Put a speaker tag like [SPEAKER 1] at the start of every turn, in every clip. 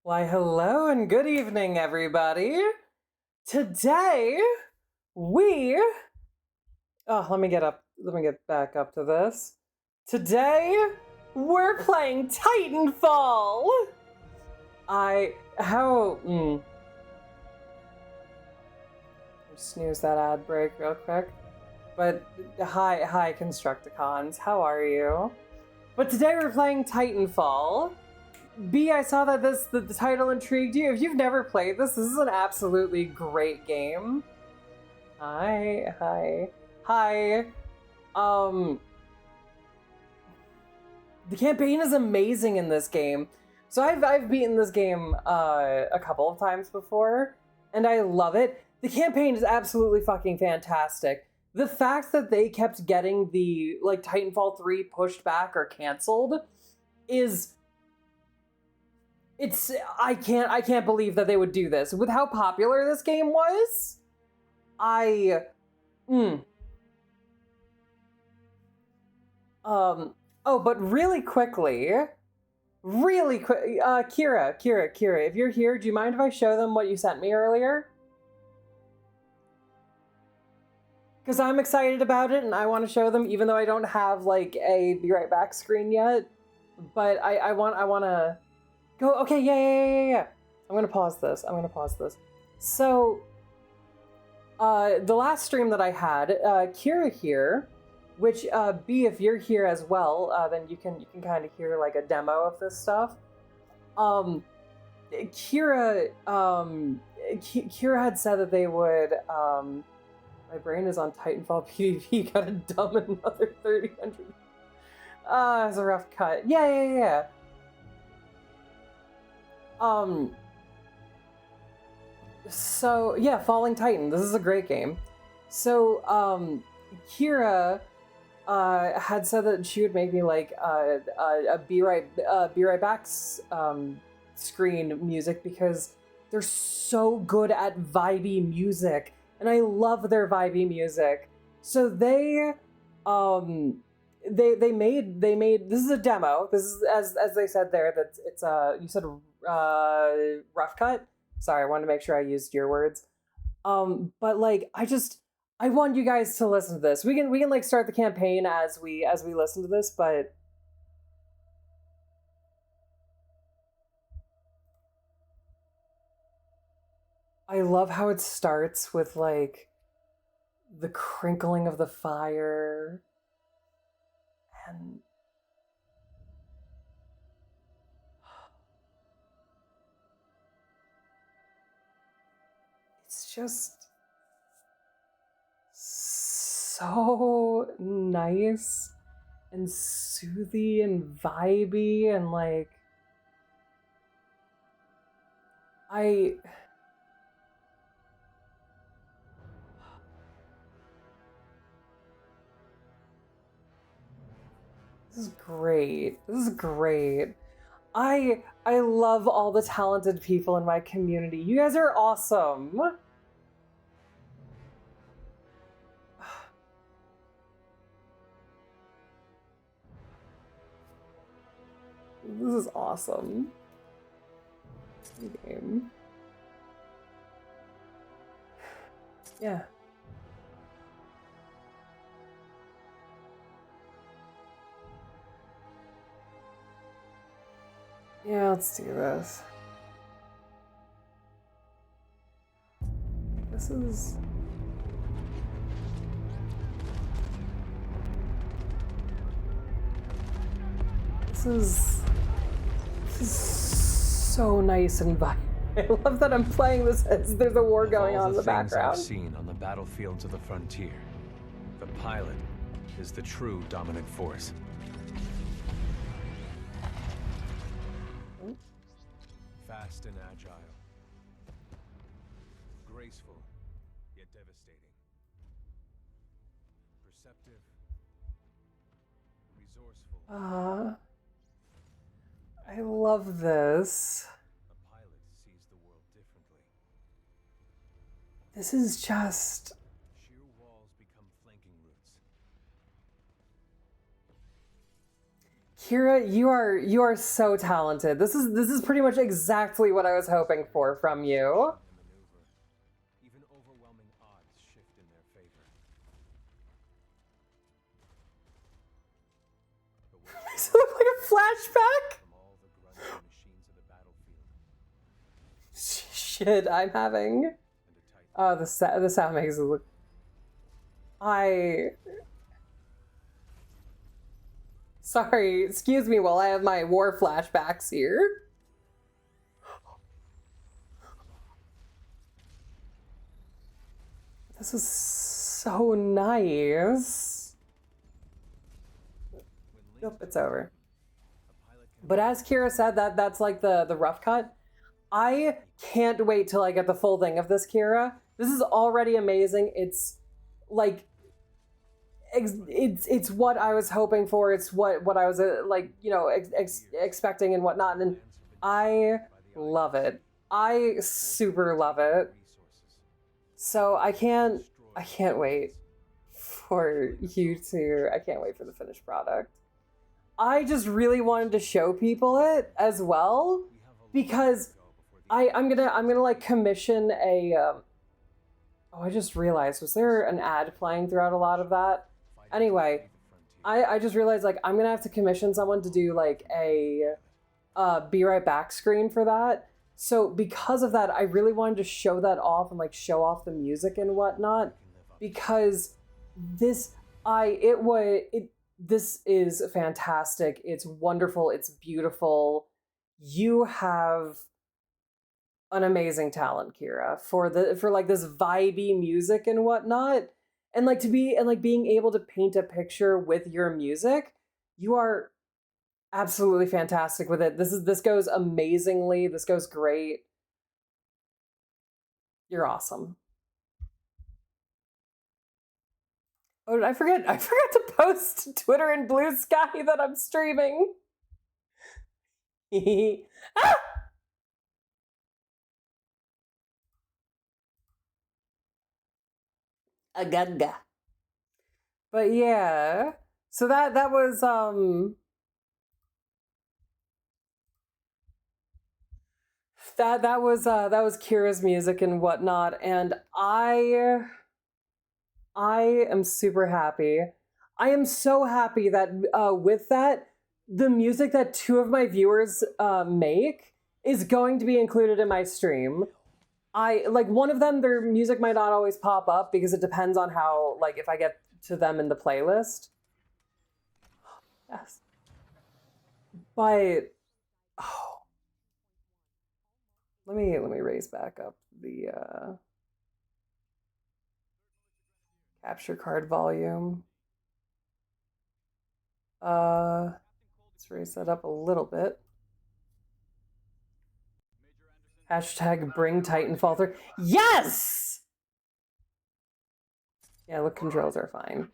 [SPEAKER 1] Why, hello and good evening, everybody. Today, we. Oh, let me get back up to this. Today, we're playing Titanfall. Snooze that ad break real quick. But, hi, Constructicons, how are you? But today we're playing Titanfall. B, I saw that the title intrigued you. If you've never played this is an absolutely great game. Hi. The campaign is amazing in this game. So I've beaten this game a couple of times before, and I love it. The campaign is absolutely fucking fantastic. The fact that they kept getting the Titanfall 3 pushed back or canceled is I can't believe that they would do this with how popular this game was. But really quickly, Kira, if you're here, do you mind if I show them what you sent me earlier? Because I'm excited about it and I want to show them, even though I don't have a be right back screen yet. But I want to go. Okay, yeah. I'm gonna pause this. So, the last stream that I had, Kira here, which B, if you're here as well, then you can kind of hear a demo of this stuff. Kira had said that they would. My brain is on Titanfall PvP. Gotta dumb another 300. It's a rough cut. Yeah. So yeah, Falling Titan. This is a great game. So Kira had said that she would make me a be right back screen music because they're so good at vibey music, and I love their vibey music. So they made this is a demo. This is as they said there that it's you said rough cut. Sorry, I wanted to make sure I used your words. But I want you guys to listen to this. We can start the campaign as we listen to this, but I love how it starts with the crinkling of the fire and it's just so nice and soothy and vibey and This is great. I love all the talented people in my community. You guys are awesome. This is awesome. Game. Yeah. Yeah, let's do this. This is so nice and vibrant. I love that I'm playing this as there's a war going on in the background.
[SPEAKER 2] I've seen on the battlefields of the frontier, the pilot is the true dominant force. Fast and agile. Graceful, yet devastating. Perceptive, resourceful.
[SPEAKER 1] I love this.
[SPEAKER 2] A pilot sees the world differently.
[SPEAKER 1] This is just...
[SPEAKER 2] Sheer walls become flanking routes.
[SPEAKER 1] Kira, you are so talented. This is pretty much exactly what I was hoping for from you.
[SPEAKER 2] Even overwhelming odds shift in their favor.
[SPEAKER 1] Makes it look like a flashback.
[SPEAKER 2] From all the grunting machines of the battlefield.
[SPEAKER 1] Shit, I'm having. Oh, the sound makes it look. Sorry, excuse me while I have my war flashbacks here. This is so nice. Nope, it's over. But as Kira said, that's like the rough cut. I can't wait till I get the full thing of this, Kira. This is already amazing. It's like it's what I was hoping for. It's what I was like, you know, expecting and whatnot. And I love it. I super love it. So I can't wait for you to. I can't wait for the finished product. I just really wanted to show people it as well because I'm gonna like commission a. Oh, I just realized, was there an ad playing throughout a lot of that? Anyway, I just realized, like, I'm gonna have to commission someone to do like a be right back screen for that. So because of that, I really wanted to show that off and like show off the music and whatnot, because this is fantastic. It's wonderful. It's beautiful. You have an amazing talent, Kira, for like this vibey music and whatnot. And like being able to paint a picture with your music. You are absolutely fantastic with it. This goes amazingly. This goes great. You're awesome. Oh, I forgot to post Twitter and Blue Sky that I'm streaming. Ah! Agaga. But yeah. So that was that was Kira's music and whatnot, and I am super happy. I am so happy that with that, the music that two of my viewers make is going to be included in my stream. I like one of them, their music might not always pop up because it depends on how, like, if I get to them in the playlist. Yes. But oh, let me raise back up the capture card volume. Let's raise that up a little bit. Hashtag bring Titanfall 3. Yes! Yeah, look, controls are fine.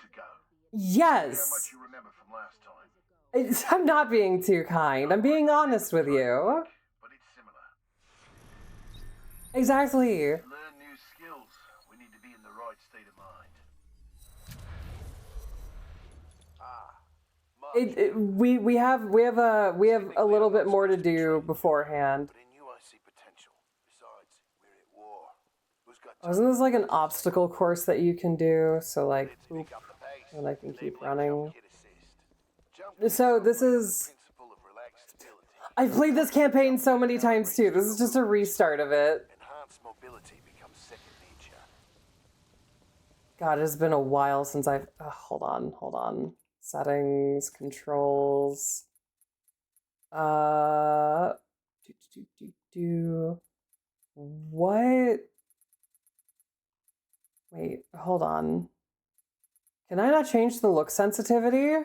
[SPEAKER 1] Yes! I'm not being too kind. I'm being honest with you. Exactly.
[SPEAKER 3] Learn new skills. We need to be in the right state of mind.
[SPEAKER 1] We have a little bit more to do beforehand. Wasn't this like an obstacle course that you can do? So like, oop, and I can keep running. So this is. I've played this campaign so many times too. This is just a restart of it. God, it has been a while since I've. Hold on. Settings, controls. What? Wait, hold on. Can I not change the look sensitivity?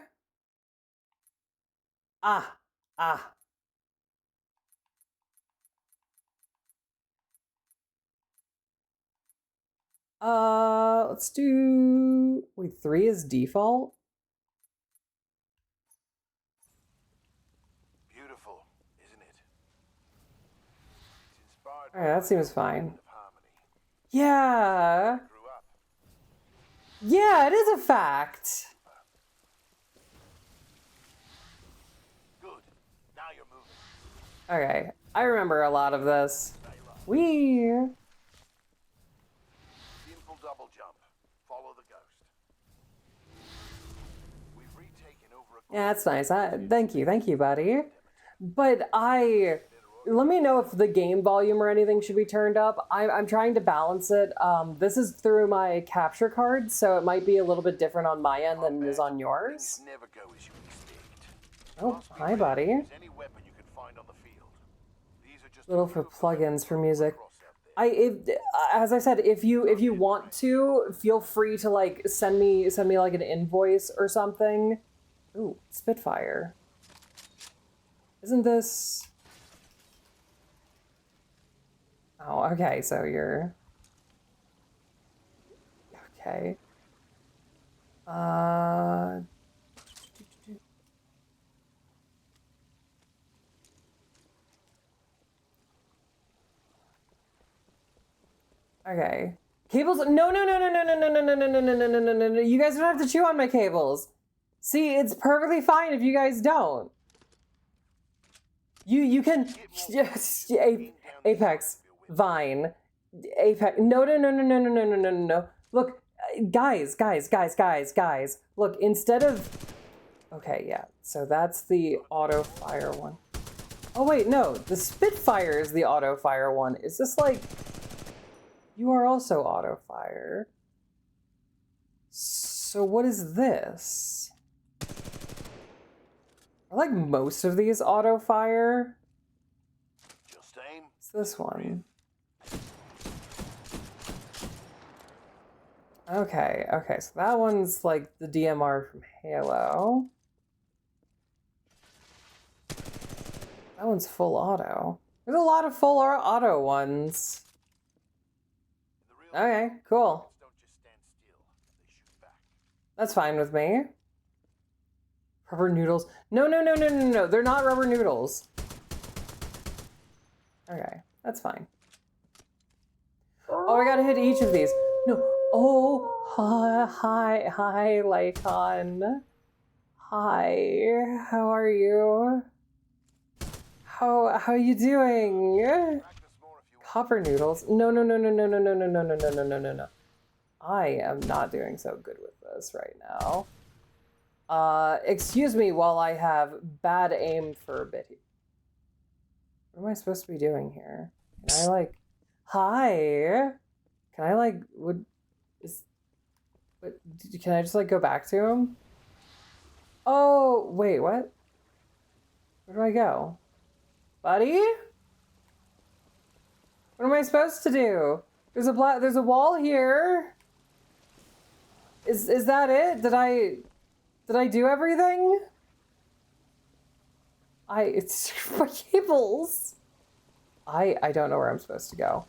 [SPEAKER 1] Ah. Let's do. Wait, 3 is default?
[SPEAKER 3] Beautiful, isn't it?
[SPEAKER 1] Alright, that seems fine. Yeah. Yeah, it is a fact. Okay, I remember a lot of this. Wee.
[SPEAKER 3] Simple double jump. Follow the ghost. We've retaken over a
[SPEAKER 1] Yeah, that's nice. Thank you, buddy. But let me know if the game volume or anything should be turned up. I'm trying to balance it. This is through my capture card, so it might be a little bit different on my end than it is on yours.
[SPEAKER 3] never go as you expect.
[SPEAKER 1] Oh, hi, buddy.
[SPEAKER 3] Any weapon you can find on the field. These are just
[SPEAKER 1] Little for plugins for music. As I said, if you want to, feel free to like send me like an invoice or something. Ooh, Spitfire. Isn't this? Oh, okay. So you're okay. Okay. Cables? No, no, no, no, no, no, no, no, no, no, no, no, no, no, no, no, no. You guys don't have to chew on my cables. See, it's perfectly fine if you guys don't. You can just Apex, Vine, Apex. No, no, no, no, no, no, no, no, no, no. Look, guys. Look, instead of. Okay, yeah. So that's the auto fire one. Oh wait, no. The Spitfire is the auto fire one. Is this like? You are also auto fire. So what is this? Are like most of these auto fire?
[SPEAKER 3] Just aim.
[SPEAKER 1] It's this one. Okay, so that one's like the DMR from Halo. That one's full auto. There's a lot of full auto ones. Okay, cool.
[SPEAKER 3] Don't just stand still. They shoot back.
[SPEAKER 1] That's fine with me. Rubber noodles. No, no, no, no, no, no. They're not rubber noodles. Okay, that's fine. Oh, I gotta hit each of these. No. Oh, hi, Lycon. Hi, how are you? How you doing?
[SPEAKER 3] Practice more if you want.
[SPEAKER 1] Copper noodles. No, no, no, no, no, no, no, no, no, no, no, no, no, no, no. I am not doing so good with this right now. Excuse me while I have bad aim for a bit here. What am I supposed to be doing here? Can I like, hi? Can I like, can I just like go back to him? Oh, wait, what? Where do I go? Buddy? What am I supposed to do? There's a wall here. Is that it? Did I do everything? It's my cables. I don't know where I'm supposed to go.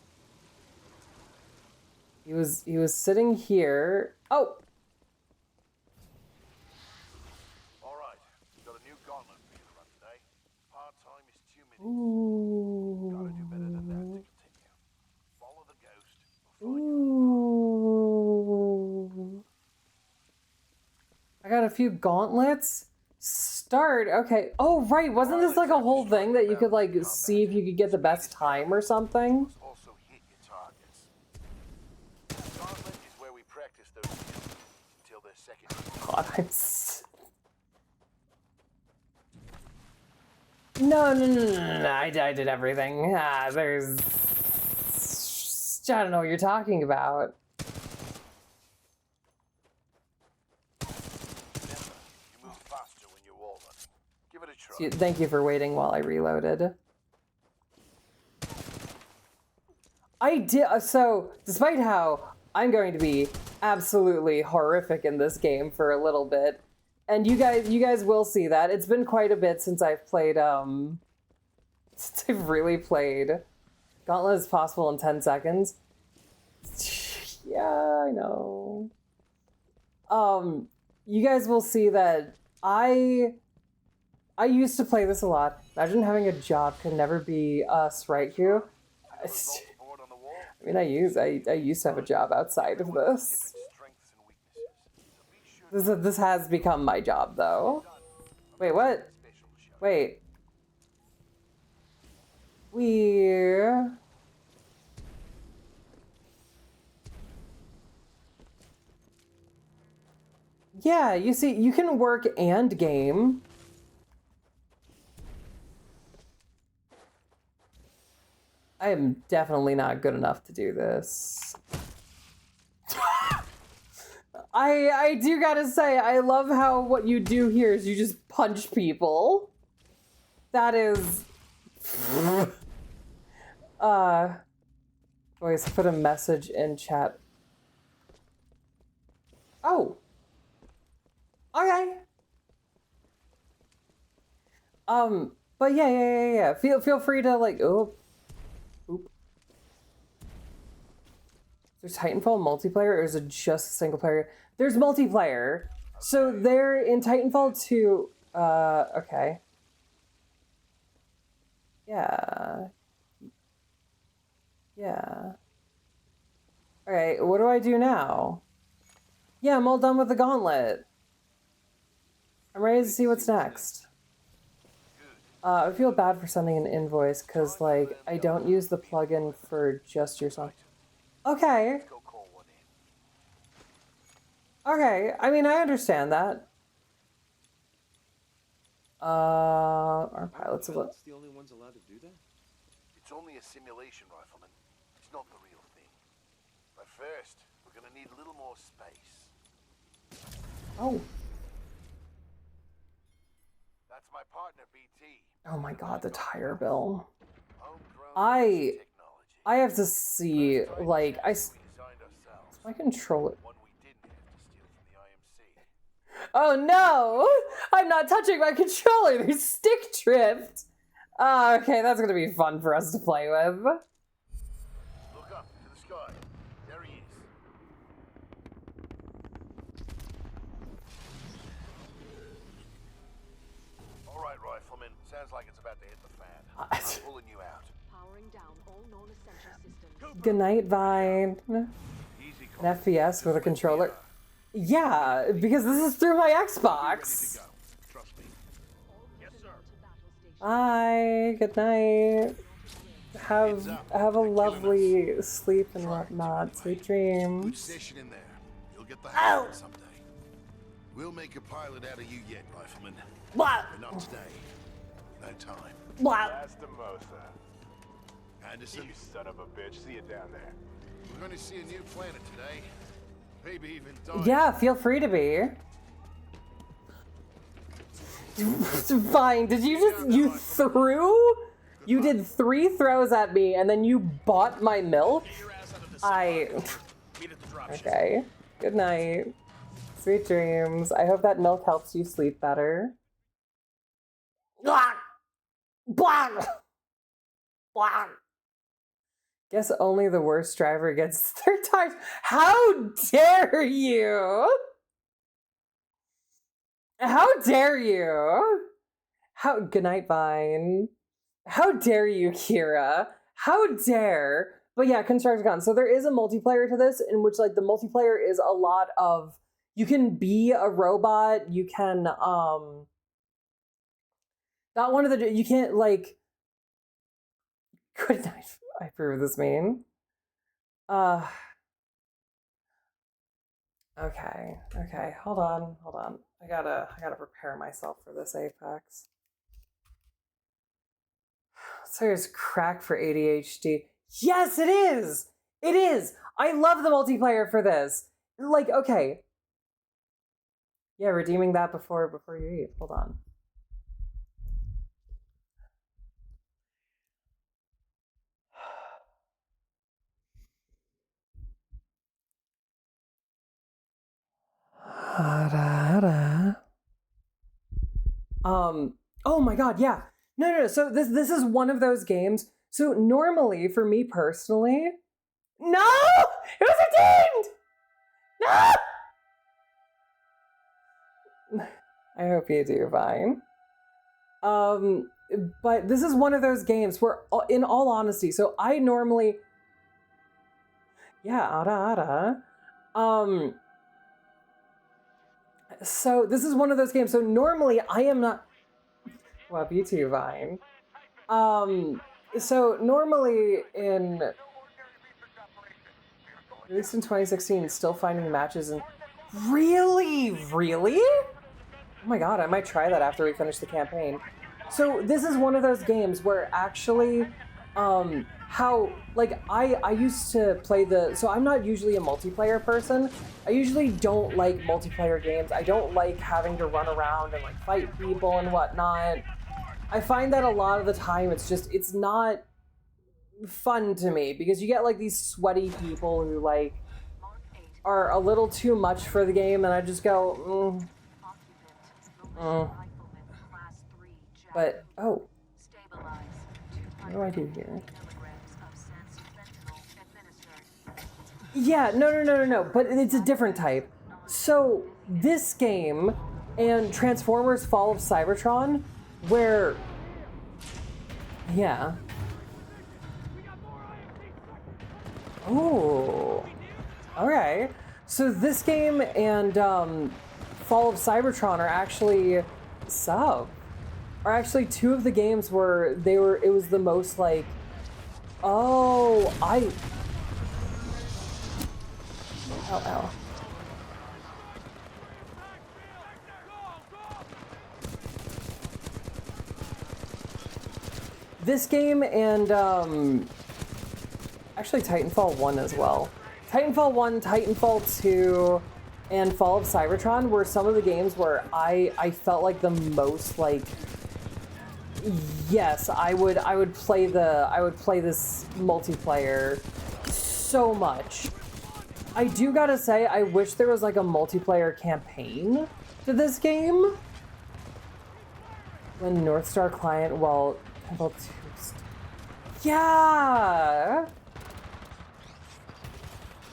[SPEAKER 1] He was sitting here. Oh.
[SPEAKER 3] All right. Got a new gauntlet for you to run today. Part-time is 2 minutes.
[SPEAKER 1] Ooh.
[SPEAKER 3] Gotta do better than that to continue. Follow the ghost.
[SPEAKER 1] Ooh. I got a few gauntlets. Start. Okay. Oh, right. Wasn't this like a whole thing that you could like see if you could get the best time or something?
[SPEAKER 3] Also hit your targets. Gauntlet is where we practice those skills until they're second.
[SPEAKER 1] God, No, I did everything. There's. I don't know what you're talking about.
[SPEAKER 3] You move faster when you're wall running. Give it a try.
[SPEAKER 1] Thank you for waiting while I reloaded. I did. So, despite how I'm going to be absolutely horrific in this game for a little bit, and you guys will see that it's been quite a bit since I've played. Since I've really played. Gauntlet is possible in 10 seconds. Yeah, I know. You guys will see that I used to play this a lot. Imagine having a job could never be us, right, Hugh? I mean, I used to have a job outside of this. This has become my job, though. Wait, what? Wait. We. Yeah, you see, you can work and game. I am definitely not good enough to do this. I do gotta say, I love how what you do here is you just punch people. That is... Boys, put a message in chat. Oh. Okay. But yeah. Feel free to like, oh. Oop. Is there Titanfall multiplayer or is it just single player? There's multiplayer. So they're in Titanfall 2. Okay. Yeah. Yeah. Alright, what do I do now? Yeah, I'm all done with the gauntlet. I'm ready to see what's next. I feel bad for sending an invoice because, like, I don't use the plugin for just your song. Okay. Okay, I mean, I understand that. Our pilots are
[SPEAKER 4] the only ones allowed to do that?
[SPEAKER 3] It's only a simulation, Rifleman. It's not the real thing. But first, we're gonna need a little more space.
[SPEAKER 1] Oh.
[SPEAKER 3] That's my partner, BT.
[SPEAKER 1] Oh my god, the tire bill.
[SPEAKER 3] Homegrown
[SPEAKER 1] I
[SPEAKER 3] technology.
[SPEAKER 1] have to see, like,
[SPEAKER 3] We designed ourselves.
[SPEAKER 1] my controller.
[SPEAKER 3] One we didn't have to steal from the IMC.
[SPEAKER 1] Oh no! I'm not touching my controller. There's stick drift. Okay, that's gonna be fun for us to play with.
[SPEAKER 3] Look up to the sky. There he is. All right, Rifleman. Sounds like it's about to hit the fan. I'm pulling you out.
[SPEAKER 5] Powering down all non-essential systems.
[SPEAKER 1] Good night, Vine.
[SPEAKER 3] Easy
[SPEAKER 1] An FPS with a controller. Yeah, because this is through my Xbox.
[SPEAKER 3] Trust me. Yes, sir.
[SPEAKER 1] Bye. Good night. Have a lovely sleep and whatnot. Sweet
[SPEAKER 3] Good
[SPEAKER 1] dreams.
[SPEAKER 3] session in there. You'll get the hang of it someday. We'll make a pilot out of you yet, Rifleman.
[SPEAKER 1] Blah,
[SPEAKER 3] But not today. No time.
[SPEAKER 1] blah.
[SPEAKER 6] That's the Mosa.
[SPEAKER 3] Anderson,
[SPEAKER 6] You son of a bitch. See you down there.
[SPEAKER 3] we're going to see a new planet today. Maybe even die.
[SPEAKER 1] Yeah, feel free to be. Fine. Did you threw? You did 3 throws at me and then you bought my milk? Okay. Good night. Sweet dreams. I hope that milk helps you sleep better. Blah! Blah! Blah! Guess only the worst driver gets 3rd time. How dare you? How dare you? Good night, Vine. How dare you, Kira? How dare? But yeah, Constructicon. So there is a multiplayer to this in which, like, the multiplayer is a lot of, you can be a robot, you can, not one of the, you can't, like, good night. I approve this meme. Okay, hold on. I gotta prepare myself for this Apex. So there's crack for ADHD. Yes, it is! It is! I love the multiplayer for this. Like, okay. Yeah, redeeming that before you eat. Hold on. Oh my god, yeah. No. So this is one of those games. So normally, for me personally, no! It was redeemed! No! I hope you do, Vine. But this is one of those games where, in all honesty, so I normally, yeah, so this is one of those games. So normally I am not, love you too, Vine. So normally in, at least in 2016, still finding matches and really? Oh my god, I might try that after we finish the campaign. So this is one of those games where actually, how, like, I used to play so I'm not usually a multiplayer person. I usually don't like multiplayer games. I don't like having to run around and like fight people and whatnot. I find that a lot of the time it's not fun to me because you get like these sweaty people who like are a little too much for the game, and I just go, But, oh. What do I do here? Yeah, no, but it's a different type. So, this game and Transformers Fall of Cybertron, where, yeah. Oh, okay. So this game and Fall of Cybertron are actually two of the games where it was the most like, ow. This game and actually Titanfall 1 as well. Titanfall 1, Titanfall 2, and Fall of Cybertron were some of the games where I felt like the most like, yes, I would play this multiplayer so much. I do gotta say, I wish there was like a multiplayer campaign to this game. When North Star Client, well, Titanfall 2. Yeah!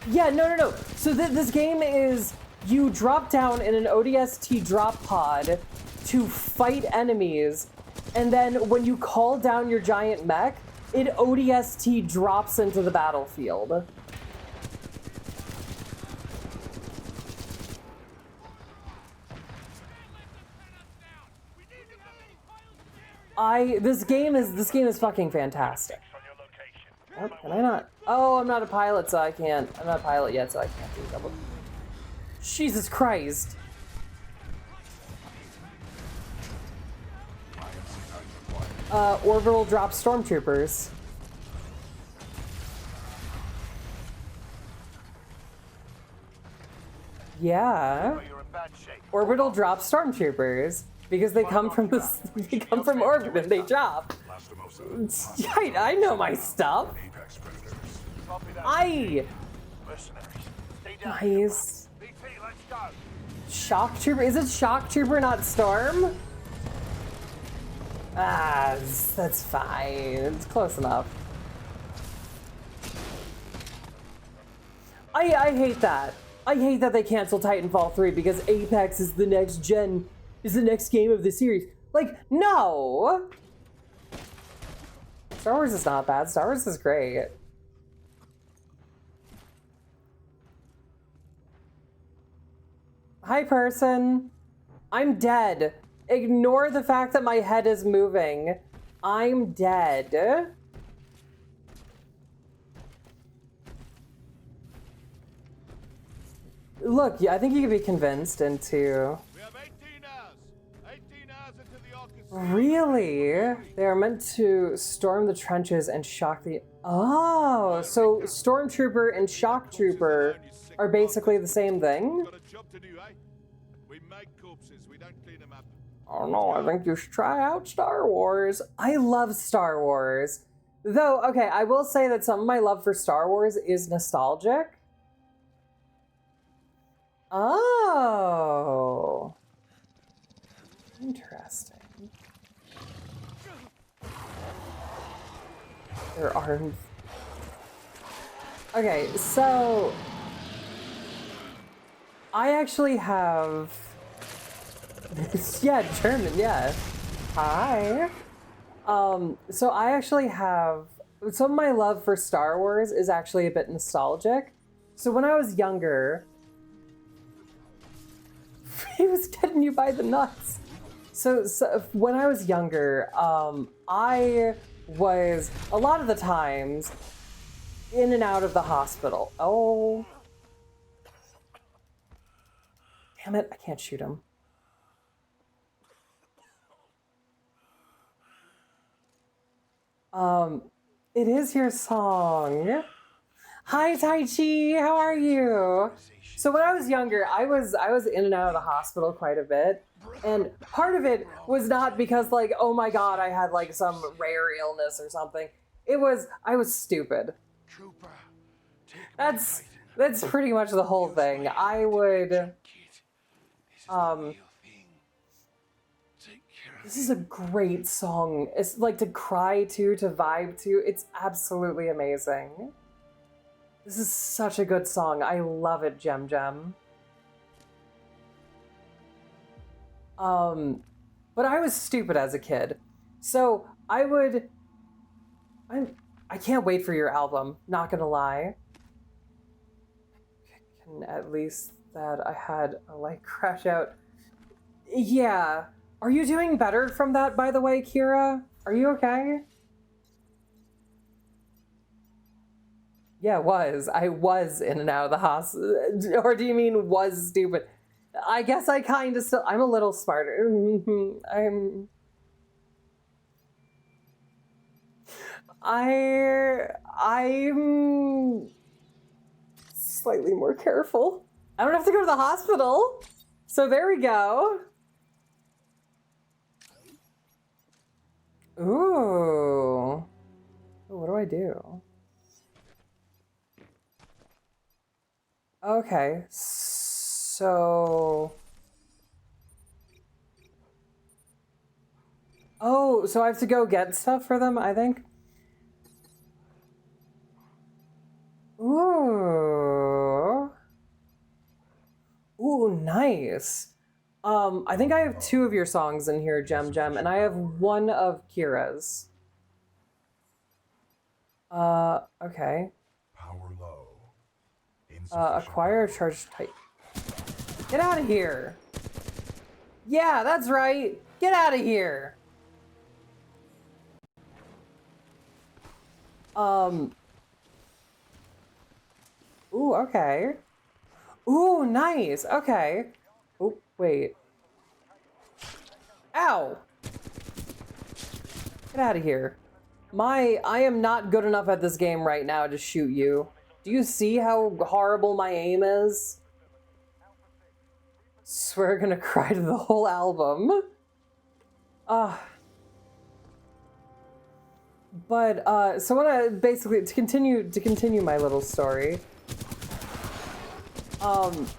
[SPEAKER 1] Yeah, no. So this game is, you drop down in an ODST drop pod to fight enemies, and then when you call down your giant mech, it ODST drops into the battlefield. This game is fucking fantastic. Oh, can I not? Oh, I'm not a pilot, so I can't. I'm not a pilot yet, so I can't do double. Jesus Christ. Orbital drop stormtroopers. Yeah. Orbital drop stormtroopers. Because they come from orbit and they drop. I know my stuff. Nice. Shock Trooper? Is it Shock Trooper, not Storm? Ah, that's fine. It's close enough. I hate that. I hate that they canceled Titanfall 3 because Apex is the next gen. Is the next game of the series. Like, no! Star Wars is not bad. Star Wars is great. Hi, person. I'm dead. Ignore the fact that my head is moving. I'm dead. Look, yeah, I think you can be convinced into... Really? They are meant to storm the trenches and shock the... Oh, so Stormtrooper and Shock Trooper are basically the same thing? I don't know, I think you should try out Star Wars. I love Star Wars. Though, okay, I will say that some of my love for Star Wars is nostalgic. Oh. Interesting. Their arms. Okay, so I actually have yeah, German, yeah. Hi. So I actually have some of my love for Star Wars is actually a bit nostalgic. So when I was younger, he was getting you by the nuts. So when I was younger, I was a lot of the times in and out of the hospital. Oh. Damn it, I can't shoot him. It is your song. Hi, Tai Chi, how are you? So when I was younger, I was in and out of the hospital quite a bit. And part of it was not because like, oh my God, I had like some rare illness or something. It was, I was stupid. That's pretty much the whole thing. I would, this is a great song. It's like to cry to vibe to. It's absolutely amazing. This is such a good song. I love it, Gem Gem. But I was stupid as a kid. So I can't wait for your album, not gonna lie. Can at least that I had a light crash out. Yeah. Are you doing better from that, by the way, Kira? Are you okay? Yeah, I was in and out of the hospital. Or do you mean was stupid? I guess I kind of still, I'm a little smarter. I'm slightly more careful. I don't have to go to the hospital. So there we go. Ooh. What do I do? Okay, so... Oh, so I have to go get stuff for them, I think? Ooh. Ooh, nice. I think I have 2 of your songs in here, Gem Gem, and I have 1 of Kira's. Okay.
[SPEAKER 6] Power low.
[SPEAKER 1] Acquire a charge type. Get out of here. Yeah, that's right. Get out of here. Ooh, okay. Ooh, nice. Okay. Oh, wait. Ow. Get out of here. I am not good enough at this game right now to shoot you. Do you see how horrible my aim is? Swear I'm gonna cry to the whole album. So when I basically to continue my little story. Fudge.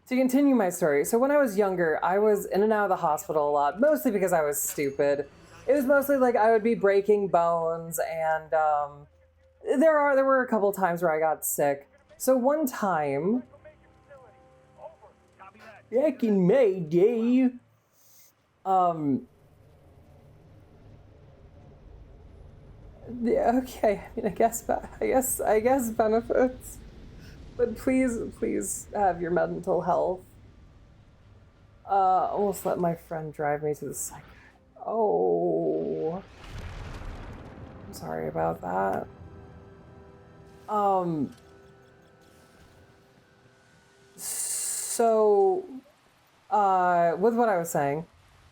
[SPEAKER 1] To continue my story, so when I was younger, I was in and out of the hospital a lot, mostly because I was stupid. It was mostly like I would be breaking bones, and there were a couple times where I got sick. So one time, back in May, Dave, yeah, okay, I mean, I guess benefits. But please have your mental health. Almost let my friend drive me to the psych. Oh. I'm sorry about that. So, with what I was saying.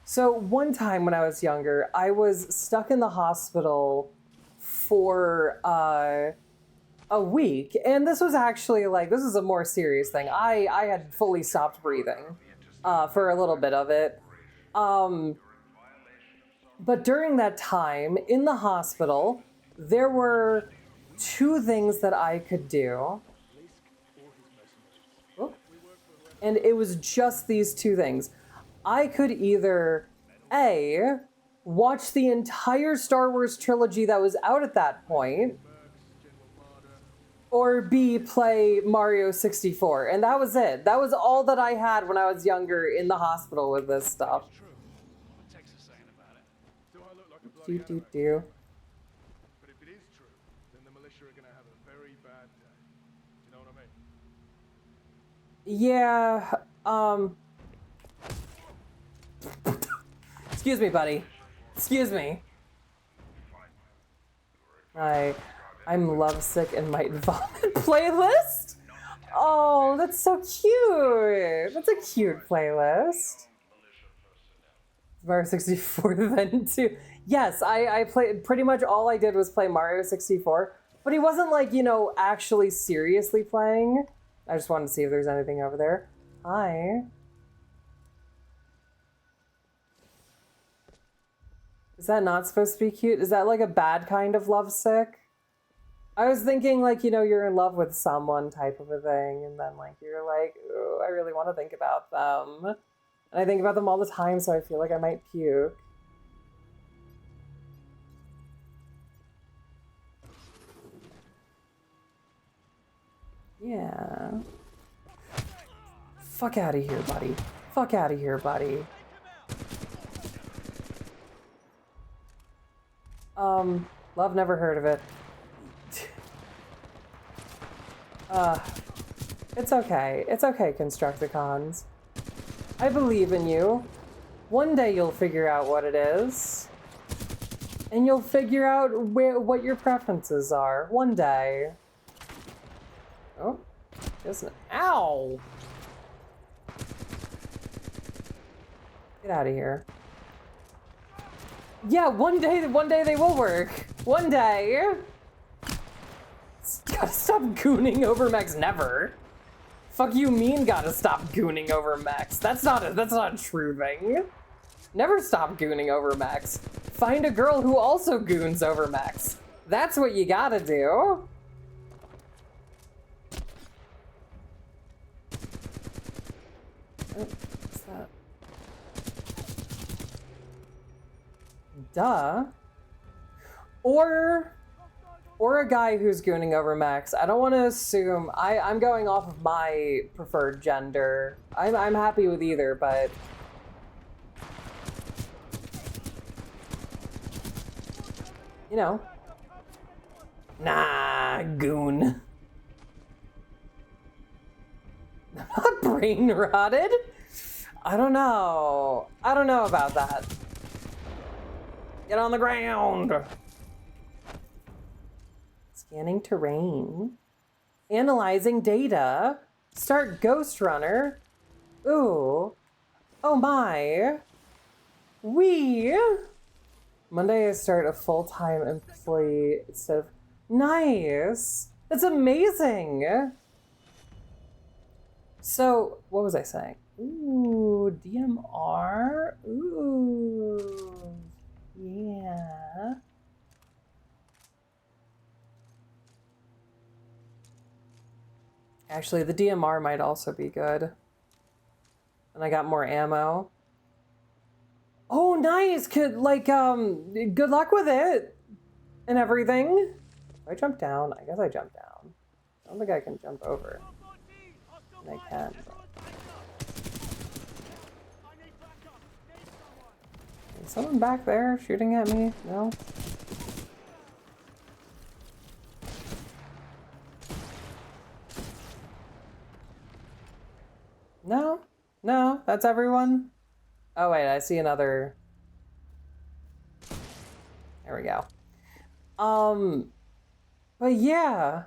[SPEAKER 1] So one time when I was younger, I was stuck in the hospital for, a week, and this was actually like, this is a more serious thing. I had fully stopped breathing for a little bit of it. But during that time in the hospital, there were 2 things that I could do. Oh. And it was just these 2 things. I could either A, watch the entire Star Wars trilogy that was out at that point, or B, play Mario 64. And that was it. That was all that I had when I was younger in the hospital with this stuff.
[SPEAKER 6] But if it is true, then the militia are gonna have a very bad day. You know what I mean?
[SPEAKER 1] Yeah, Excuse me, buddy. Excuse me. I'm lovesick and might vomit playlist? Oh, that's so cute. That's a cute playlist. Mario 64 then too. Yes, I played, pretty much all I did was play Mario 64, but he wasn't like, you know, actually seriously playing. I just wanted to see if there's anything over there. Hi. Is that not supposed to be cute? Is that like a bad kind of lovesick? I was thinking like, you know, you're in love with someone type of a thing, and then like you're like, ooh, I really want to think about them. And I think about them all the time, so I feel like I might puke. Yeah. Fuck out of here, buddy. Fuck out of here, buddy. Love, never heard of it. It's okay. It's okay, Constructicons. I believe in you. One day you'll figure out what it is. And you'll figure out what your preferences are. One day. Oh, just an ow! Get out of here. Yeah, one day they will work. One day. Gotta stop gooning over mechs. Never. Fuck you mean gotta stop gooning over mechs. That's not a true thing. Never stop gooning over mechs. Find a girl who also goons over mechs. That's what you gotta do. Oh, what's that? Duh. Or a guy who's gooning over mechs. I don't want to assume. I'm going off of my preferred gender. I'm happy with either, but you know. Nah, goon. I'm not brain rotted. I don't know. I don't know about that. Get on the ground. Scanning terrain. Analyzing data. Start Ghost Runner. Ooh. Oh my. Monday I start a full-time employee instead of... Nice. That's amazing. So, what was I saying? Ooh, DMR. Ooh. Yeah. Actually, the DMR might also be good. And I got more ammo. Oh, nice! Good luck with it! And everything. I jump down? I guess I jump down. I don't think I can jump over. And I can, but... Is someone back there shooting at me? No? No? No? That's everyone? Oh wait, I see another... There we go. But yeah.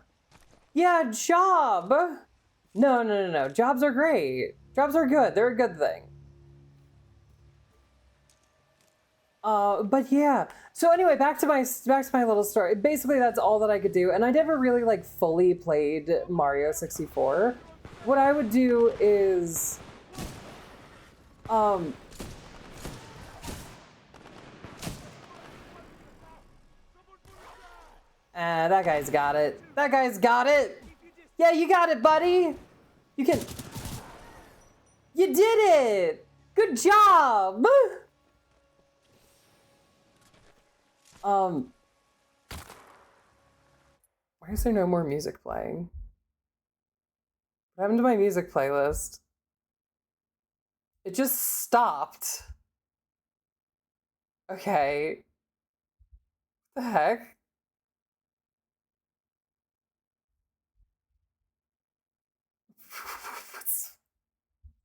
[SPEAKER 1] Yeah, job! No. Jobs are great. Jobs are good. They're a good thing. But yeah. So anyway, back to my little story. Basically, that's all that I could do. And I never really, like, fully played Mario 64. What I would do is... that guy's got it. That guy's got it. Yeah, you got it, buddy. You can... You did it! Good job! Why is there no more music playing? What happened to my music playlist? It just stopped. Okay. What the heck?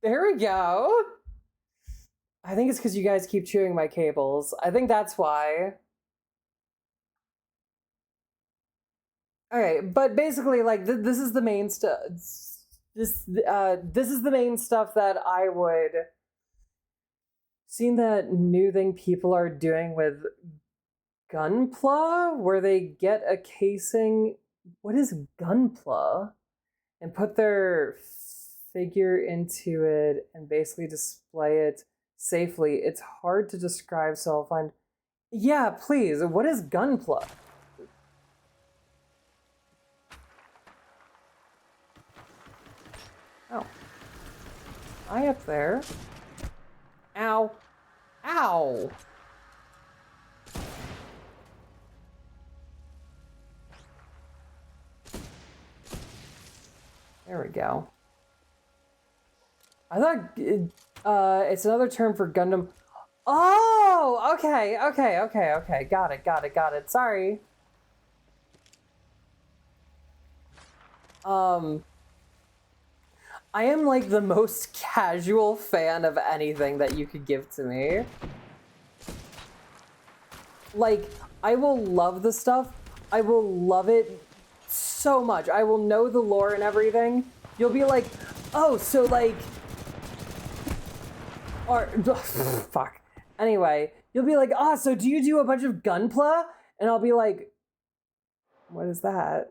[SPEAKER 1] There we go. I think it's because you guys keep chewing my cables. I think that's why. Okay, but basically, like, this is the main stuff. This is the main stuff that I would. Seen that new thing people are doing with Gunpla, where they get a casing. What is Gunpla? And put their figure into it and basically display it safely. It's hard to describe, so I'll find. Yeah, please. What is Gunpla? Oh. Hi up there. Ow. Ow! There we go. I thought it's another term for Gundam. Oh, okay. Got it. Sorry. I am like the most casual fan of anything that you could give to me. Like, I will love the stuff. I will love it so much. I will know the lore and everything. You'll be like, oh, so like, or fuck. Anyway, you'll be like, ah, so do you do a bunch of Gunpla? And I'll be like, what is that?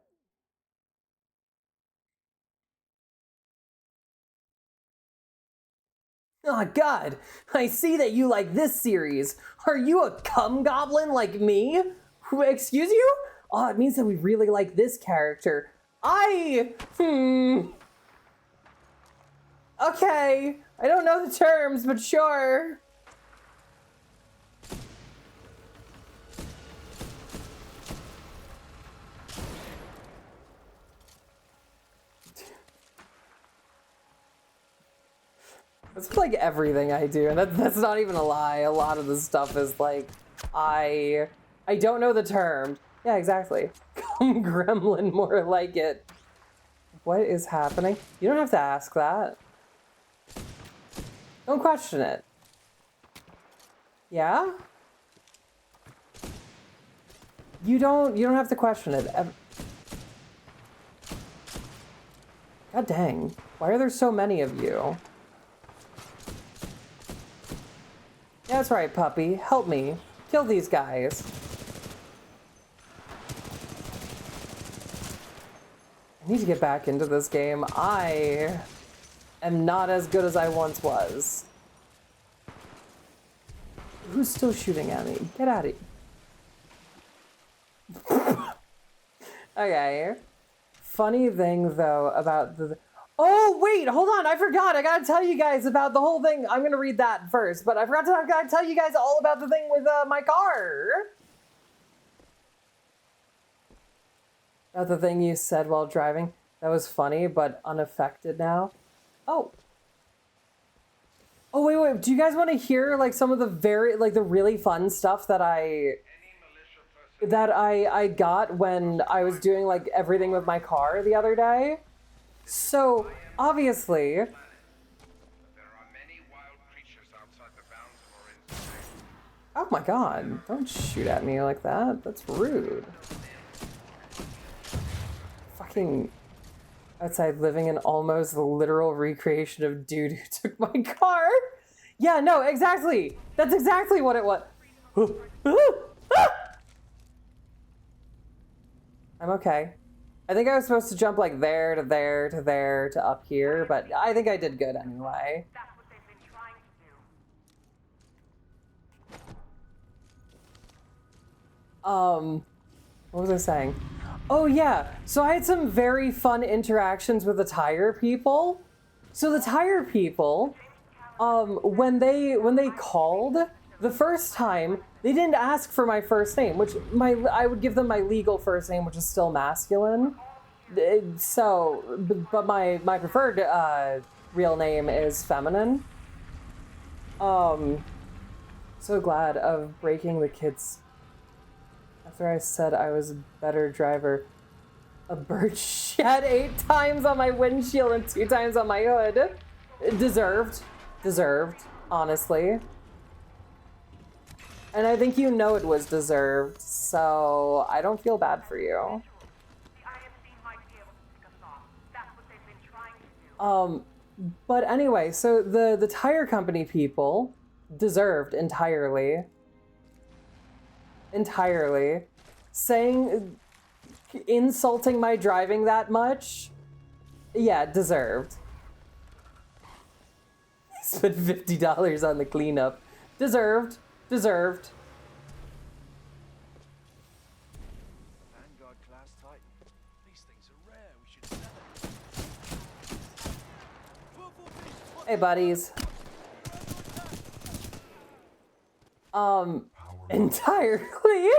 [SPEAKER 1] Oh God, I see that you like this series. Are you a cum goblin like me? Excuse you? Oh, it means that we really like this character. Okay, I don't know the terms, but sure. It's like everything I do, and that's not even a lie. A lot of the stuff is like, I don't know the term. Yeah, exactly. Come gremlin, more like it. What is happening? You don't have to ask that. Don't question it. Yeah? You don't have to question it. God dang. Why are there so many of you? Yeah, that's right, puppy. Help me. Kill these guys. I need to get back into this game. I am not as good as I once was. Who's still shooting at me? Get out of here. Okay. Funny thing, though, about the... Oh, wait, hold on. I forgot. I gotta tell you guys about the whole thing. I'm gonna read that first, but I gotta tell you guys all about the thing with my car. About the thing you said while driving. That was funny, but unaffected now. Oh. Oh, wait. Do you guys want to hear, like, some of the the really fun stuff that I got when I was doing, like, everything with my car the other day? So, obviously... Oh my god, don't shoot at me like that. That's rude. Fucking outside living in almost the literal recreation of dude who took my car. Yeah, no, exactly. That's exactly what it was. I'm okay. I think I was supposed to jump like there to there to there to up here, but I think I did good anyway.
[SPEAKER 4] That's what they've been trying to do.
[SPEAKER 1] What was I saying? Oh yeah, so I had some very fun interactions with the tire people. So the tire people, when they called the first time, they didn't ask for my first name, which I would give them my legal first name, which is still masculine. So, but my preferred real name is feminine. So glad of breaking the kids. After I said I was a better driver, a bird shat 8 times on my windshield and 2 times on my hood. Deserved, honestly. And I think you know it was deserved, so I don't feel bad for you.
[SPEAKER 4] The IMC might be able to pick us off. That's what they've been trying to do.
[SPEAKER 1] But anyway, so the tire company people deserved entirely. Entirely. Saying, insulting my driving that much, yeah, deserved. Spent $50 on the cleanup. Deserved. Deserved.
[SPEAKER 3] Vanguard class Titan. These things are rare. We should sell them.
[SPEAKER 1] Hey, buddies. Entirely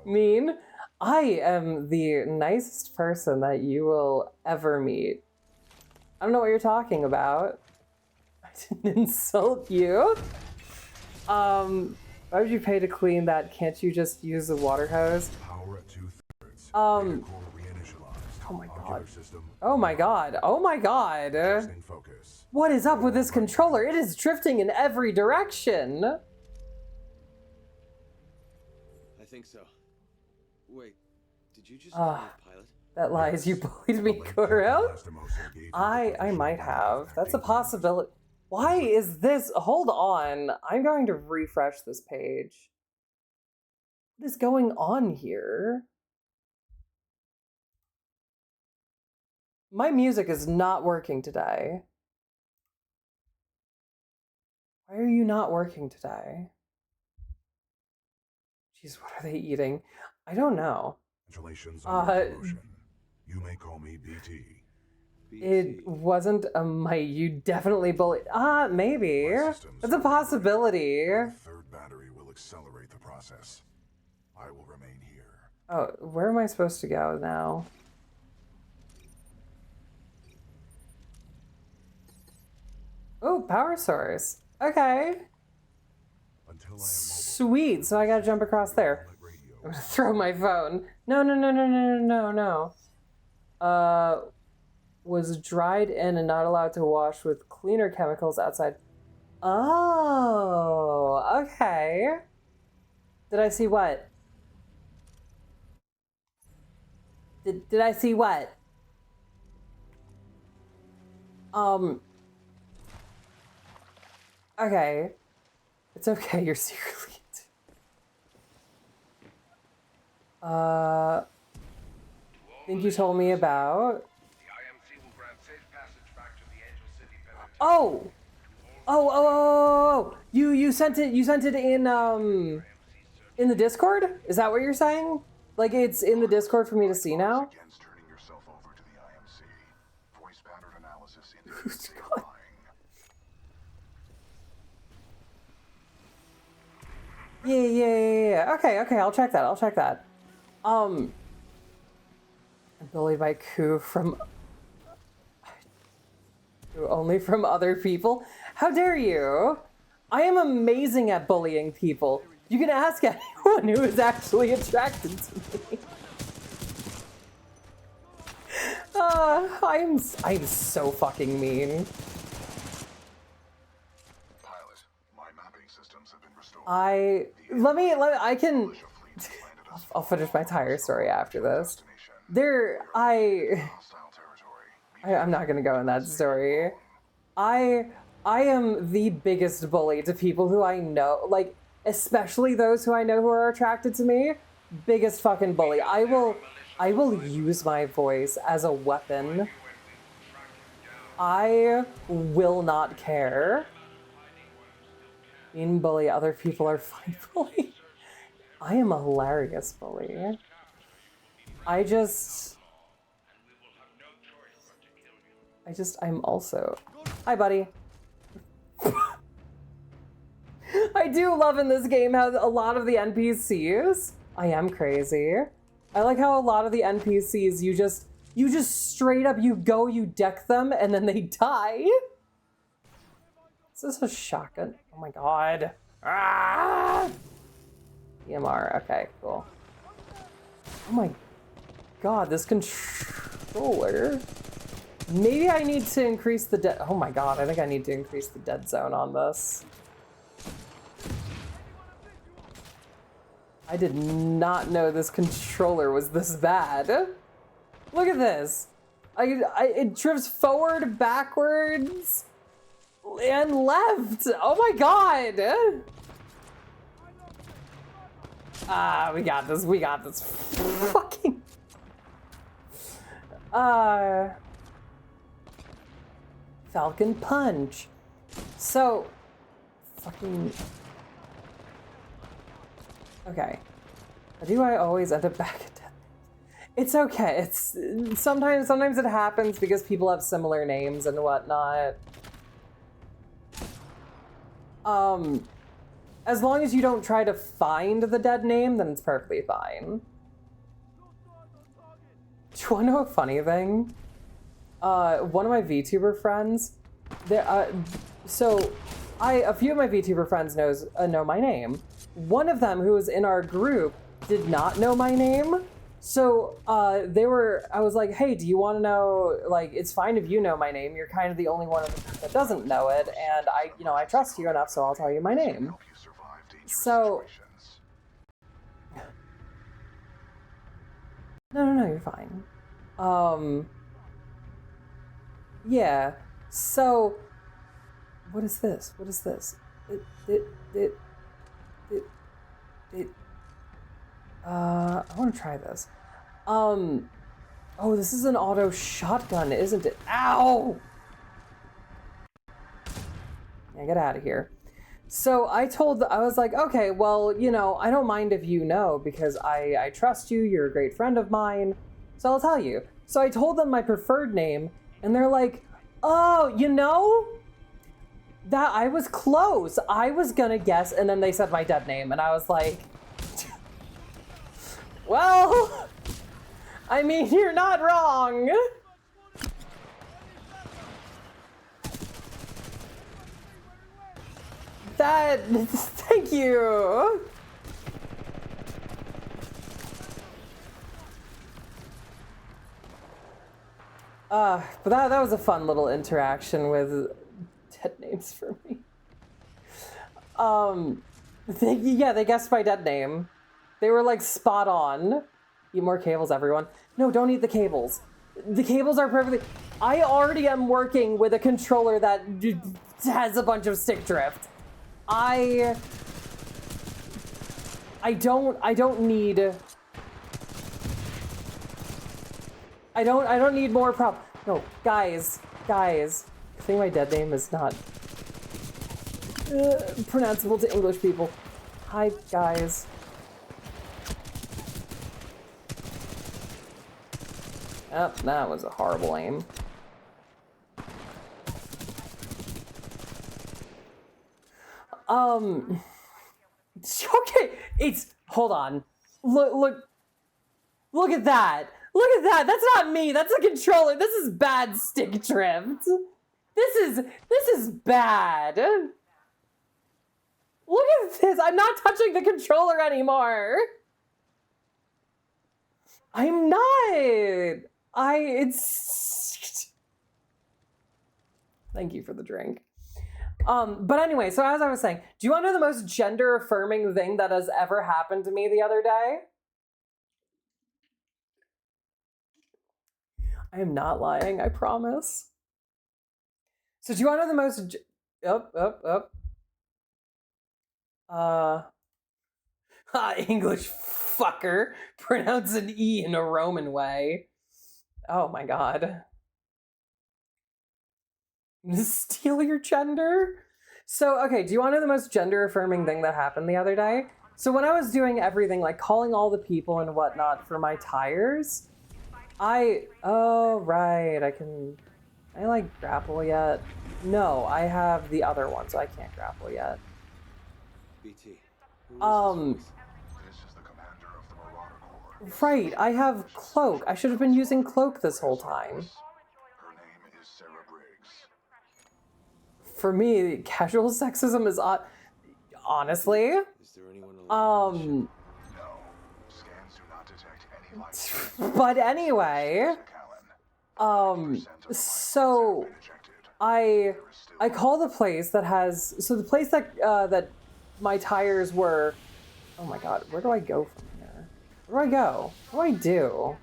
[SPEAKER 1] mean. I am the nicest person that you will ever meet. I don't know what you're talking about. I didn't insult you. Why would you pay to clean that? Can't you just use the water hose?
[SPEAKER 7] Power at 2/3.
[SPEAKER 1] Oh my god. Oh my god. Oh my god.
[SPEAKER 7] Focus.
[SPEAKER 1] What is up with this controller? It is drifting in every direction.
[SPEAKER 8] I think so. Wait, did you just call me a pilot?
[SPEAKER 1] That lies. You bullied me, Kuro. I might have. That's a possibility. Why is this? Hold on. I'm going to refresh this page. What is going on here? My music is not working today. Why are you not working today? Jeez, what are they eating? I don't know.
[SPEAKER 7] Congratulations on your promotion. You may call me BT.
[SPEAKER 1] It wasn't a might. You definitely bullied. Maybe. It's a possibility.
[SPEAKER 7] The third battery will accelerate the process. I will remain here.
[SPEAKER 1] Oh, where am I supposed to go now? Oh, power source. Okay.
[SPEAKER 7] Until I am mobile.
[SPEAKER 1] Sweet. So I gotta jump across there. I'm gonna throw my phone. No, no, no, no, no, no, no, no. Was dried in and not allowed to wash with cleaner chemicals outside. Oh, okay. Did I see what? Did I see what? Okay. It's okay, you're secretly think you told me about. Oh! You sent it in the Discord? Is that what you're saying? Like it's in the Discord for me to see now?
[SPEAKER 7] Against turning yourself over to the IMC. Voice pattern analysis
[SPEAKER 1] Who's God? Yeah. Okay, I'll check that. I'm bullied by Ku from only from other people. How dare you? I am amazing at bullying people. You can ask anyone who is actually attracted to me. I'm so fucking mean.
[SPEAKER 7] Pilot, my mapping systems have been restored.
[SPEAKER 1] I'll finish my tire story after this. I'm not gonna go in that story. I am the biggest bully to people who I know, like, especially those who I know who are attracted to me. Biggest fucking bully. I will use my voice as a weapon. I will not care. Being bully, other people are funny bully. I am a hilarious bully. I'm also... Hi, buddy. I do love in this game how a lot of the NPCs... I am crazy. I like how a lot of the NPCs, you just straight up, you deck them, and then they die. Is this a shotgun? Oh my god. Ah! EMR, okay, cool. Oh my god, this controller. Maybe I need to increase the dead. Oh my god, I think I need to increase the dead zone on this. I did not know this controller was this bad. Look at this. It drifts forward, backwards, and left. Oh my god. Ah, we got this. We got this. Fucking. Falcon Punch. So, fucking. Okay. Do I always end up back at death? It's okay. It's sometimes it happens because people have similar names and whatnot. As long as you don't try to find the dead name, then it's perfectly fine. Do you want to know a funny thing? One of my VTuber friends, a few of my VTuber friends know my name. One of them, who was in our group, did not know my name. So I was like, hey, do you want to know, like, it's fine if you know my name. You're kind of the only one in the group that doesn't know it. And I trust you enough, so I'll tell you my name. So, no, you're fine. Yeah, so, what is this? What is this? I want to try this. Oh, this is an auto shotgun, isn't it? Ow! Yeah, get out of here. So I was like, okay, well, I don't mind if you know, because I trust you, you're a great friend of mine, so I'll tell you. So I told them my preferred name, and they're like, oh, that I was close. I was gonna guess, and then they said my dead name, and I was like, well, I mean, you're not wrong. Thank you. But that was a fun little interaction with dead names for me. They guessed my dead name. They were like spot on. Eat more cables, everyone. No, don't eat the cables. The cables are perfectly. I already am working with a controller that has a bunch of stick drift. I don't need more prop. No, guys. I think my dead name is not pronounceable to English people. Hi, guys. Oh, that was a horrible aim. Okay, hold on. Look at that. Look at that. That's not me. That's a controller. This is bad stick drift. This is bad. Look at this. I'm not touching the controller anymore. I'm not. Thank you for the drink. But anyway, so as I was saying, do you want to know the most gender affirming thing that has ever happened to me the other day? I am not lying, I promise. So do you want to know the most English fucker. Pronounce an E in a Roman way. Oh my god. Steal your gender? So, okay, do you want to know the most gender affirming thing that happened the other day? So when I was doing everything, like calling all the people and whatnot for my tires, oh, right, I like grapple yet? No, I have the other one, so I can't grapple yet.
[SPEAKER 8] BT.
[SPEAKER 7] This is the commander of the Marauder Corps.
[SPEAKER 1] Right, I have cloak. I should have been using cloak this whole time.
[SPEAKER 7] Her name is Sarah Briggs.
[SPEAKER 1] For me, casual sexism is honestly.
[SPEAKER 8] Is there anyone alive?
[SPEAKER 7] No. Scans do not detect any life.
[SPEAKER 1] But anyway, so I call the place that has, so the place that that my tires were Oh my god, where do I go from here? Where do I go? What do I do?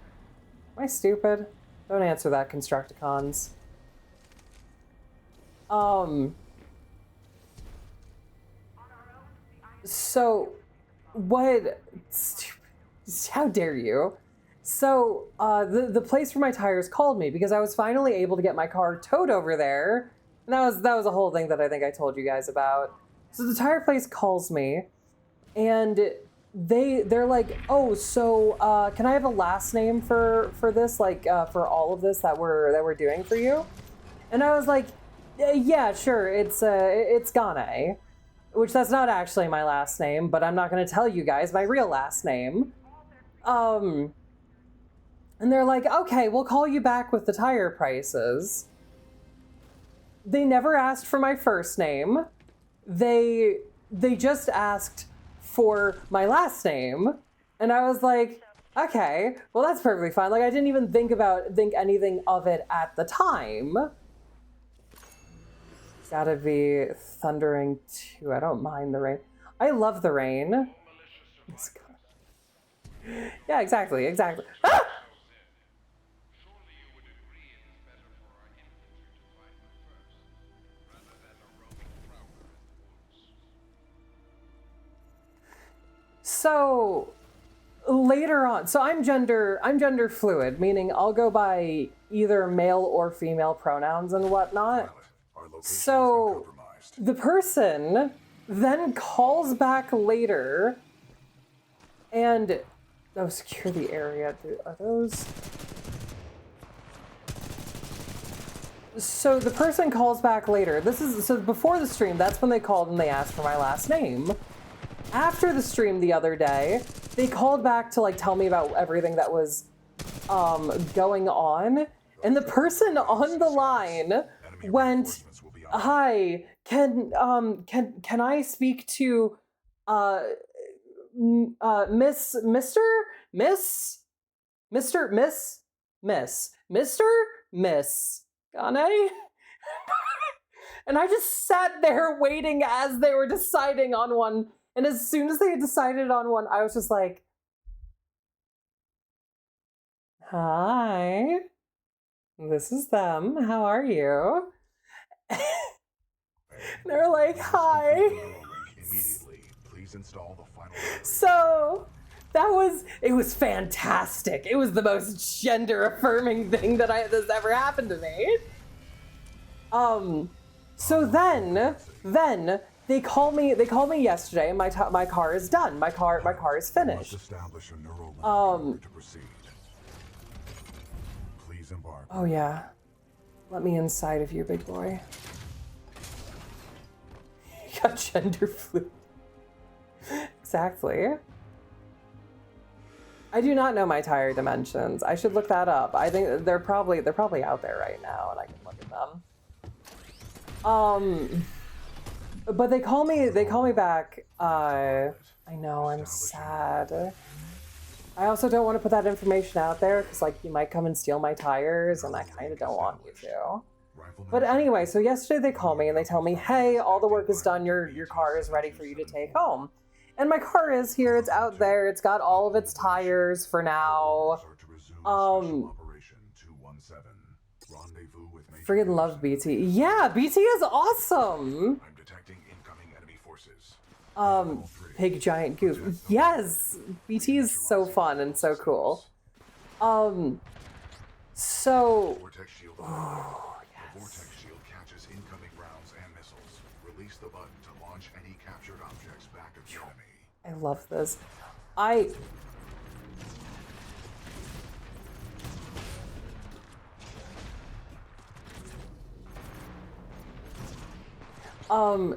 [SPEAKER 1] Am I stupid? Don't answer that, Constructicons. So, what? How dare you? So, the place where my tires called me because I was finally able to get my car towed over there. And that was a whole thing that I think I told you guys about. So the tire place calls me, and they're like, oh, so can I have a last name for this, like for all of this that we're doing for you? And I was like, yeah, sure, it's Gane, which that's not actually my last name, but I'm not going to tell you guys my real last name. And they're like, okay, we'll call you back with the tire prices. They never asked for my first name. They just asked for my last name. And I was like, okay, well, that's perfectly fine. Like, I didn't even think anything of it at the time. It's gotta be thundering too. I don't mind the rain. I love the rain. Yeah, exactly. Ah! So later on, so I'm gender fluid, meaning I'll go by either male or female pronouns and whatnot. So the person then calls back later and secure the area. Are those? So the person calls back later. So before the stream, that's when they called and they asked for my last name. After the stream the other day, they called back to like tell me about everything that was going on, and the person on the line went, "Hi, can I speak to Miss Gane?" And I just sat there waiting as they were deciding on one. And as soon as they had decided on one, I was just like, hi, this is them. How are you? They're like, hi.
[SPEAKER 7] Immediately, please install the final.
[SPEAKER 1] So it was fantastic. It was the most gender affirming thing that's ever happened to me. So then they call me yesterday, and my car is done. My car is finished.
[SPEAKER 7] Establish a neural link to proceed. Please embark.
[SPEAKER 1] Oh yeah. Let me inside of you, big boy. You got gender fluid. Exactly. I do not know my tire dimensions. I should look that up. I think they're probably out there right now, and I can look at them. But they call me back. I know, I'm sad. I also don't want to put that information out there because like you might come and steal my tires, and I kind of don't want you to. But anyway, so yesterday they call me and they tell me, hey, all the work is done. Your car is ready for you to take home. And my car is here. It's out there. It's got all of its tires for now. Freaking love BT. Yeah, BT is awesome.
[SPEAKER 7] I'm detecting incoming enemy forces.
[SPEAKER 1] Big giant goof. Yes, BT is so fun and so cool. So.
[SPEAKER 7] Vortex shield.
[SPEAKER 1] Oh, yes.
[SPEAKER 7] The vortex shield catches incoming rounds and missiles. Release the button to launch any captured objects back at the enemy.
[SPEAKER 1] I love this.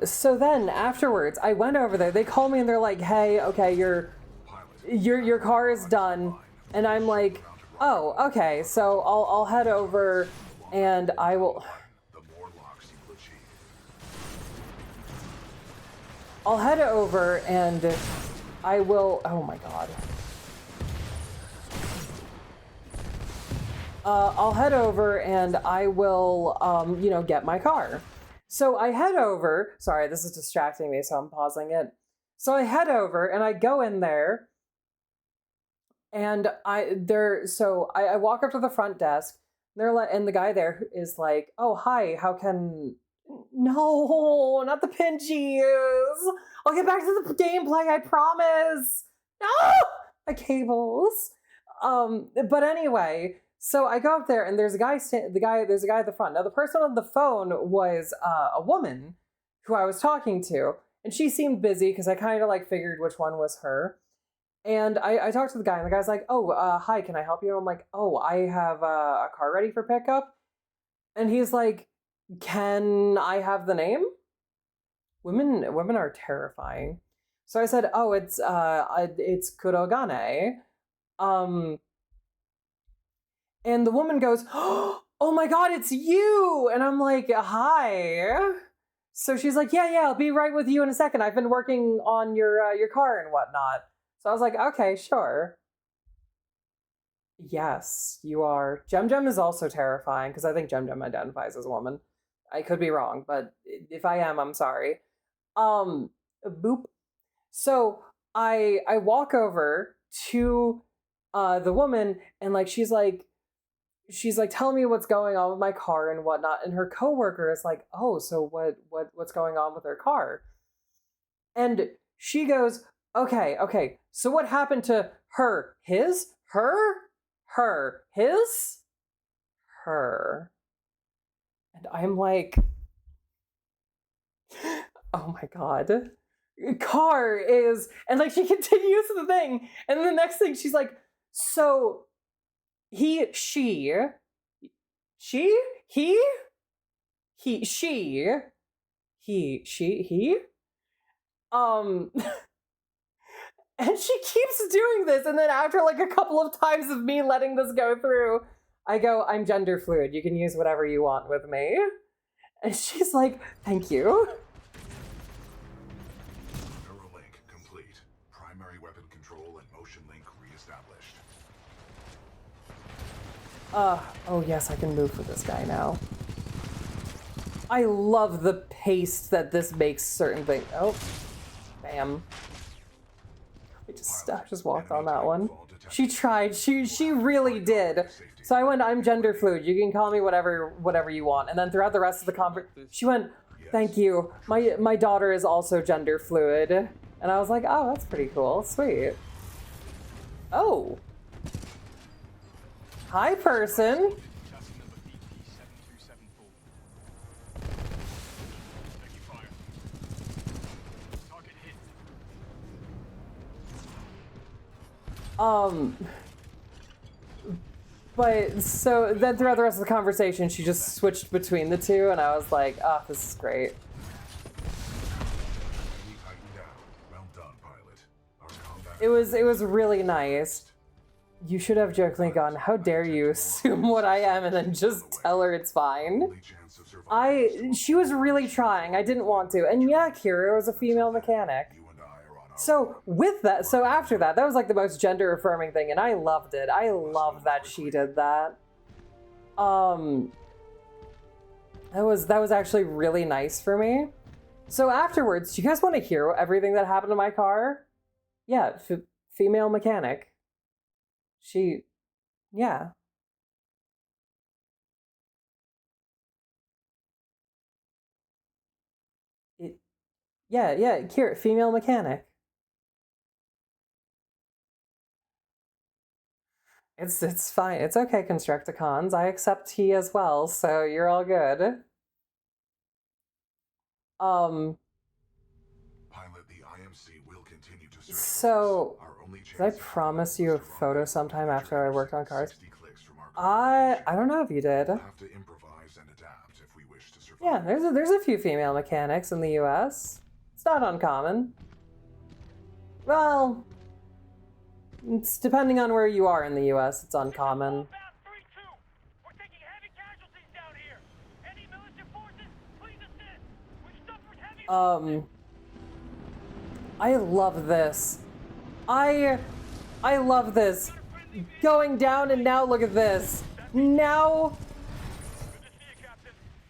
[SPEAKER 1] So then afterwards, I went over there. They call me and they're like, "Hey, okay, your car is done." And I'm like, "Oh, okay. So I'll head over, and I will."
[SPEAKER 7] The more locks you will achieve.
[SPEAKER 1] I'll head over and I will. Oh my god. I'll head over and I will, get my car. So I head over. Sorry, this is distracting me, so I'm pausing it. So I head over and I go in there, and I walk up to the front desk. And the guy there is like, "Oh, hi, how can..." No, not the pinchies. I'll get back to the gameplay, I promise. No, the cables. But anyway, so I go up there and there's a guy at the front. Now the person on the phone was a woman who I was talking to, and she seemed busy because I kind of like figured which one was her. And I talked to the guy, and the guy's like, "Oh, hi, can I help you?" And I'm like, "Oh, I have a car ready for pickup." And he's like, "Can I have the name?" Women are terrifying. So I said, "Oh, it's Kurogane." And the woman goes, "Oh my God, it's you!" And I'm like, "Hi." So she's like, "Yeah, I'll be right with you in a second. I've been working on your car and whatnot." So I was like, "Okay, sure." Yes, you are. Jem is also terrifying because I think Jem identifies as a woman. I could be wrong, but if I am, I'm sorry. Boop. So I walk over to the woman, and like she's like telling me what's going on with my car and whatnot, and her coworker is like, "Oh, so what's going on with her car?" And she goes, Okay. So what happened to her? His? Her? His? Her. And I'm like, oh my God. Car is... And like she continues the thing. And the next thing she's like, so he... And she keeps doing this, and then after like a couple of times of me letting this go through, I go, "I'm gender fluid. You can use whatever you want with me." And she's like, "Thank you."
[SPEAKER 7] Neuralink complete. Primary weapon control and motion link reestablished.
[SPEAKER 1] Oh yes, I can move for this guy now. I love the pace that this makes certain things. Oh, bam. I just walked on that one. She tried. She really did. So I went, "I'm gender fluid. You can call me whatever you want." And then throughout the rest of the conversation, she went, "Thank you. My daughter is also gender fluid." And I was like, "Oh, that's pretty cool. Sweet." Oh. Hi, person. But so then throughout the rest of the conversation, she just switched between the two, and I was like, "Oh, this is great."
[SPEAKER 7] Well done, pilot. Our combat...
[SPEAKER 1] It was really nice. You should have jokingly gone, "How dare you assume what I am and then just tell her it's fine." She was really trying. I didn't want to. And yeah, Kira was a female mechanic. So with that, so after that was like the most gender affirming thing, and I loved it. I love that she did that. That was actually really nice for me. So afterwards, do you guys want to hear everything that happened to my car? Yeah, female mechanic. Yeah. Yeah, Kira, female mechanic. It's fine. It's okay, Constructicons. I accept he as well, so you're all good.
[SPEAKER 7] Pilot, the IMC will continue to
[SPEAKER 1] so did I promise you a photo sometime after I worked on cars? I don't know if you did.
[SPEAKER 7] We'll have to improvise and adapt if we wish to survive.
[SPEAKER 1] Yeah, there's a few female mechanics in the US. It's not uncommon. Well, it's depending on where you are in the US, it's uncommon. I love this. I love this. Going down, and now look at this. Now,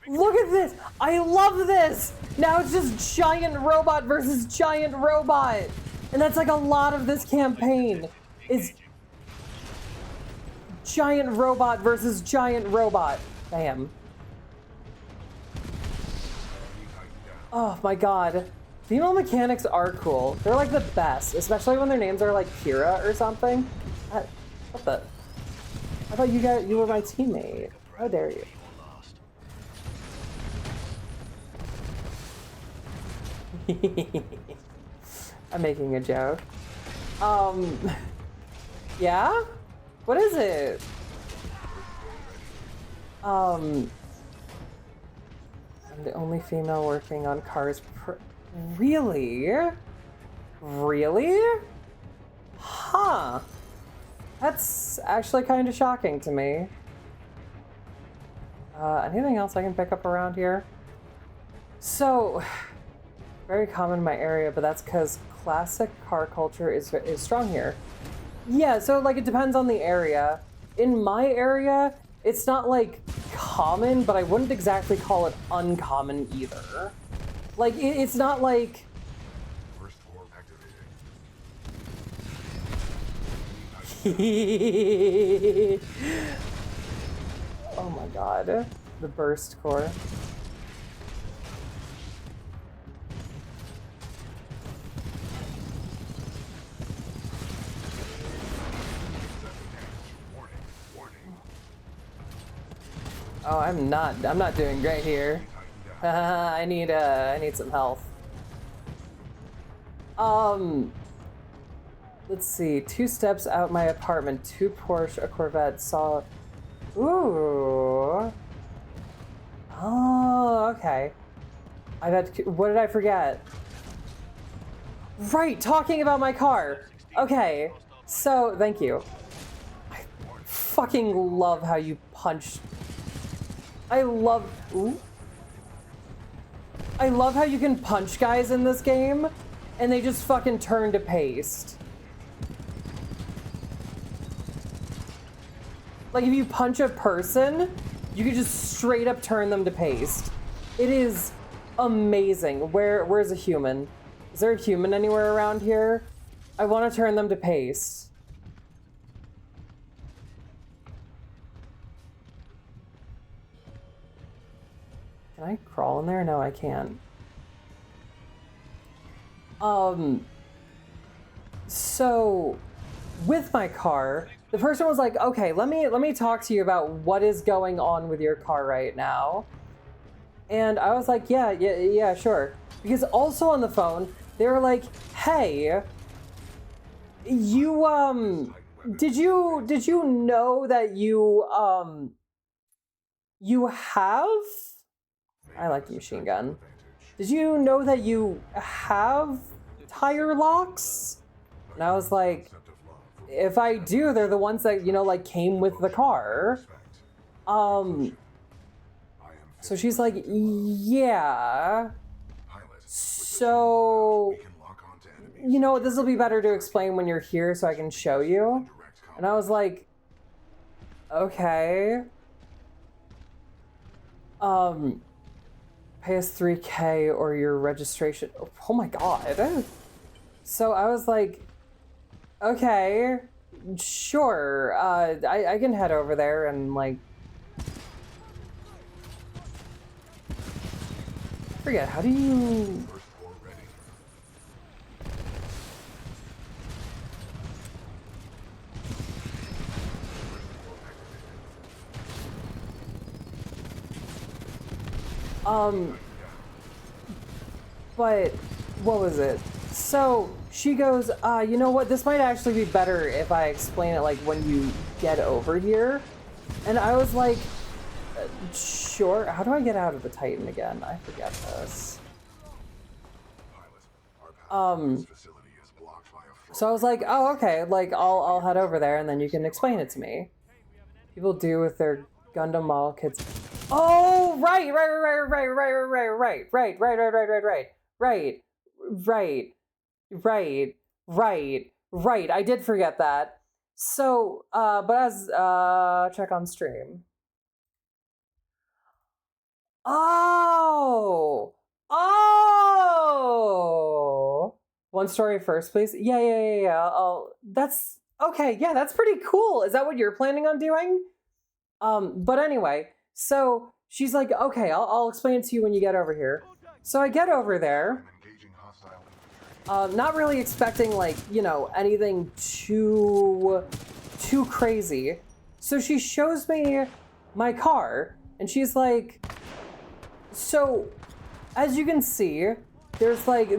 [SPEAKER 1] look at this. I love this. Now it's just giant robot versus giant robot. And that's like a lot of this campaign is giant robot versus giant robot. Damn. Oh my god. Female mechanics are cool. They're like the best, especially when their names are like Kira or something. What the? I thought you were my teammate. How dare you? I'm making a joke. Yeah? What is it? I'm the only female working on cars. Really? Really? Huh. That's actually kind of shocking to me. Anything else I can pick up around here? So, very common in my area, but that's because classic car culture is strong here. Yeah, so like it depends on the area. In my area, it's not like common, but I wouldn't exactly call it uncommon either. Like it's not like.
[SPEAKER 7] First core
[SPEAKER 1] Oh my god, the burst core. Oh, I'm not doing great here. I need some health. Let's see. 2 steps out my apartment, 2 Porsche, a Corvette, saw. Ooh. Oh, okay. I bet. What did I forget? Right, talking about my car. Okay, so thank you. I fucking love how you punch. I love how you can punch guys in this game, and they just fucking turn to paste. Like, if you punch a person, you can just straight up turn them to paste. It is amazing. Where's a human? Is there a human anywhere around here? I want to turn them to paste. Can I crawl in there? No, I can't. So with my car, the person was like, okay, let me talk to you about what is going on with your car right now. And I was like, yeah, sure. Because also on the phone, they were like, hey, you, did you know that you have, I like the machine gun. Did you know that you have tire locks? And I was like, if I do, they're the ones that, you know, like came with the car. So she's like, yeah. So, you know, this will be better to explain when you're here so I can show you. And I was like, okay. Pay us $3K or your registration. Oh my god. So I was like, okay, sure. I can head over there and like. I forget, how do you. But what was it? So she goes, you know what? This might actually be better if I explain it like when you get over here. And I was like, sure. How do I get out of the Titan again? I forget this. So I was like, oh, okay. Like I'll head over there and then you can explain it to me. People do with their Gundam model kits. Oh, right. I did forget that. So, but as, check on stream. Oh, One story first, please. Yeah. That's okay. Yeah, that's pretty cool. Is that what you're planning on doing? But anyway, so she's like, okay, I'll explain it to you when you get over here. So I get over there,
[SPEAKER 7] Engaging hostile infantry.
[SPEAKER 1] not really expecting like, you know, anything too crazy. So she shows me my car and she's like, so as you can see, there's like,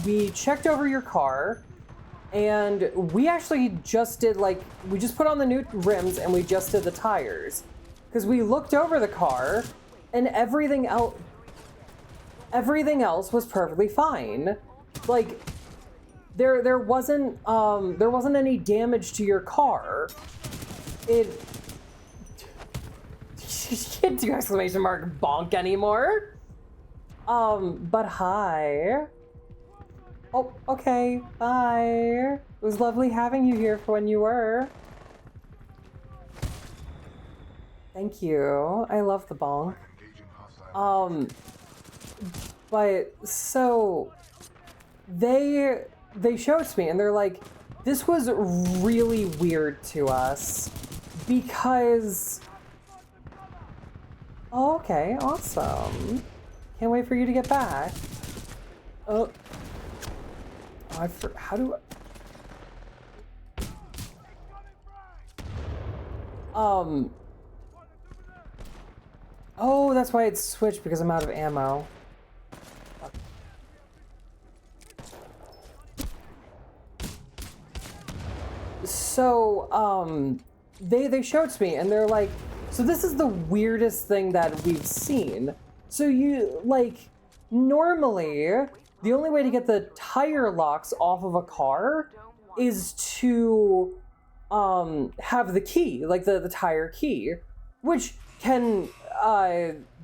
[SPEAKER 1] we checked over your car and we actually just did like, we just put on the new rims and we just did the tires. Because we looked over the car and everything else was perfectly fine. Like, there wasn't any damage to your car. You can't do exclamation mark bonk anymore. But hi. Oh, okay, bye. It was lovely having you here for when you were. Thank you. I love the bonk.
[SPEAKER 7] Engaging hostile
[SPEAKER 1] But so they showed it to me and they're like, this was really weird to us because oh, okay, awesome. Can't wait for you to get back. How do I... Oh, that's why it's switched, because I'm out of ammo. So, they showed it to me, and they're like, so this is the weirdest thing that we've seen. So you, like, normally, the only way to get the tire locks off of a car is to, have the key, like the tire key, which can,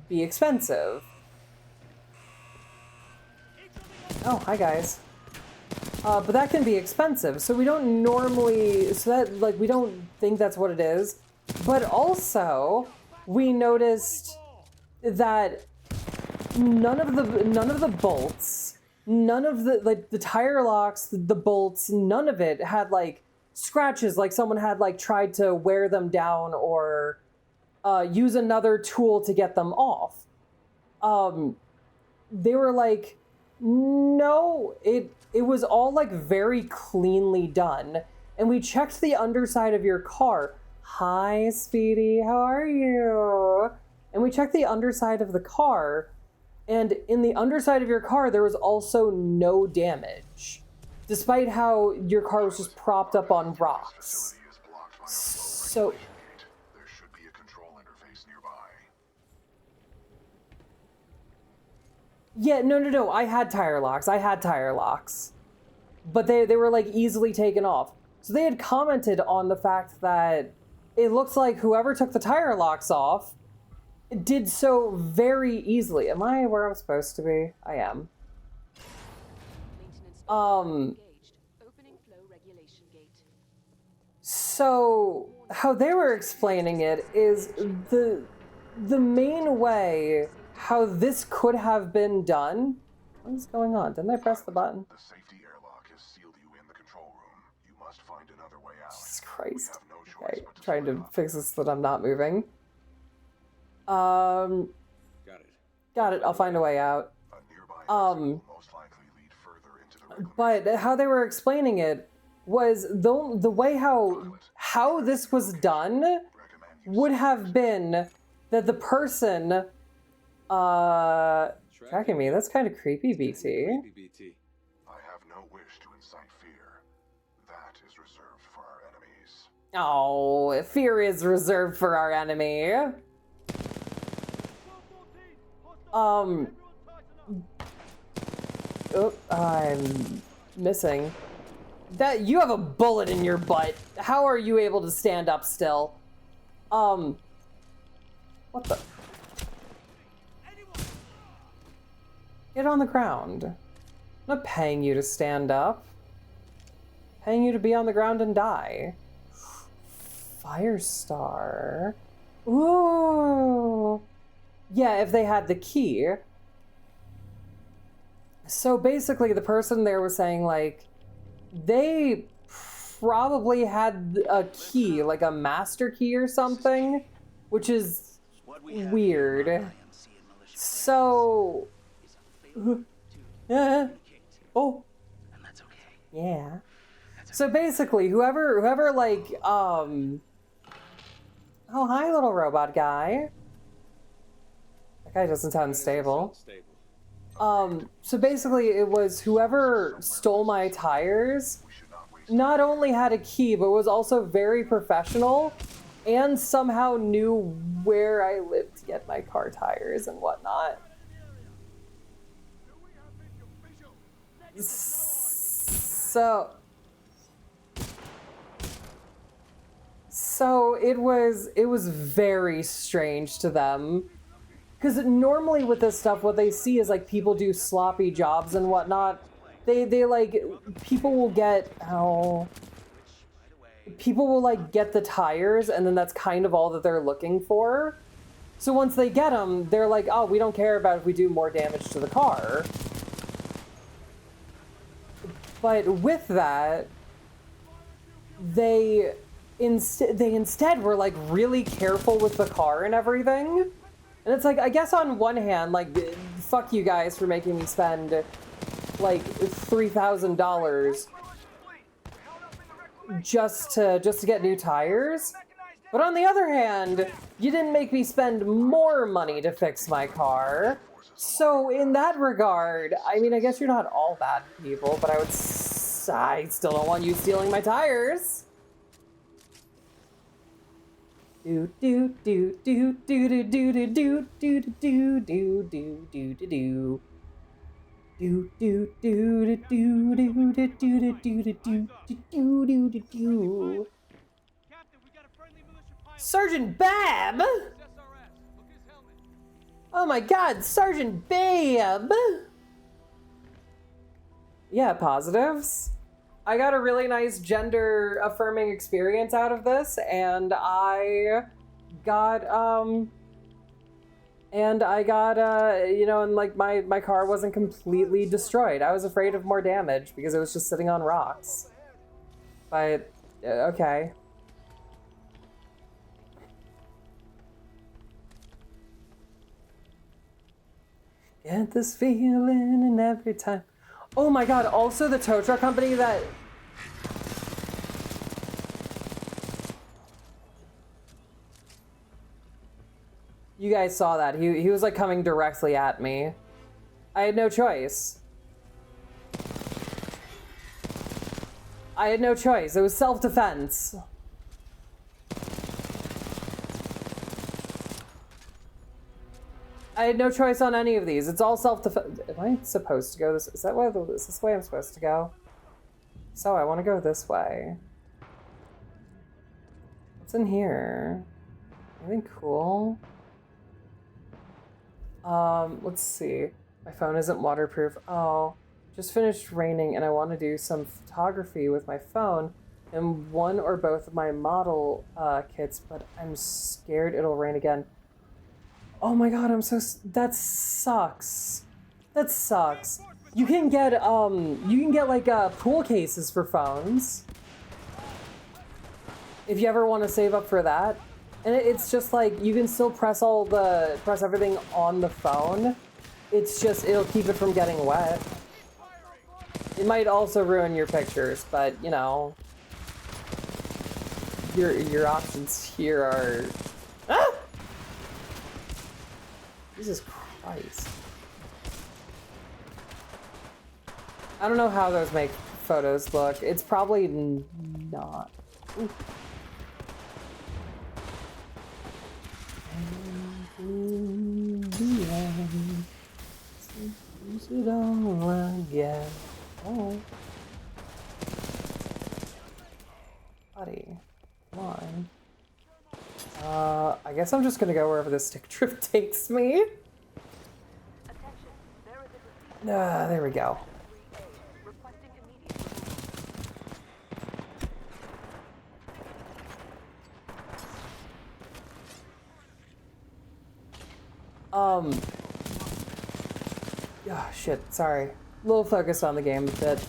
[SPEAKER 1] be expensive. Oh, hi guys. But that can be expensive, so we don't normally, so that, like, we don't think that's what it is. But also, we noticed that none of the bolts, none of the, like, the tire locks, the bolts, none of it had, like, scratches, like someone had, like, tried to wear them down or use another tool to get them off. They were like, no, it was all, like, very cleanly done. And we checked the underside of your car. Hi, Speedy, how are you? And we checked the underside of the car, and in the underside of your car, there was also no damage, despite how your car was just propped up on rocks.
[SPEAKER 7] facility is blocked by a flow
[SPEAKER 1] So,
[SPEAKER 7] regulation gate. There should be a control interface nearby.
[SPEAKER 1] yeah, no, I had tire locks. But they were, like, easily taken off. So they had commented on the fact that it looks like whoever took the tire locks off did so very easily. Am I where I'm supposed to be? I am.
[SPEAKER 5] Maintenance engaged. Opening flow regulation gate.
[SPEAKER 1] So how they were explaining it is the main way how this could have been done. What is going on? Didn't I press the button?
[SPEAKER 7] The safety airlock has sealed you in the control room. You must find another way out.
[SPEAKER 1] Jesus
[SPEAKER 7] We
[SPEAKER 1] Christ.
[SPEAKER 7] have no choice
[SPEAKER 1] Okay,
[SPEAKER 7] but to
[SPEAKER 1] trying
[SPEAKER 7] split
[SPEAKER 1] to
[SPEAKER 7] off.
[SPEAKER 1] fix this so that I'm not moving.
[SPEAKER 8] Got it.
[SPEAKER 1] Got it. I'll find a way out.
[SPEAKER 7] A nearby exit will most likely lead further into the
[SPEAKER 1] But how they were explaining it was the way how this was done
[SPEAKER 7] recommend you
[SPEAKER 1] would have been that the person tracking me. That's kind of creepy, BT.
[SPEAKER 8] Creepy BT.
[SPEAKER 7] I have no wish to incite fear. That is reserved for our enemies.
[SPEAKER 1] Oh, fear is reserved for our enemy. Oh, I'm missing. That you have a bullet in your butt. How are you able to stand up still? What the? Get on the ground. I'm not paying you to stand up. Paying you to be on the ground and die. Firestar. Ooh. Yeah, if they had the key. So basically, the person there was saying, like, they probably had a key, like a master key or something, which is weird. So, yeah. Oh, yeah. So basically, whoever like, oh, hi, little robot guy. That guy doesn't sound stable. So basically, it was whoever stole my tires not only had a key, but was also very professional and somehow knew where I lived to get my car tires and whatnot. So it was very strange to them. Because normally with this stuff, what they see is like people do sloppy jobs and whatnot. They like, people will like get the tires and then that's kind of all that they're looking for. So once they get them, they're like, oh, we don't care about if we do more damage to the car. But with that, they instead were like really careful with the car and everything. And it's like, I guess on one hand, like, fuck you guys for making me spend, like, $3,000 just to get new tires. But on the other hand, you didn't make me spend more money to fix my car. So in that regard, I mean, I guess you're not all bad people, but I still don't want you stealing my tires. Do do do do do do do do do do do do do do do do. Do do do do do do do do do do do do do. Sergeant Bab! Oh my god, Sergeant Bab! Yeah, positives. I got a really nice gender affirming experience out of this, and I got, you know, and like my car wasn't completely destroyed. I was afraid of more damage because it was just sitting on rocks. But, okay. Get this feeling and every time. Oh my god, also the tow truck company that... You guys saw that. He was like coming directly at me. I had no choice. I had no choice. It was self-defense. I had no choice on any of these. It's all self-defense. Am I supposed to go this? Is this the way I'm supposed to go? So I want to go this way. What's in here? Anything cool? Let's see. My phone isn't waterproof. Oh, just finished raining and I want to do some photography with my phone and one or both of my model kits, but I'm scared it'll rain again. Oh my god, that sucks. That sucks. You can get like pool cases for phones. If you ever want to save up for that. And it's just like, you can still press everything on the phone. It's just, it'll keep it from getting wet. It might also ruin your pictures, but you know, your options here are, ah! Jesus Christ. I don't know how those make photos look. It's probably not. Ooh. It all again. Oh. Buddy, come on. I guess I'm just gonna go wherever this stick drift takes me. There we go. Oh shit, sorry. little focused on the game a bit.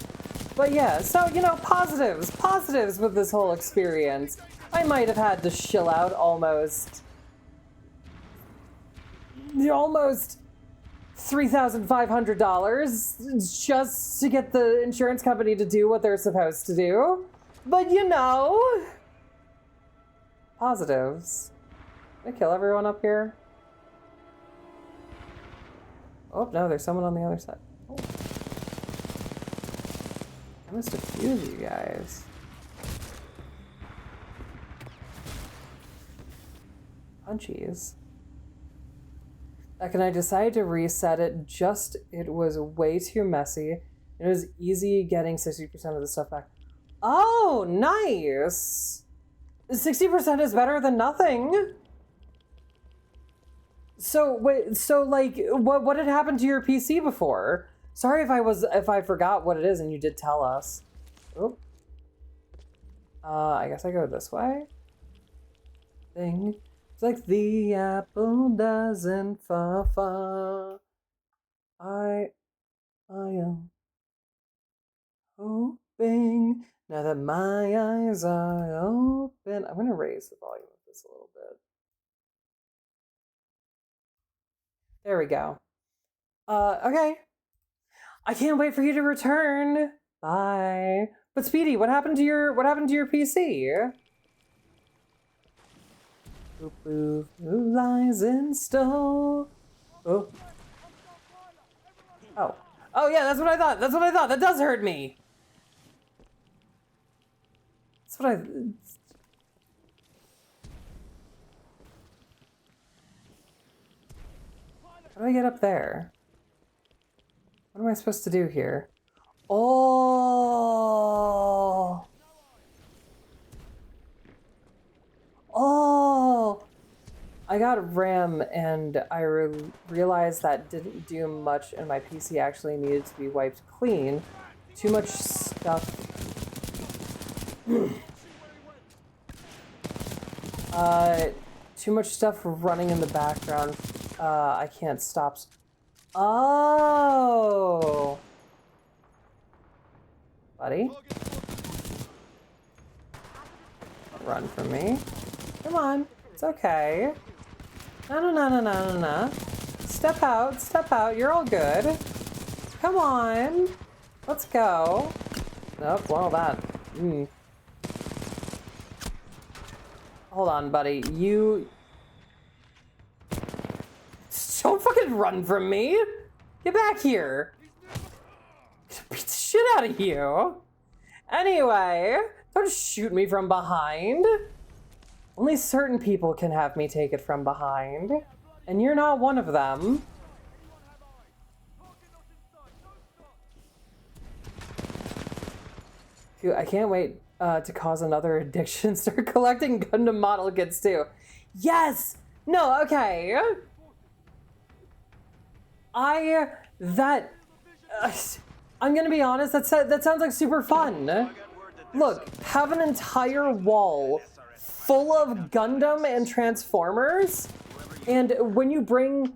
[SPEAKER 1] But yeah, so, you know, positives with this whole experience. I might have had to shill out almost $3,500 just to get the insurance company to do what they're supposed to do. But you know, positives. Did I kill everyone up here? Oh, no, there's someone on the other side. Oh. I missed a few of you guys. Punchies. Like, and I decided to reset it, it was way too messy. It was easy getting 60% of the stuff back. Oh, nice! 60% is better than nothing. So, wait, so, like, what had happened to your PC before? Sorry if I forgot what it is and you did tell us. Oh. I guess I go this way. Thing. It's like the apple doesn't fall far. I am hoping now that my eyes are open. I'm gonna raise the volume of this a little bit. There we go. Okay. I can't wait for you to return. Bye. But Speedy, what happened to your PC? Boop boop, who lies in store? Oh. Oh. Oh yeah, that's what I thought. That's what I thought. That does hurt me. That's what I. How do I get up there? What am I supposed to do here? Oh. Oh. I got RAM and I realized that didn't do much and my PC actually needed to be wiped clean. Too much stuff. Too much stuff running in the background. I can't stop. Oh. Buddy. Run from me. Come on. It's okay. No. Step out. You're all good. Come on. Let's go. Nope, well, that. Hold on, buddy. You. Don't fucking run from me. Get back here. Beat the shit out of you. Anyway, don't shoot me from behind. Only certain people can have me take it from behind. And you're not one of them. Dude, I can't wait to cause another addiction. Start collecting Gundam model kits too. Yes! No, okay. I'm gonna be honest, that sounds like super fun. Look, have an entire wall full of Gundam and Transformers, and when you bring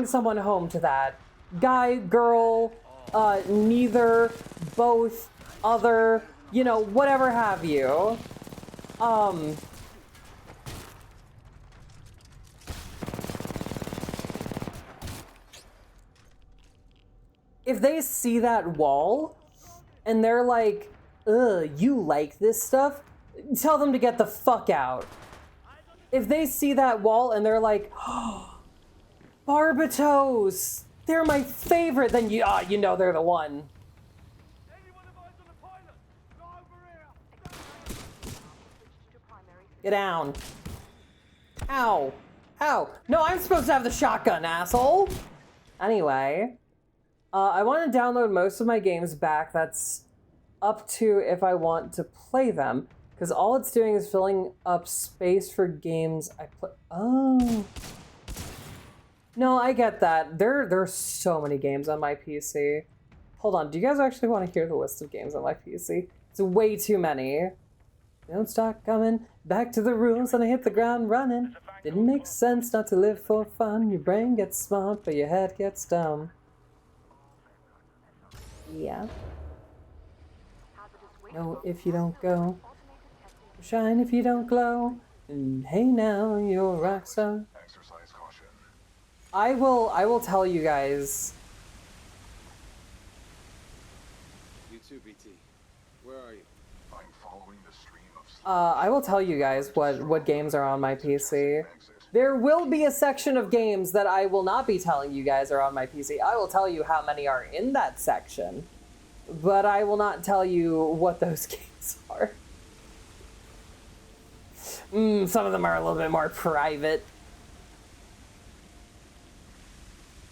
[SPEAKER 1] someone home to that, guy, girl, neither, both, other, you know, whatever have you, if they see that wall and they're like, ugh, you like this stuff? Tell them to get the fuck out. If they see that wall and they're like, oh, Barbatos, they're my favorite, then you know they're the one. Get down. Ow. Ow. No, I'm supposed to have the shotgun, asshole. Anyway. I want to download most of my games back. That's up to if I want to play them. Because all it's doing is filling up space for games I play. Oh. No, I get that. There's so many games on my PC. Hold on, do you guys actually want to hear the list of games on my PC? It's way too many. Don't start coming back to the rules and I hit the ground running. Didn't make sense not to live for fun. Your brain gets smart, but your head gets dumb. Yeah.
[SPEAKER 4] Hazardous waste
[SPEAKER 1] No, if you don't go, shine if you don't glow. And hey now, you're a rock star.
[SPEAKER 7] Exercise caution.
[SPEAKER 1] I will tell you guys.
[SPEAKER 8] You too, BT. Where are you?
[SPEAKER 7] I'm following the stream of
[SPEAKER 1] I will tell you guys what games are on my PC. There will be a section of games that I will not be telling you guys are on my PC. I will tell you how many are in that section, but I will not tell you what those games are. Some of them are a little bit more private.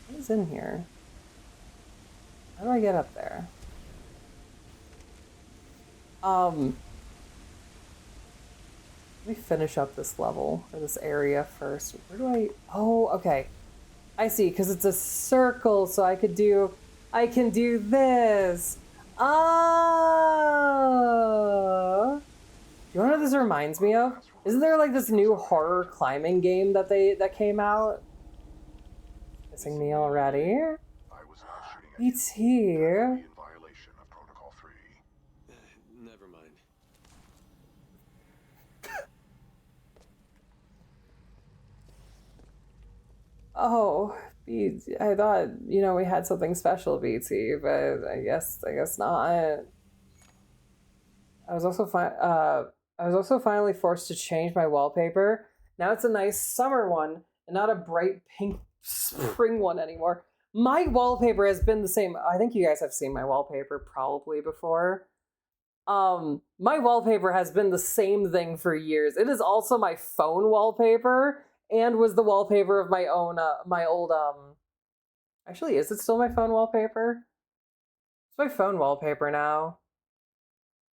[SPEAKER 1] What is in here? How do I get up there? Let me finish up this level, or this area first. Where do I... Oh, okay. I see, because it's a circle, so I can do this. Oh! Do you know what this reminds me of? Isn't there like this new horror climbing game that came out? Missing me already?
[SPEAKER 7] I was not shooting at
[SPEAKER 1] It's here.
[SPEAKER 7] in violation of Protocol 3.
[SPEAKER 8] Never mind.
[SPEAKER 1] Oh, BT, I thought, you know, we had something special, BT, but I guess not. I was also finally forced to change my wallpaper. Now it's a nice summer one and not a bright pink spring one anymore. My wallpaper has been the same. I think you guys have seen my wallpaper probably before. My wallpaper has been the same thing for years. It is also my phone wallpaper and was the wallpaper of my own, my old, actually, is it still my phone wallpaper? It's my phone wallpaper now.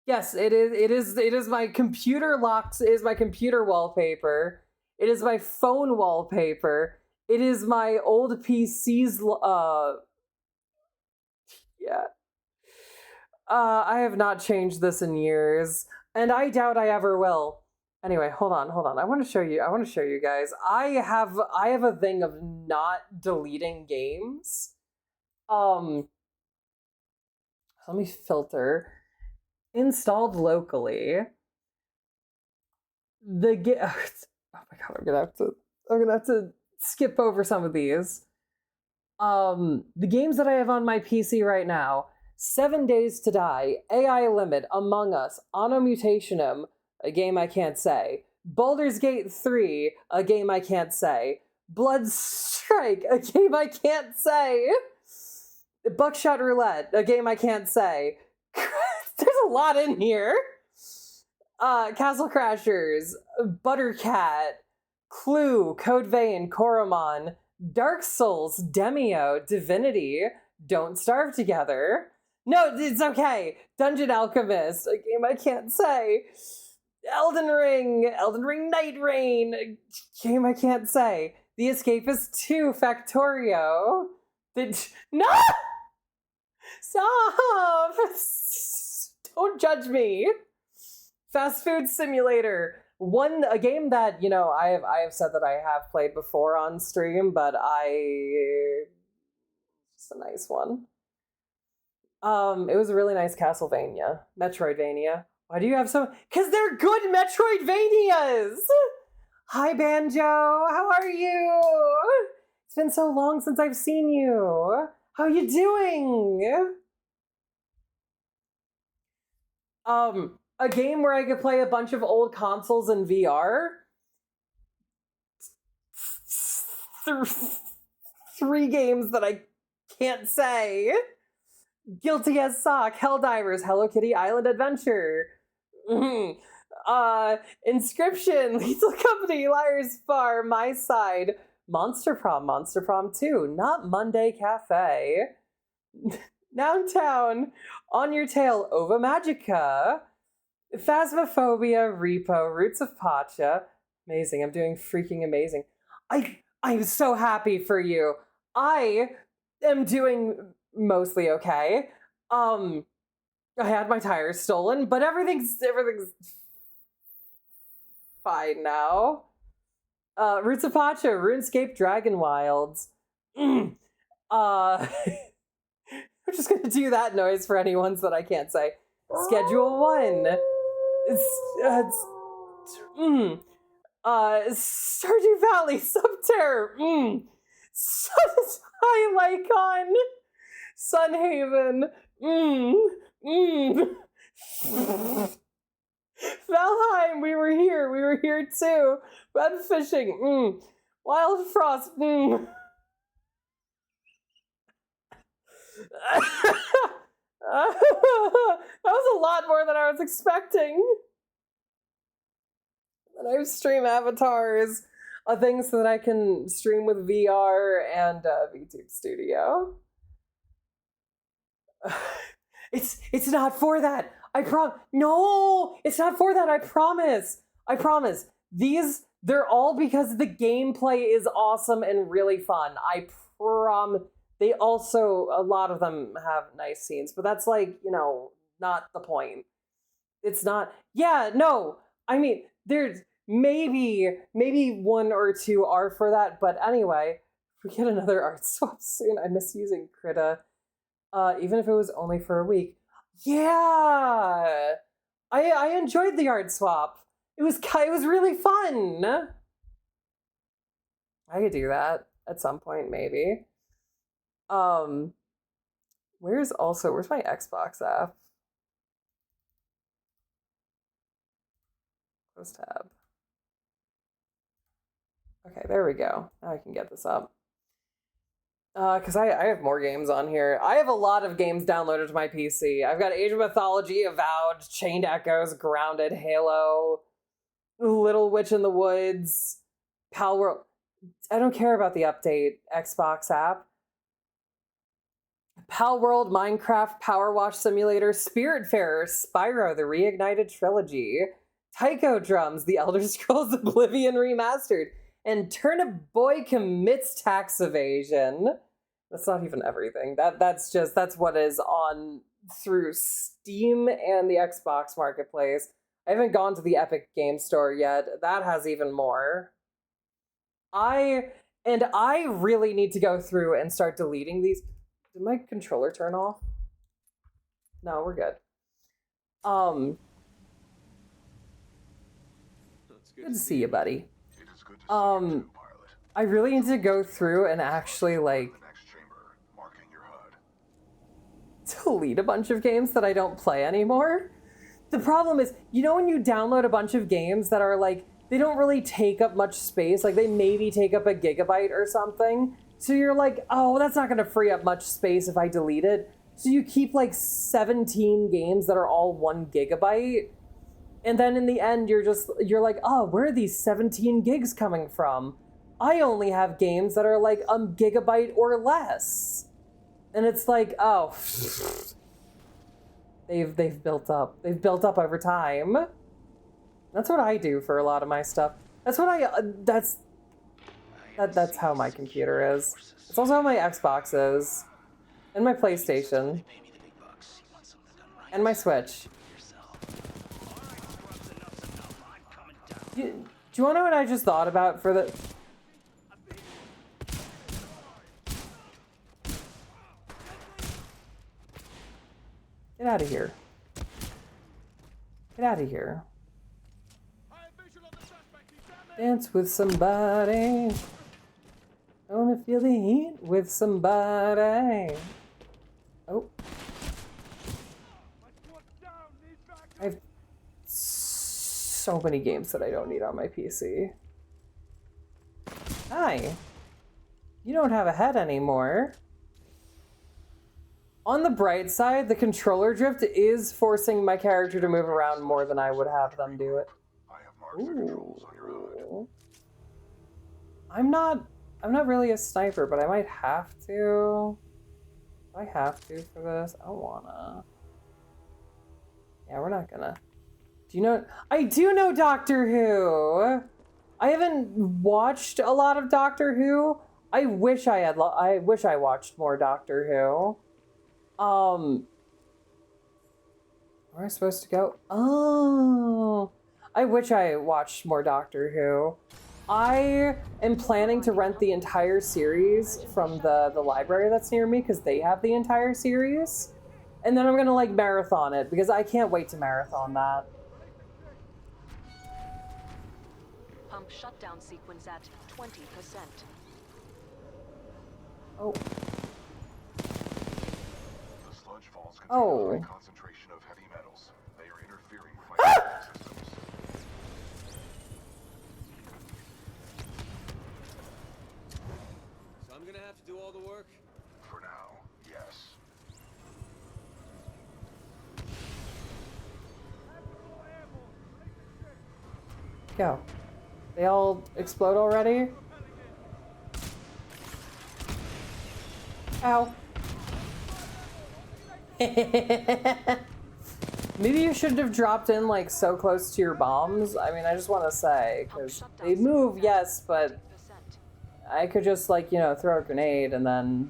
[SPEAKER 1] Yes, it is my computer locks, is my computer wallpaper. It is my phone wallpaper. It is my old PC's, yeah. I have not changed this in years, and I doubt I ever will. Anyway, hold on. I want to show you guys. I have a thing of not deleting games. Let me filter. Installed locally. Oh my god, I'm gonna have to skip over some of these. The games that I have on my PC right now: 7 Days to Die, AI Limit, Among Us, Anno Mutationum, a game I can't say, Baldur's Gate 3, a game I can't say, Blood Strike, a game I can't say, Buckshot Roulette, a game I can't say. There's a lot in here. Castle Crashers, Buttercat, Clue, Code Vein, Koromon, Dark Souls, Demio, Divinity, Don't Starve Together. No, it's okay. Dungeon Alchemist, a game I can't say. Elden Ring Night Rain, a game I can't say. The Escapist 2, Factorio. No! Stop! Don't judge me. Fast Food Simulator. A game that, you know, I have said that I have played before on stream, but it's a nice one. It was a really nice Castlevania. Metroidvania. Why do you have so... Because they're good Metroidvanias! Hi, Banjo! How are you? It's been so long since I've seen you. How you doing? A game where I could play a bunch of old consoles in VR. Three games that I can't say. Guilty as Sock, Helldivers, Hello Kitty Island Adventure. Inscription, Lethal Company, Liar's Bar, My Side, Monster Prom 2, Not Monday Cafe, Downtown, On Your Tail, Ova Magica, Phasmophobia, Repo, Roots of Pacha. Amazing, I'm doing freaking amazing. I'm so happy for you. I am doing mostly okay. I had my tires stolen, but everything's fine now. Roots of Pacha, RuneScape, Dragon Wilds. I'm just gonna do that noise for any ones that I can't say. Schedule 1. Stardew Valley, Subterror, Hylicon, Sunhaven, Valheim, we were here too. Red Fishing, Wild Frost, That was a lot more than I was expecting. And I have stream avatars, things that I can stream with VR and VTube Studio. It's not for that. No, it's not for that. I promise. They're all because the gameplay is awesome and really fun. I promise. They also, a lot of them have nice scenes, but that's like, not the point. It's not, no. I mean, there's maybe 1 or 2 are for that, but anyway, if we get another art swap soon. I miss using Krita, even if it was only for a week. Yeah, I enjoyed the art swap. It was really fun. I could do that at some point, maybe. Where's my Xbox app? Close tab. Okay, there we go. Now I can get this up. Because I have more games on here. I have a lot of games downloaded to my PC. I've got Age of Mythology, Avowed, Chained Echoes, Grounded, Halo, Little Witch in the Woods, Palworld. I don't care about the update Xbox app. Palworld, Minecraft, Power Wash Simulator, Spiritfarer, Spyro, the Reignited Trilogy, Taiko Drums, The Elder Scrolls Oblivion Remastered, and Turnip Boy Commits Tax Evasion. That's not even everything. That's what is on through Steam and the Xbox Marketplace. I haven't gone to the Epic Game Store yet. That has even more. I really need to go through and start deleting these. Did my controller turn off? No, we're good. Good to see you, buddy. I really need to go through and actually delete a bunch of games that I don't play anymore. The problem is, when you download a bunch of games that are they don't really take up much space, they maybe take up 1 gigabyte or something. So you're like, oh, that's not going to free up much space if I delete it. So you keep 17 games that are all 1 gigabyte. And then in the end, you're like, oh, where are these 17 gigs coming from? I only have games that are 1 gigabyte or less. And it's like, oh, they've built up. They've built up over time. That's what I do for a lot of my stuff. That's how my computer is. It's also how my Xbox is. And my PlayStation. And my Switch. Do you want to know what I just thought about for the... Get out of here. Get out of here. Dance with somebody. I wanna feel the heat with somebody. Oh. I have so many games that I don't need on my PC. Hi. You don't have a head anymore. On the bright side, the controller drift is forcing my character to move around more than I would have them do it. Ooh. I'm not really a sniper, but I might have to. Do I have to for this? I don't wanna. Yeah, we're not gonna. Do you know? I do know Doctor Who. I haven't watched a lot of Doctor Who. I wish I watched more Doctor Who. Where am I supposed to go? Oh, I wish I watched more Doctor Who. I am planning to rent the entire series from the library that's near me because they have the entire series. And then I'm gonna like marathon it because I can't wait to marathon that.
[SPEAKER 5] Pump shutdown sequence at 20%.
[SPEAKER 1] Oh.
[SPEAKER 7] The sludge falls contain a high concentration of heavy metals. They are interfering with my systems.
[SPEAKER 8] So I'm gonna have to do all the work?
[SPEAKER 7] For now, yes.
[SPEAKER 1] Go. They all explode already? Ow. Maybe you should have dropped in like so close to your bombs. I mean, I just want to say, because they move, yes, but I could just like, you know, throw a grenade and then...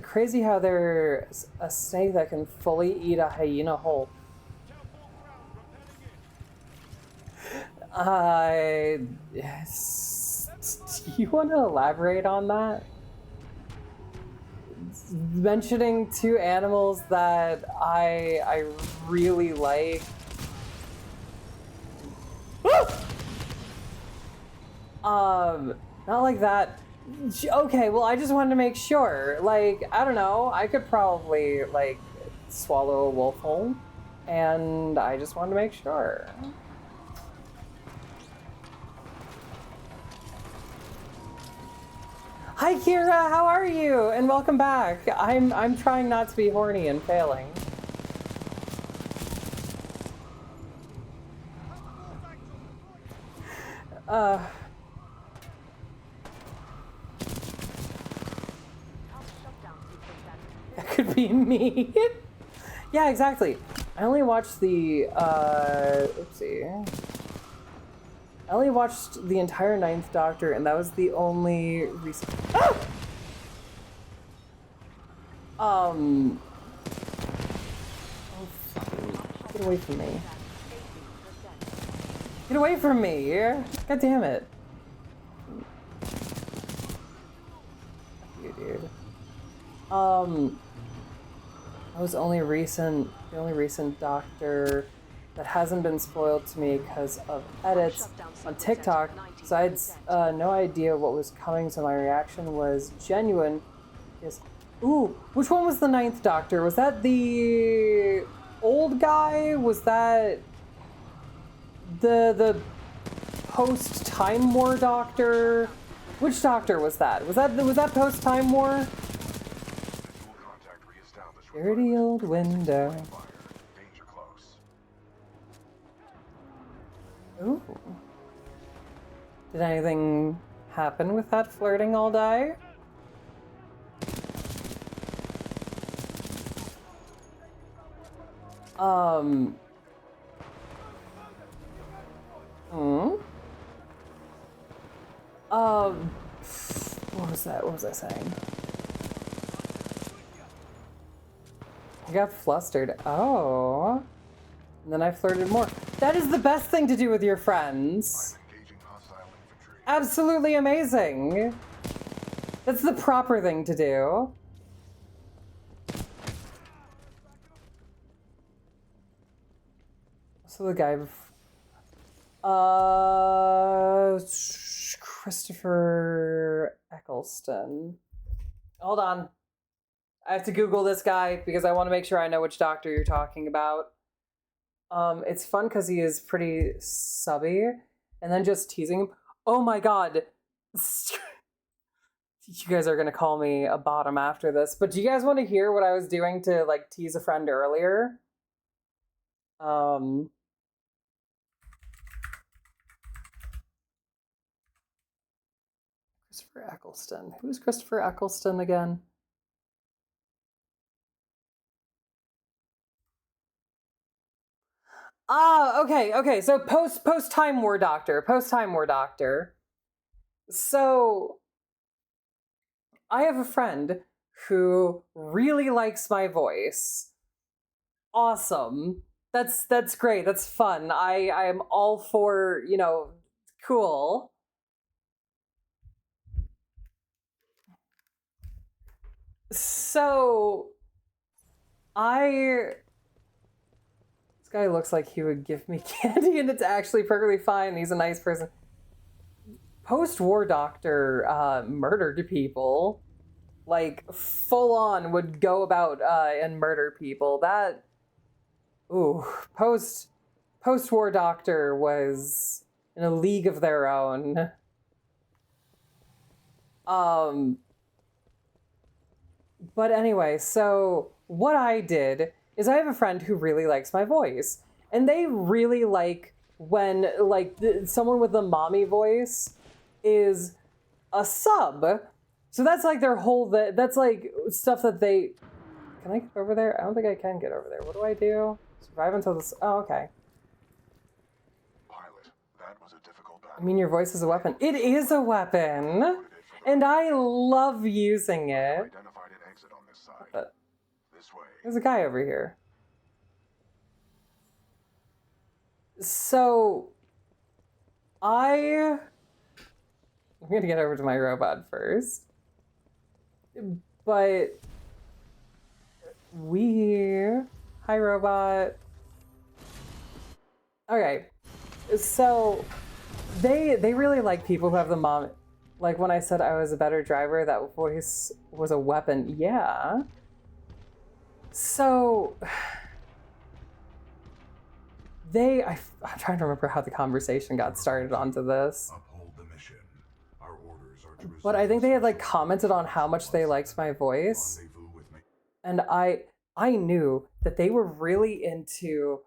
[SPEAKER 1] Crazy how there's a snake that can fully eat a hyena whole. Yes. Do you want to elaborate on that? Mentioning two animals that I really like. Not like that. Okay, well, I just wanted to make sure. Like, I don't know, I could probably, like, swallow a wolf whole, and I just wanted to make sure. Hi, Kira, how are you? And welcome back. I'm trying not to be horny and failing. That could be me. Yeah, exactly. I only watched the, oopsie. I only watched the entire Ninth Doctor, and that was the only recent. Ah! Oh, fuck. Get away from me. Get away from me! God damn it. Fuck you, dude. That was the only recent Doctor that hasn't been spoiled to me because of edits on TikTok. So I had no idea what was coming, so my reaction was genuine. Yes. Ooh, which one was the Ninth Doctor? Was that the old guy? Was that the post Time War Doctor? Which Doctor was that? Was that post Time War? Dirty old window.
[SPEAKER 7] Danger close.
[SPEAKER 1] Ooh. Did anything happen with that flirting all day? What was that? What was I saying? I got flustered. Oh. And then I flirted more. That is the best thing to do with your friends.
[SPEAKER 7] Engaging hostile infantry.
[SPEAKER 1] Absolutely amazing. That's the proper thing to do. So the guy, Christopher Eccleston. Hold on. I have to Google this guy because I want to make sure I know which Doctor you're talking about. It's fun because he is pretty subby, and then just teasing him. Oh my god. You guys are gonna call me a bottom after this, but do you guys want to hear what I was doing to like tease a friend earlier? Christopher Eccleston. Who's Christopher Eccleston again? Okay. So post Time War Doctor. So I have a friend who really likes my voice. Awesome. That's great. That's fun. I am all for, cool. So this guy looks like he would give me candy and it's actually perfectly fine. He's a nice person. Post-war doctor murdered people. Like, full on would go about and murder people. That, ooh, post-war doctor was in a league of their own. But anyway, so what I did is I have a friend who really likes my voice. And they really like when, like, someone with a mommy voice is a sub. So that's like their whole, that's like stuff that they, can I get over there? I don't think I can get over there. What do I do? Survive until this, oh, okay.
[SPEAKER 7] Pilot, that was a difficult battle.
[SPEAKER 1] I mean, your voice is a weapon. It is a weapon. And I love using it.
[SPEAKER 7] Identified an exit on this side.
[SPEAKER 1] But
[SPEAKER 7] This way.
[SPEAKER 1] there's a guy over here. So, I'm gonna get over to my robot first. But hi robot. Okay, so they really like people who have the mom. Like when I said I was a better driver, that voice was a weapon. Yeah. So I'm trying to remember how the conversation got started onto this.
[SPEAKER 7] Uphold the mission. Our orders are to
[SPEAKER 1] But I think they had like commented on how much they liked my voice.
[SPEAKER 7] rendezvous with me.
[SPEAKER 1] And I knew that they were really into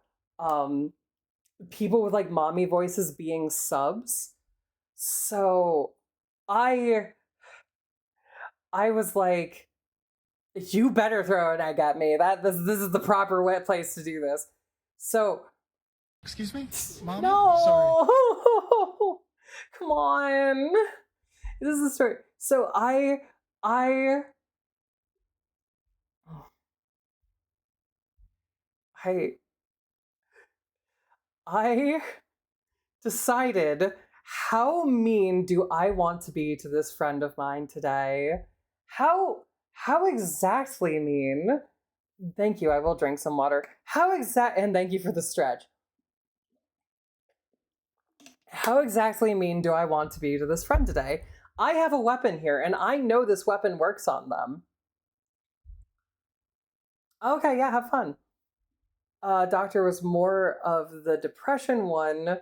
[SPEAKER 1] people with like mommy voices being subs. So I was like, you better throw an egg at me. This is the proper place to do this. So
[SPEAKER 9] Excuse me? Mom?
[SPEAKER 1] no,
[SPEAKER 9] Sorry.
[SPEAKER 1] come on. This is the story. So I decided, how mean do I want to be to this friend of mine today? How exactly mean? Thank you. I will drink some water. And thank you for the stretch. How exactly mean do I want to be to this friend today? I have a weapon here, and I know this weapon works on them. Okay, yeah, have fun. Doctor was more of the depression one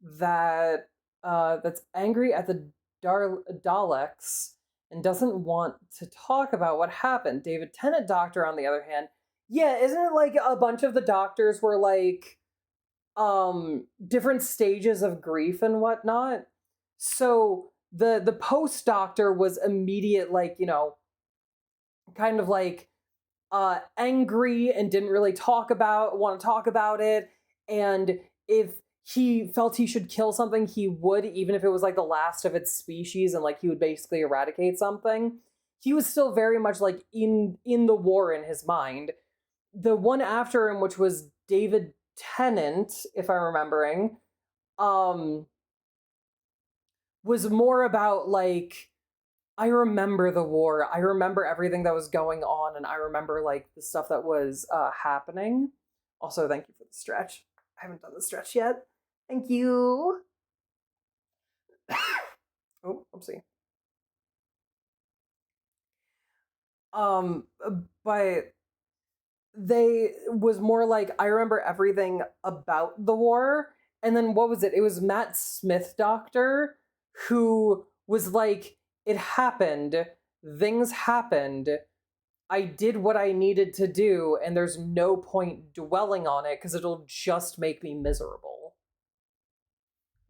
[SPEAKER 1] that's angry at the Daleks and doesn't want to talk about what happened. David Tennant Doctor, on the other hand, yeah, isn't it like a bunch of the doctors were like different stages of grief and whatnot? So the post doctor was immediate, like, kind of like angry and didn't really want to talk about it. And if he felt he should kill something, he would, even if it was like the last of its species and like he would basically eradicate something. He was still very much like in the war in his mind. The one after him, which was David Tennant, if I'm remembering, was more about like, I remember the war. I remember everything that was going on, and I remember like the stuff that was happening. Also, thank you for the stretch. I haven't done the stretch yet. Thank you. Oh, oopsie. But they was more like, I remember everything about the war. And then what was it? It was Matt Smith Doctor who was like, it happened. Things happened. I did what I needed to do, and there's no point dwelling on it because it'll just make me miserable.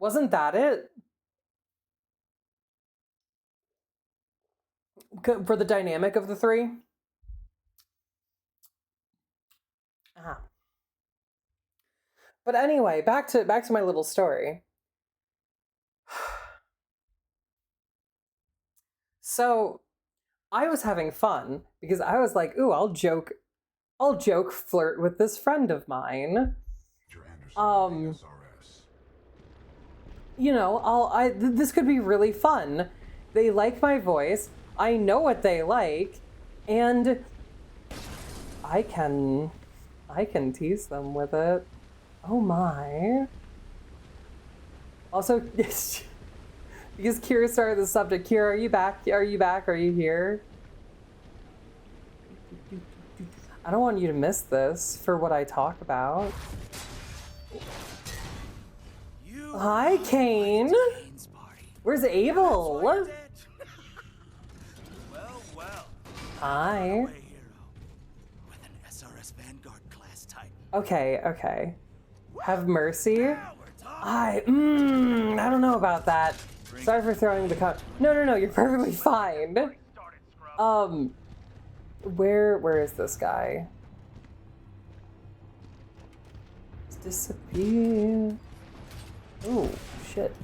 [SPEAKER 1] Wasn't that it? For the dynamic of the three? Ah. But anyway, back to my little story. So I was having fun because I was like, ooh, I'll joke, flirt with this friend of mine. You know, this could be really fun. They like my voice. I know what they like, and I can tease them with it. Oh my. Also, because Kira started the subject. Kira, are you back? Are you back? Are you here? I don't want you to miss this for what I talk about. Hi, Kane. Where's Abel? Hi. Okay, okay. Have mercy. I don't know about that. Sorry for throwing the No, you're perfectly fine. Where is this guy? It's disappear. Oh, shit.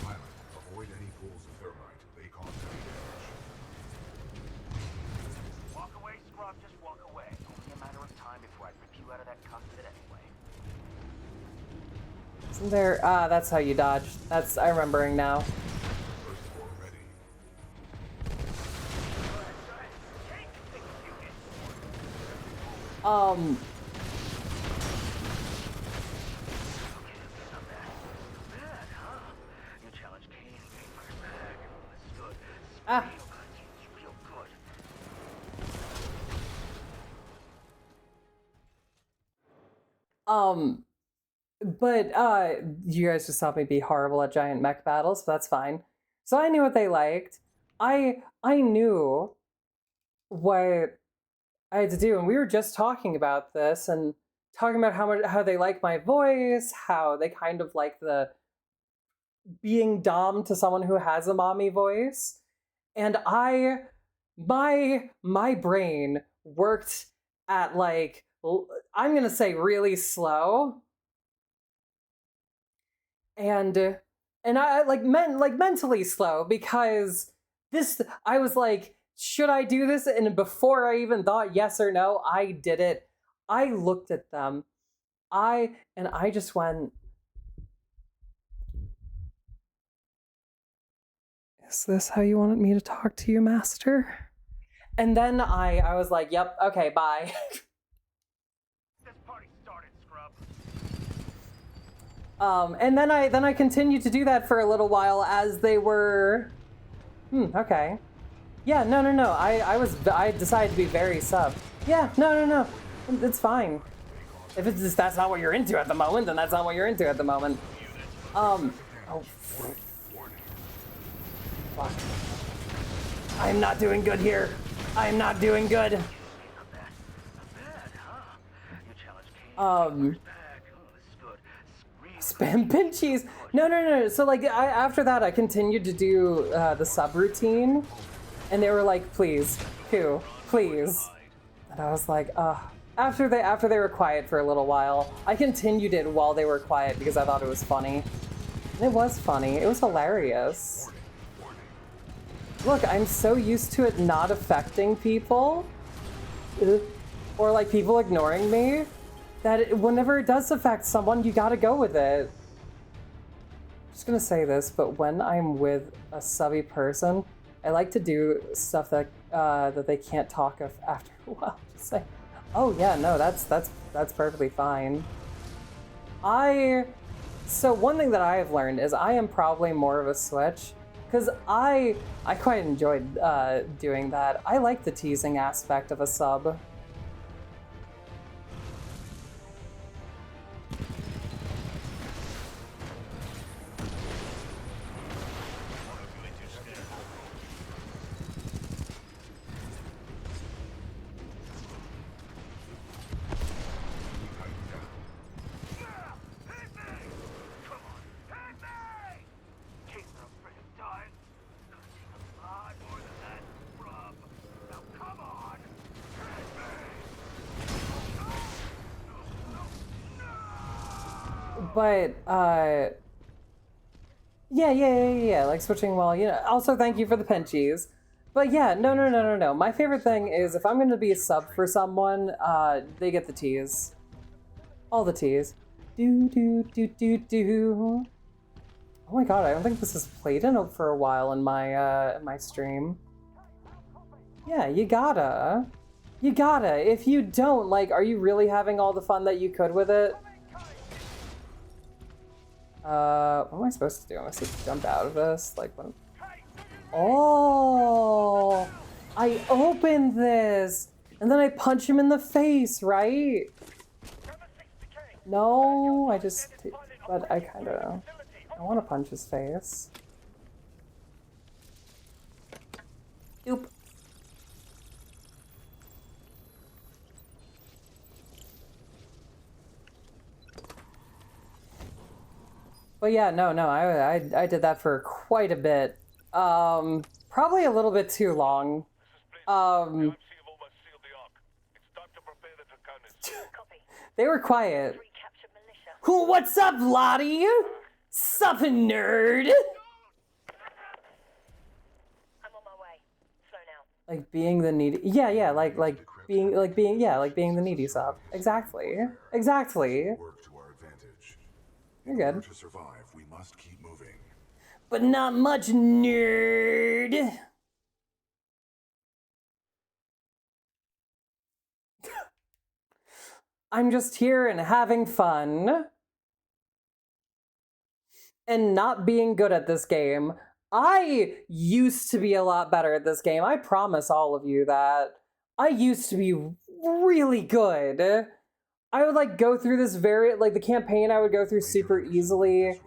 [SPEAKER 7] Pilot, avoid any pools of thermite. They cause heavy damage.
[SPEAKER 3] Walk away, Scrub, just walk away. Only a matter of time before I rip you out of that cockpit anyway.
[SPEAKER 1] Isn't there? That's how you dodge. I'm remembering now.
[SPEAKER 7] First floor ready.
[SPEAKER 1] Ah. But you guys just saw me be horrible at giant mech battles, so that's fine. So I knew what they liked. I knew what I had to do, and we were just talking about this and talking about how they like my voice, how they kind of like the being dom to someone who has a mommy voice. And my brain worked at like, I'm gonna say really slow. And I meant mentally slow, because I was like, should I do this? And before I even thought yes or no, I did it. I looked at them. I just went, is this how you wanted me to talk to you, Master? And then I was like, yep, okay, bye.
[SPEAKER 3] This party started, Scrub.
[SPEAKER 1] And then I continued to do that for a little while as they were, okay. Yeah, no. I decided to be very sub. Yeah, no. It's fine. If that's not what you're into at the moment, then that's not what you're into at the moment. Oh. Fuck. I am not doing good here. I am not doing good. Spam pinchies. No. So like, after that, I continued to do the subroutine, and they were like, "Please, Q, please." And I was like, After they were quiet for a little while, I continued it while they were quiet because I thought it was funny. And it was funny. It was hilarious. Look, I'm so used to it not affecting people, or like people ignoring me, that whenever it does affect someone, you gotta go with it. I'm just gonna say this, but when I'm with a subby person, I like to do stuff that that they can't talk of after a while. Just say, oh yeah, no, that's perfectly fine. So one thing that I have learned is I am probably more of a switch, because I quite enjoyed doing that. I like the teasing aspect of a sub. But yeah, like switching while, you know. Also, thank you for the pinchies. But yeah, no. My favorite thing is if I'm gonna be a sub for someone, they get the teas. All the teas. Do. Oh my god, I don't think this has played in for a while in my stream. Yeah, you gotta. You gotta. If you don't, like, are you really having all the fun that you could with it? What am I supposed to do? Am I supposed to jump out of this? Like, when... Oh! I opened this! And then I punch him in the face, right? No, I just... But I kinda... I want to punch his face. Oop. But yeah, no, I did that for quite a bit. Probably a little bit too long. They were quiet. What's up, Lottie? Sup, nerd?
[SPEAKER 4] I'm on my way. Slow now.
[SPEAKER 1] Like being the needy. Yeah, like being the needy sub. Exactly.
[SPEAKER 7] Work to our advantage.
[SPEAKER 1] You're
[SPEAKER 7] In
[SPEAKER 1] good.
[SPEAKER 7] order to survive, we must keep moving.
[SPEAKER 1] But not much, nerd. I'm just here and having fun. And not being good at this game. I used to be a lot better at this game. I promise all of you that. I used to be really good. I would like go through this like the campaign I would go through super easily.
[SPEAKER 7] Be a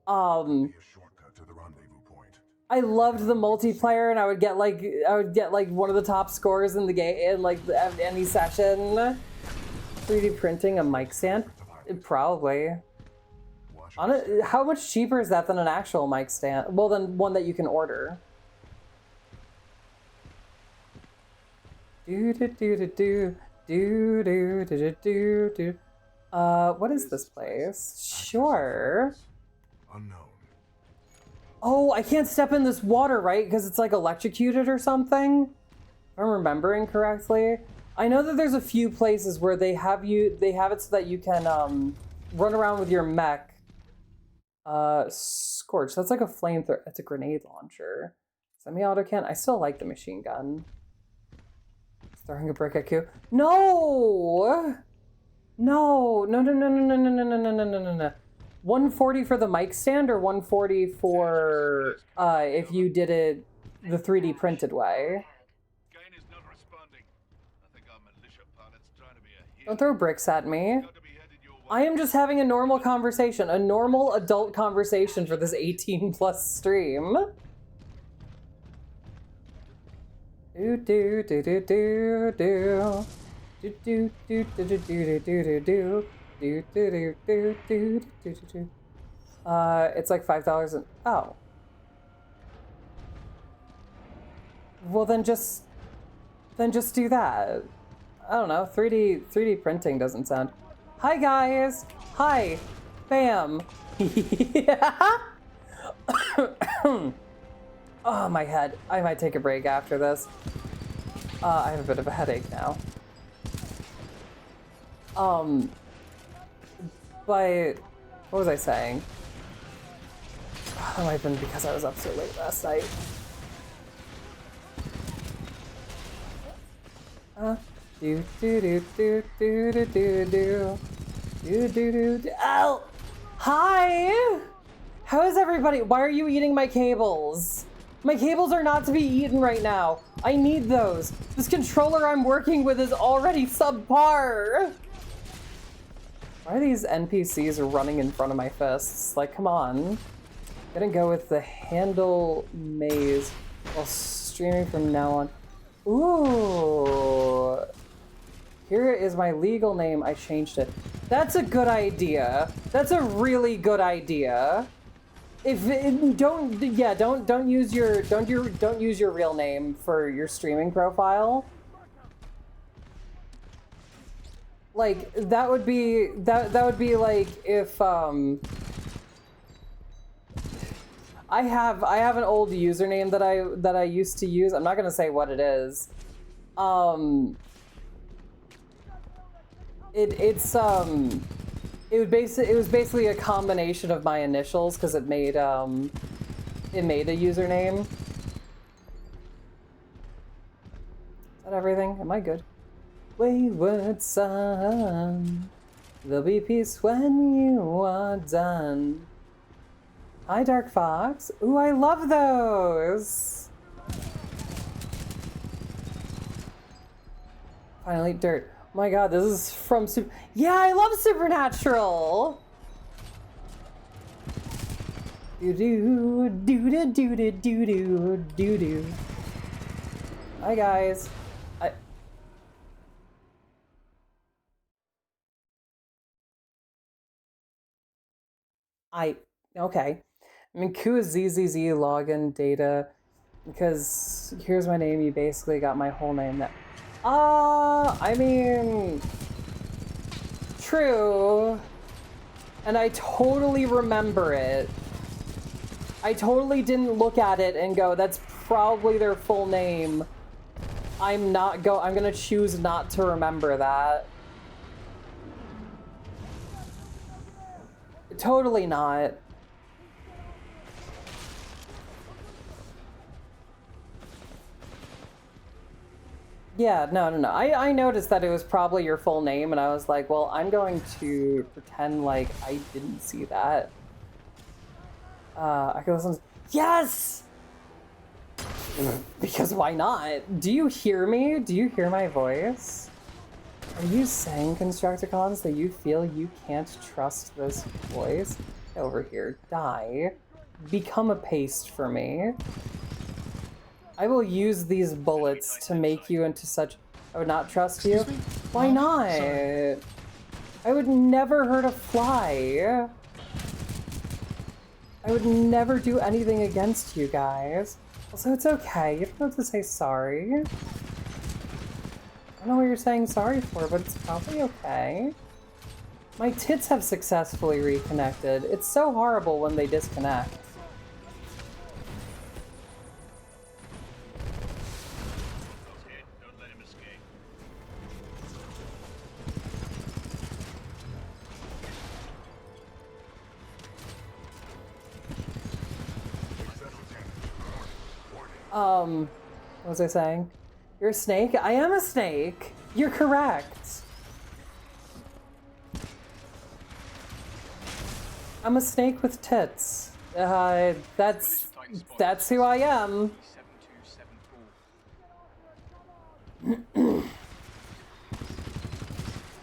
[SPEAKER 7] shortcut to the rendezvous point.
[SPEAKER 1] I loved the multiplayer and I would get like one of the top scores in the game in like any session. 3D printing a mic stand? Probably. How much cheaper is that than an actual mic stand? Well, than one that you can order. What is this place? Sure.
[SPEAKER 7] Unknown.
[SPEAKER 1] Oh, I can't step in this water, right? Because it's like electrocuted or something? If I'm remembering correctly. I know that there's a few places where they have it so that you can run around with your mech. Scorch, that's like a flamethrower. It's a grenade launcher. Semi-auto can. I still like the machine gun. Throwing a brick at Q. No! No. 140 for the mic stand or 140 for if you did it the 3D printed way. Don't throw bricks at me. I am just having a normal conversation, a normal adult conversation for this 18+ stream. It's like $5 and oh. Well then just do that. I don't know, 3D printing doesn't sound. Hi guys! Hi! Bam! Oh, my head. I might take a break after this. I have a bit of a headache now. But what was I saying? That might have been because I was up so late last night. Ow! Hi! How is everybody? Why are you eating my cables? My cables are not to be eaten right now. I need those. This controller I'm working with is already subpar. Why are these NPCs running in front of my fists? Like, come on. I'm gonna go with the handle maze while streaming from now on. Ooh. Here is my legal name. I changed it. That's a good idea. That's a really good idea. Don't use your real name for your streaming profile. Like that would be like if I have an old username that I used to use. I'm not gonna say what it is. It was basically a combination of my initials because it made a username. Is that everything? Am I good? Wayward son, there'll be peace when you are done. Hi, Dark Fox. Ooh, I love those. Finally, dirt. Oh my god, this is from Super. Yeah, I love Supernatural. Do do do do do do do do do. Hi guys. Okay. I mean, Q is ZZZ login data because here's my name. You basically got my whole name. That. I mean, true. And I totally remember it. I totally didn't look at it and go, that's probably their full name. I'm gonna choose not to remember that. Totally not. Yeah, no. I noticed that it was probably your full name, and I was like, well, I'm going to pretend like I didn't see that. I can listen. Yes! Because why not? Do you hear me? Do you hear my voice? Are you saying, Constructicons, that you feel you can't trust this voice? Get over here. Die. Become a paste for me. I will use these bullets to make you into such... I would not trust you? Why not? Sorry. I would never hurt a fly. I would never do anything against you guys. Also, it's okay. You don't have to say sorry. I don't know what you're saying sorry for, but it's probably okay. My tits have successfully reconnected. It's so horrible when they disconnect. What was I saying? You're a snake? I am a snake! You're correct! I'm a snake with tits. That's who I am.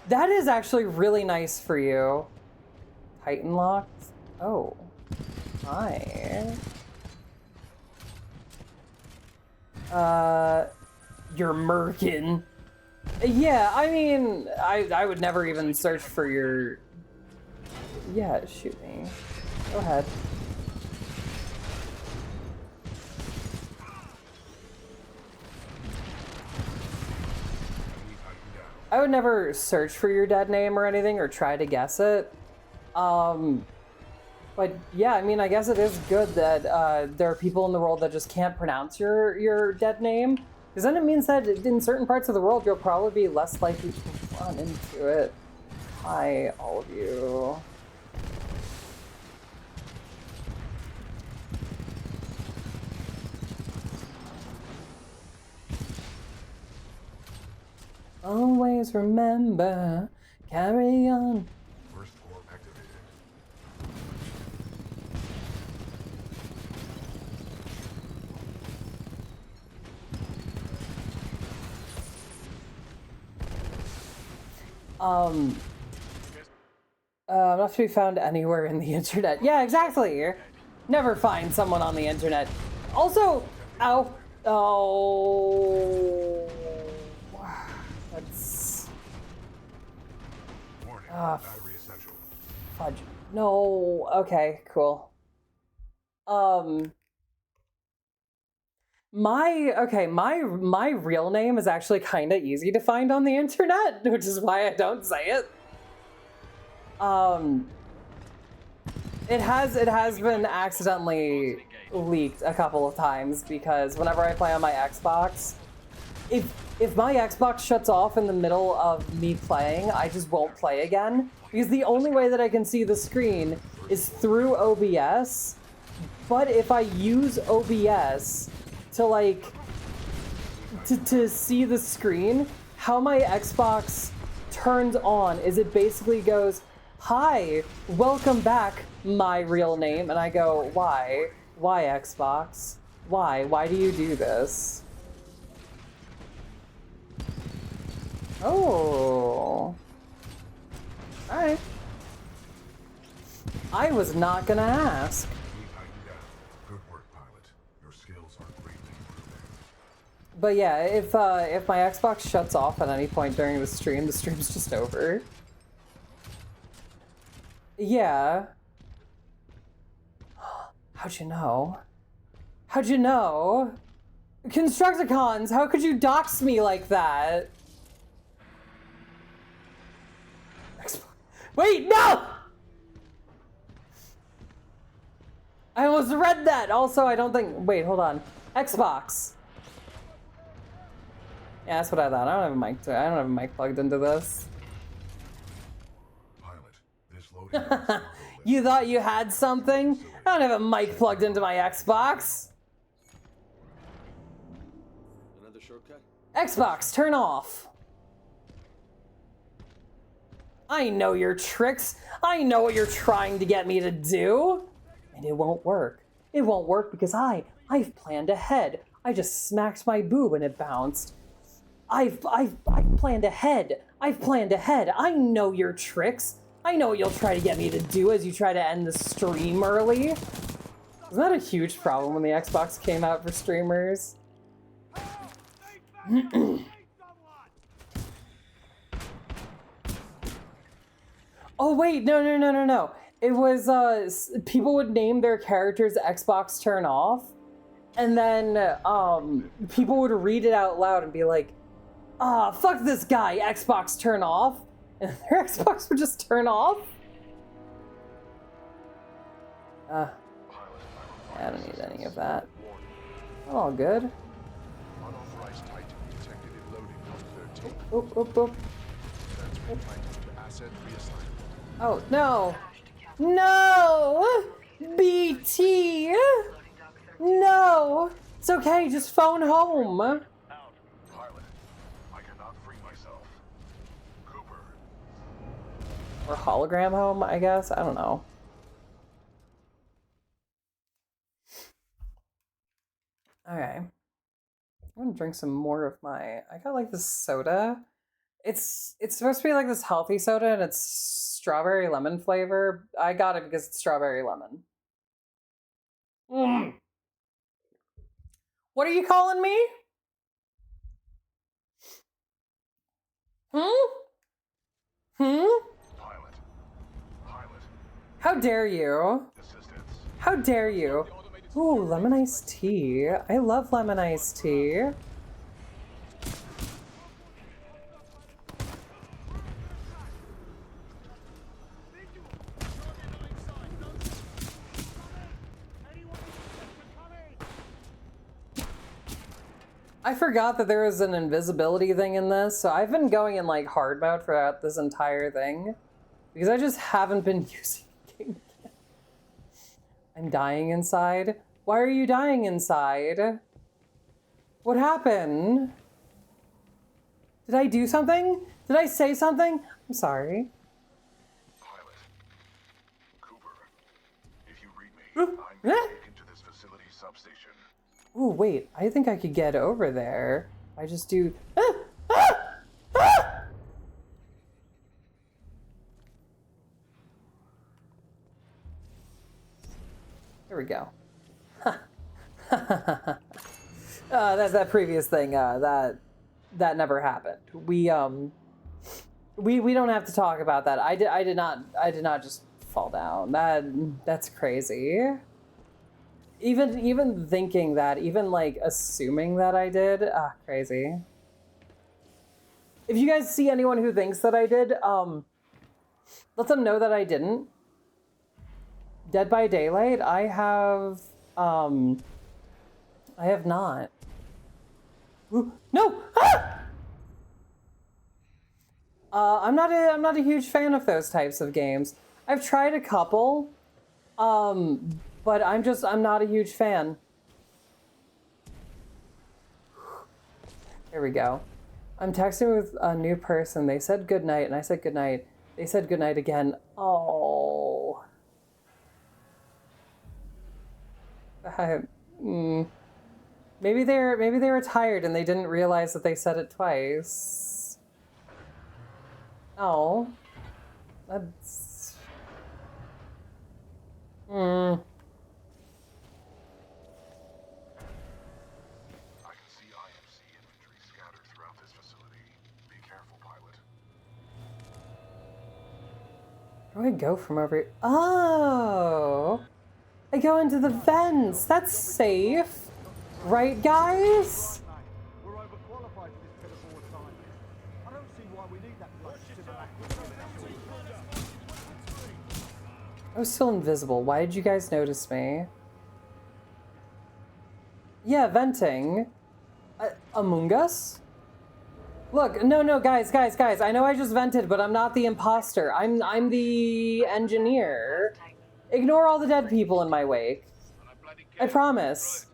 [SPEAKER 1] That is actually really nice for you. Titan locks? Oh. Hi. You're Merkin. Yeah, I mean, I would never even search for your... Yeah, shoot me. Go ahead. I would never search for your dead name or anything or try to guess it. But yeah, I mean, I guess it is good that there are people in the world that just can't pronounce your dead name. Because then it means that in certain parts of the world, you'll probably be less likely to run into it. Hi, all of you. Always remember, carry on.
[SPEAKER 7] First floor activated.
[SPEAKER 1] Not to be found anywhere in the internet. Yeah, exactly. Never find someone on the internet. Also, ow. Oh. That's...
[SPEAKER 7] Warning, battery essential.
[SPEAKER 1] Fudge. No. Okay, cool. My real name is actually kind of easy to find on the internet, which is why I don't say it. It has been accidentally leaked a couple of times because whenever I play on my Xbox, if my Xbox shuts off in the middle of me playing, I just won't play again. Because the only way that I can see the screen is through OBS. But if I use OBS to like, to see the screen, how my Xbox turns on is it basically goes, "Hi, welcome back, my real name." And I go, why? Why, Xbox? Why? Why do you do this? Oh. Alright. I was not gonna ask.
[SPEAKER 7] Good work, pilot. Your skills are greatly improving.
[SPEAKER 1] But yeah, if my Xbox shuts off at any point during the stream's just over. Yeah. How'd you know? How'd you know? Constructicons, how could you dox me like that? Wait, no! I almost read that. Also, I don't think, wait, hold on. Xbox. Yeah, that's what I thought. I don't have a mic plugged into this.
[SPEAKER 7] Pilot, this loading.
[SPEAKER 1] You thought you had something? I don't have a mic plugged into my Xbox.
[SPEAKER 8] Another shortcut?
[SPEAKER 1] Xbox, turn off. I know your tricks. I know what you're trying to get me to do. And it won't work. It won't work because I've planned ahead. I just smacked my boob and it bounced. I've planned ahead. I've planned ahead. I know your tricks. I know what you'll try to get me to do as you try to end the stream early. Isn't that a huge problem when the Xbox came out for streamers? Oh wait, no. It was people would name their characters Xbox turn off, and then people would read it out loud and be like, "Ah, fuck this guy, Xbox turn off," and their Xbox would just turn off. I don't need any of that. All good.
[SPEAKER 7] Unauthorized Titan detected in loading on 13.
[SPEAKER 1] Oop.
[SPEAKER 7] Transfer Titan to asset reassignment.
[SPEAKER 1] Oh, no. No! BT! No! It's okay, just phone home.
[SPEAKER 7] Pilot, I cannot free myself. Cooper.
[SPEAKER 1] Or hologram home, I guess? I don't know. Alright. I'm gonna drink some more of my... I got like this soda. It's supposed to be like this healthy soda and it's strawberry lemon flavor. I got it because it's strawberry lemon. What are you calling me?
[SPEAKER 7] Pilot.
[SPEAKER 1] How dare you?
[SPEAKER 7] Assistance.
[SPEAKER 1] How dare you? Ooh, lemon iced tea. I love lemon iced tea. I forgot that there was an invisibility thing in this, so I've been going in like hard mode throughout this entire thing because I just haven't been using King. I'm dying inside. Why are you dying inside? What happened? Did I do something? Did I say something? I'm sorry.
[SPEAKER 7] Pilot. Cooper. If you read me, I'm taken to this facility substation.
[SPEAKER 1] Ooh, wait. I think I could get over there. I just do... Here we go. That's that previous thing. That never happened. We don't have to talk about that. I did not just fall down. That's crazy. Even thinking that, even like assuming that I did, crazy. If you guys see anyone who thinks that I did, let them know that I didn't. Dead by Daylight, I have I have not. Ooh, no! Ah! I'm not a huge fan of those types of games. I've tried a couple, but I'm not a huge fan. Here we go. I'm texting with a new person. They said goodnight, and I said goodnight. They said goodnight again. Oh. Maybe they were tired and they didn't realize that they said it twice. Oh. That's...
[SPEAKER 7] I can see IMC infantry scattered throughout this facility. Be careful, pilot.
[SPEAKER 1] Where do I go from over here? Oh! I go into the vents! That's safe! Right, guys?
[SPEAKER 6] We're overqualified for this pitiful assignment. I don't see why we need that blood
[SPEAKER 1] I was still invisible. Why did you guys notice me? Yeah, venting. Among Us? Look, no, guys. I know I just vented, but I'm not the imposter. I'm the engineer. Ignore all the dead people in my wake. I promise.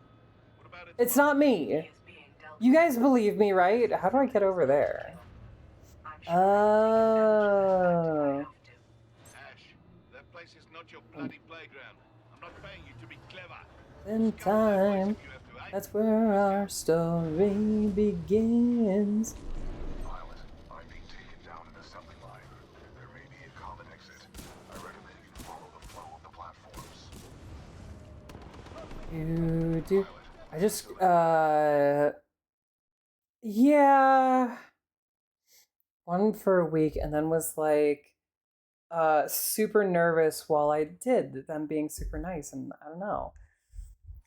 [SPEAKER 1] It's not me. You guys believe me, right? How do I get over there? Oh.
[SPEAKER 3] That place is not your bloody playground. I'm not paying you to be clever.
[SPEAKER 1] In time, that's where our story begins.
[SPEAKER 7] Pilot, I'm being taken down an assembly line. There may be a common exit. I recommend you follow the flow of the platforms.
[SPEAKER 1] I just, yeah. One for a week and then was like, super nervous while I did them being super nice, and I don't know.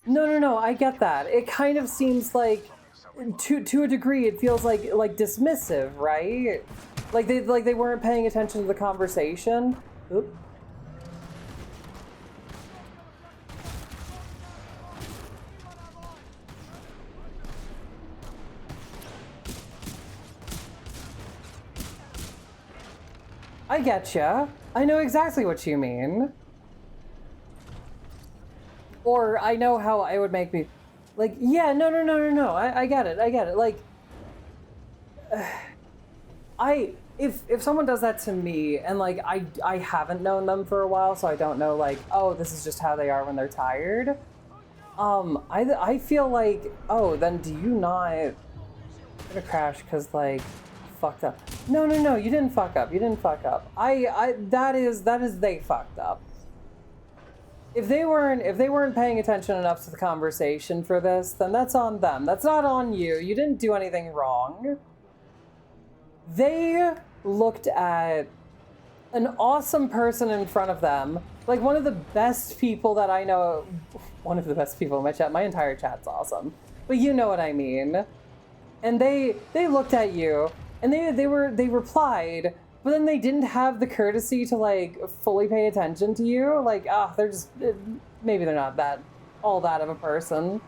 [SPEAKER 1] No, I get that. It kind of seems like, to a degree, it feels like dismissive, right? Like they weren't paying attention to the conversation. Oop. I getcha. I know exactly what you mean. Or I know how it would make me... Like, yeah, no. I get it. Like... If someone does that to me, and, like, I haven't known them for a while, so I don't know, like, oh, this is just how they are when they're tired. I feel like, oh, then do you not... I'm gonna crash, because, like... fucked up. No, you didn't fuck up. That is they fucked up. If they weren't paying attention enough to the conversation for this, then that's on them. That's not on you. You didn't do anything wrong. They looked at an awesome person in front of them, like one of the best people that I know, one of the best people in my chat. My entire chat's awesome, but you know what I mean. And they looked at you. And they replied, but then they didn't have the courtesy to like fully pay attention to you. Like, they're just maybe they're not all that of a person.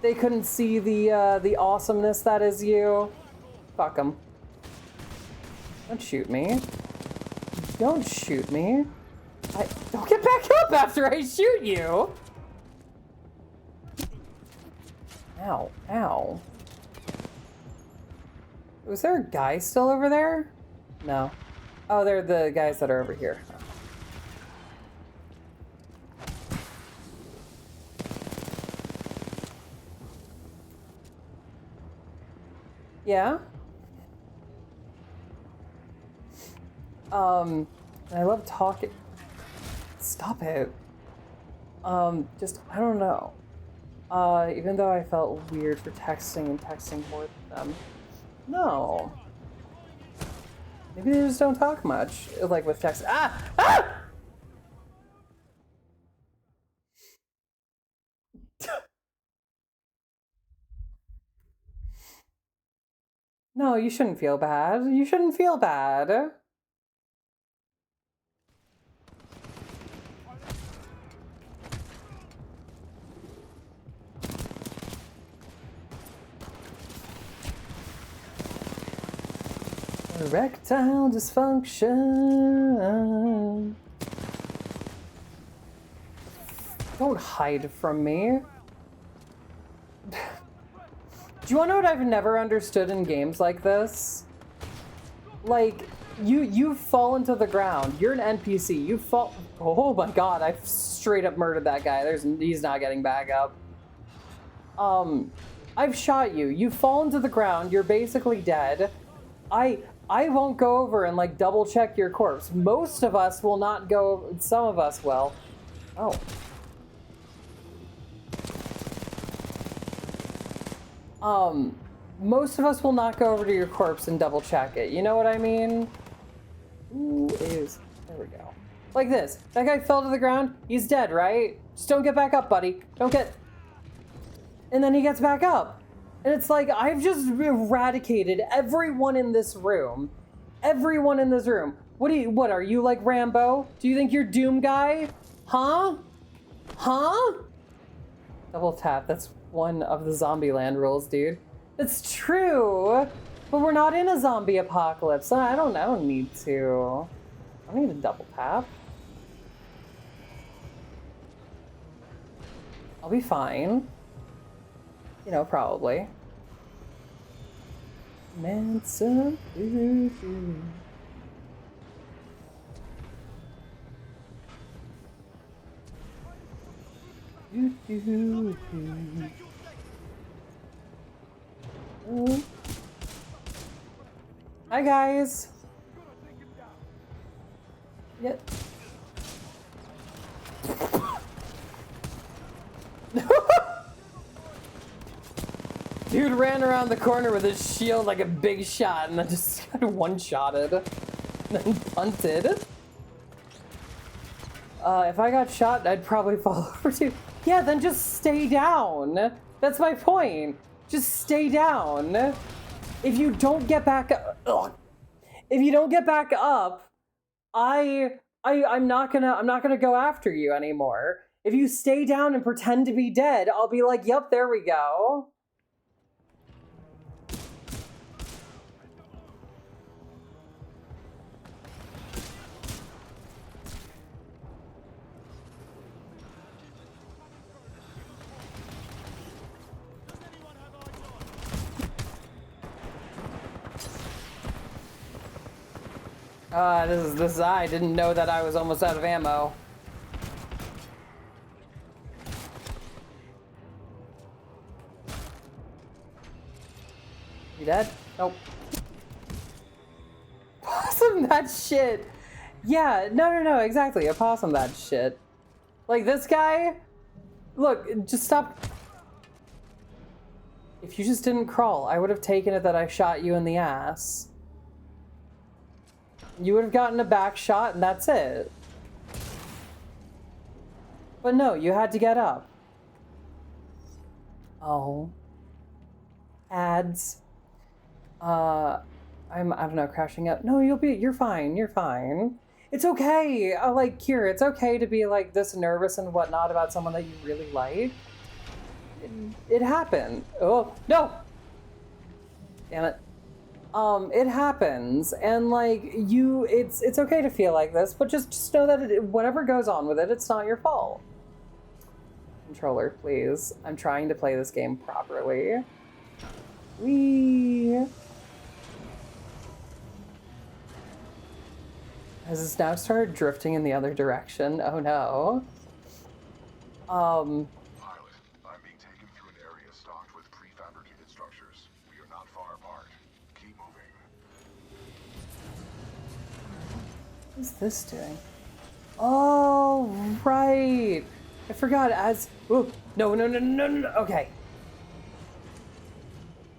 [SPEAKER 1] They couldn't see the awesomeness that is you. Fuck them. Don't shoot me. Don't shoot me. Don't get back up after I shoot you. Ow. Was there a guy still over there? No. Oh, they're the guys that are over here. Yeah? I love talking. Stop it. Just, I don't know. Even though I felt weird for texting more than them. No. Maybe they just don't talk much, like with text. No, you shouldn't feel bad. You shouldn't feel bad. Erectile dysfunction. Don't hide from me. Do you want to know what I've never understood in games like this? Like, you fall into the ground. You're an NPC. You fall. Oh my god! I straight up murdered that guy. He's not getting back up. I've shot you. You fall into the ground. You're basically dead. I won't go over and like double check your corpse. Most of us will not go. Some of us will. Oh. Most of us will not go over to your corpse and double check it. You know what I mean? Ooh, there we go. Like this. That guy fell to the ground. He's dead, right? Just don't get back up, buddy. Don't get... And then he gets back up. And it's like, I've just eradicated everyone in this room. Everyone in this room. What are you, like Rambo? Do you think you're Doom guy? Huh? Huh? Double tap. That's one of the Zombieland rules, dude. It's true, but we're not in a zombie apocalypse. I don't need to. I don't need a double tap. I'll be fine. You know, probably. Manson. Hi guys. Yep. Dude ran around the corner with his shield like a big shot and then just got one-shotted. And then punted. If I got shot, I'd probably fall over too. Yeah, then just stay down. That's my point. Just stay down. If you don't get back up, if you don't get back up, I'm not gonna go after you anymore. If you stay down and pretend to be dead, I'll be like, yep, there we go. This I didn't know that I was almost out of ammo. You dead? Nope. Possum that shit. Yeah, no, exactly. A possum that shit. Like this guy, look, just stop. If you just didn't crawl, I would have taken it that I shot you in the ass. You would have gotten a back shot and that's it. But no, you had to get up. Oh. Ads. I don't know, crashing up. No, you're fine, you're fine. It's okay, like, Kira, it's okay to be, like, this nervous and whatnot about someone that you really like. It happened. Oh, no! Damn it. It happens, and like it's okay to feel like this, but just know that whatever goes on with it, it's not your fault. Controller, please. I'm trying to play this game properly. Whee! Has this now started drifting in the other direction? Oh no.
[SPEAKER 7] Pilot, I'm being taken through an area stocked with prefabricated structures. We are not far apart. Keep moving.
[SPEAKER 1] What's this doing? Oh, right. I forgot as... Ooh, no. Okay.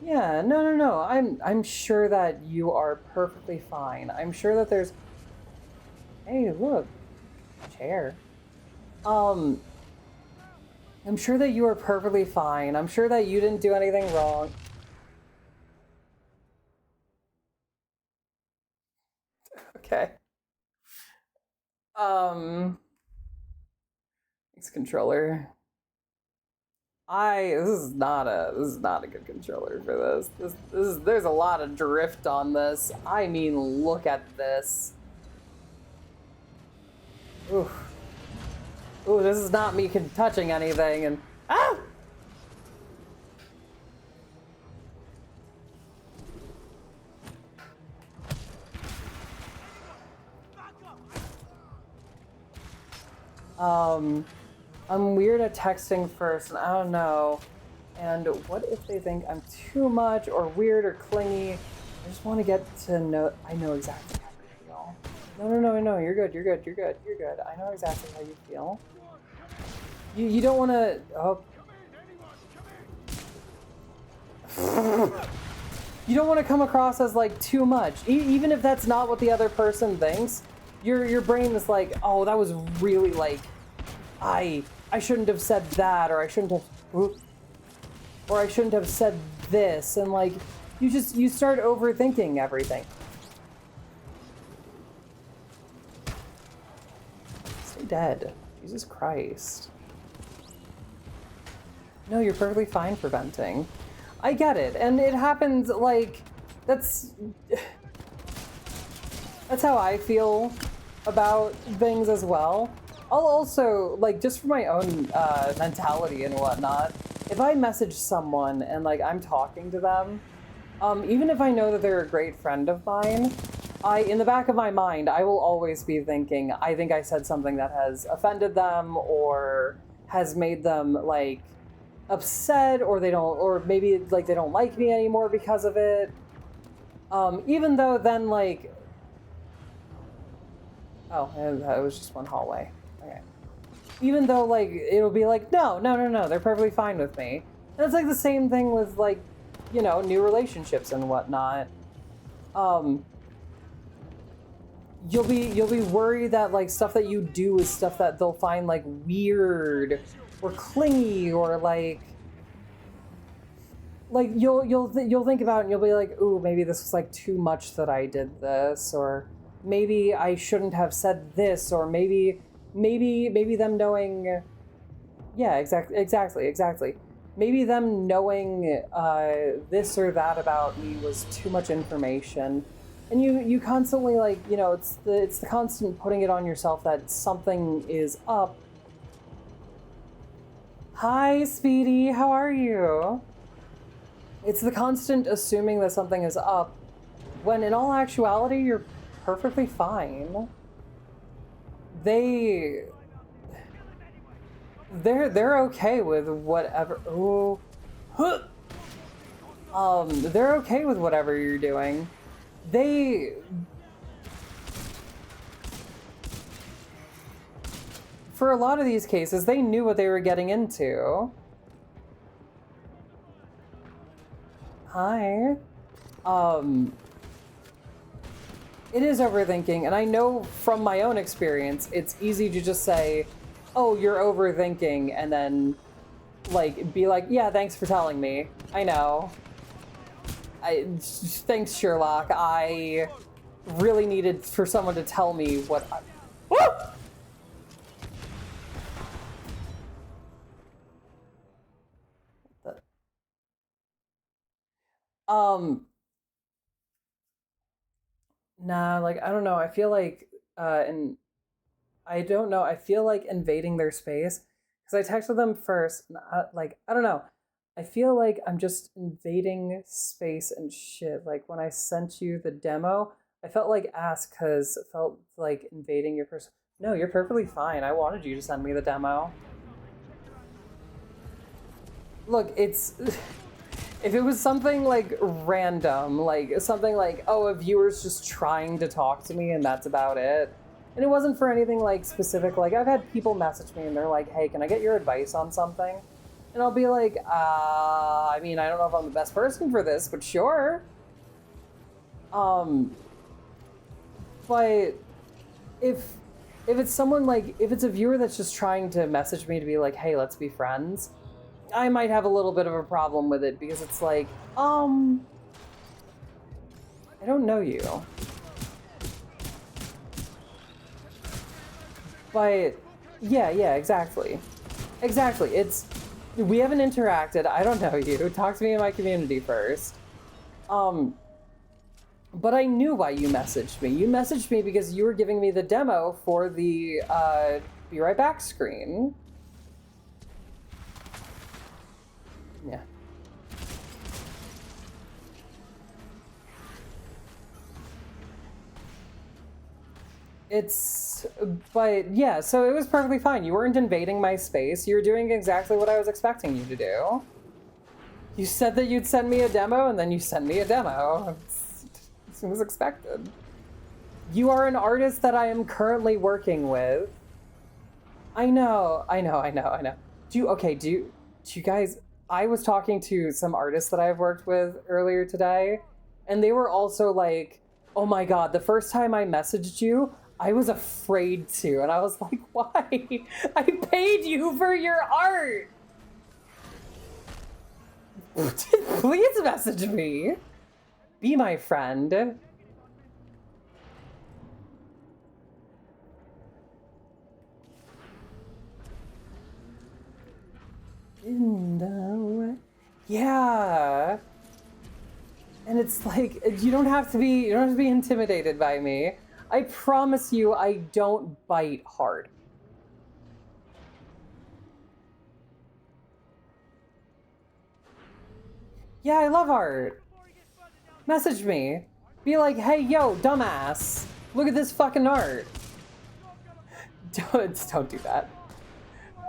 [SPEAKER 1] Yeah, no. I'm sure that you are perfectly fine. I'm sure that there's... Hey, look. Chair. I'm sure that you are perfectly fine. I'm sure that you didn't do anything wrong. Okay. Thanks, controller. This is not a good controller for this. There's a lot of drift on this. I mean, look at this. Ooh. Ooh, this is not me touching anything and ah! I'm weird at texting first, and I don't know. And what if they think I'm too much or weird or clingy? I just want to get to know. I know exactly how you feel. No. You're good. I know exactly how you feel. You don't want to. Oh. You don't want to come across as like too much, even if that's not what the other person thinks. Your brain is like, oh, that was really like, I shouldn't have said that, or I shouldn't have said this, and like, you start overthinking everything. Stay dead. Jesus Christ. No, you're perfectly fine for venting. I get it, and it happens, like, that's how I feel about things as well. I'll also, like, just for my own mentality and whatnot, if I message someone and, like, I'm talking to them, even if I know that they're a great friend of mine, in the back of my mind, I will always be thinking, I think I said something that has offended them or has made them, like, upset, or they don't, or maybe, like, they don't like me anymore because of it. Even though then, like, oh, that was just one hallway. Okay. Even though, like, it'll be like, no, they're perfectly fine with me. And it's like the same thing with, like, you know, new relationships and whatnot. You'll be worried that, like, stuff that you do is stuff that they'll find, like, weird or clingy, or like you'll think about it and you'll be like, ooh, maybe this was like too much that I did this, or maybe I shouldn't have said this, or maybe them knowing, yeah, exactly. Maybe them knowing this or that about me was too much information. And you constantly, like, you know, it's the constant putting it on yourself that something is up. Hi, Speedy, how are you? It's the constant assuming that something is up, when in all actuality, you're perfectly fine. They're okay with whatever. Ooh. They're okay with whatever you're doing. For a lot of these cases, they knew what they were getting into. Hi. It is overthinking, and I know from my own experience, it's easy to just say, oh, you're overthinking, and then, like, be like, yeah, thanks for telling me. I know. Thanks, Sherlock. I really needed for someone to tell me what I... Woo! Nah, like, I don't know. I feel like, I don't know. I feel like invading their space, because I texted them first, like, I don't know. I feel like I'm just invading space and shit. Like, when I sent you the demo, I felt like ass, because it felt like invading your person. No, you're perfectly fine. I wanted you to send me the demo. Look, it's... If it was something, like, random, like, something like, oh, a viewer's just trying to talk to me and that's about it, and it wasn't for anything, like, specific, like, I've had people message me and they're like, hey, can I get your advice on something? And I'll be like, I mean, I don't know if I'm the best person for this, but sure. But if it's someone, like, if it's a viewer that's just trying to message me to be like, hey, let's be friends, I might have a little bit of a problem with it, because it's like, I don't know you. But, yeah, exactly. Exactly. It's We haven't interacted. I don't know you. Talk to me in my community first. But I knew why you messaged me. You messaged me because you were giving me the demo for the be right back screen. Yeah. But yeah, so it was perfectly fine. You weren't invading my space. You were doing exactly what I was expecting you to do. You said that you'd send me a demo, and then you sent me a demo. It was expected. You are an artist that I am currently working with. I know. Do you guys, I was talking to some artists that I've worked with earlier today, and they were also like, oh my God, the first time I messaged you, I was afraid to. And I was like, why? I paid you for your art. Please message me. Be my friend. Yeah. And it's like, you don't have to be intimidated by me. I promise you I don't bite hard. Yeah, I love art. Message me. Be like, hey, yo, dumbass. Look at this fucking art. Don't do that.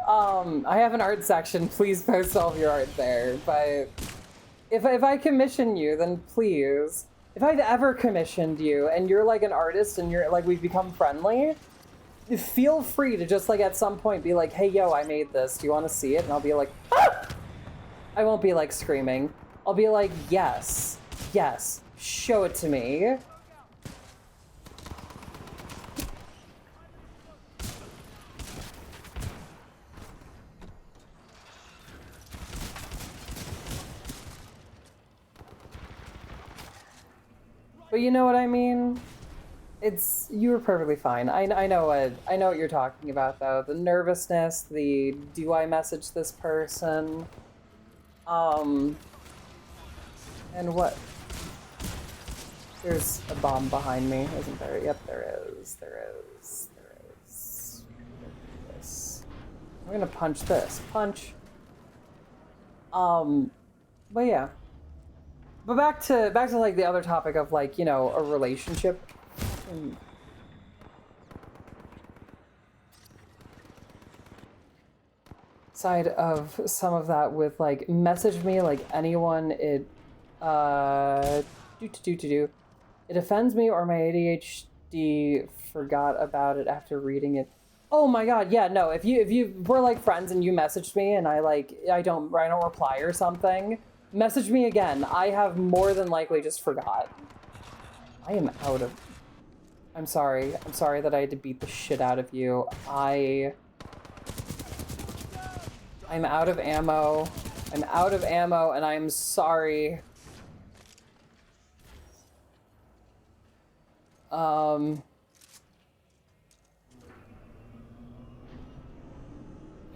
[SPEAKER 1] I have an art section. Please post all of your art there. But if I commission you, then please. If I've ever commissioned you and you're like an artist and you're like, we've become friendly, feel free to just like at some point be like, hey, yo, I made this. Do you want to see it? And I'll be like, ah! I won't be like screaming. I'll be like, yes, show it to me. But you know what I mean? You were perfectly fine. I know what you're talking about though. The nervousness, the do I message this person? And what? There's a bomb behind me, isn't there? Yep, there is. I'm gonna punch this. Punch. But yeah. But back to like the other topic of like, you know, a relationship. Side of some of that with like message me like anyone it it offends me or my ADHD forgot about it after reading it. Oh my God, yeah, no, if you were like friends and you messaged me and I don't reply or something, message me again. I have more than likely just forgot. I am out of... I'm sorry that I had to beat the shit out of you. I'm out of ammo. I'm out of ammo and I'm sorry.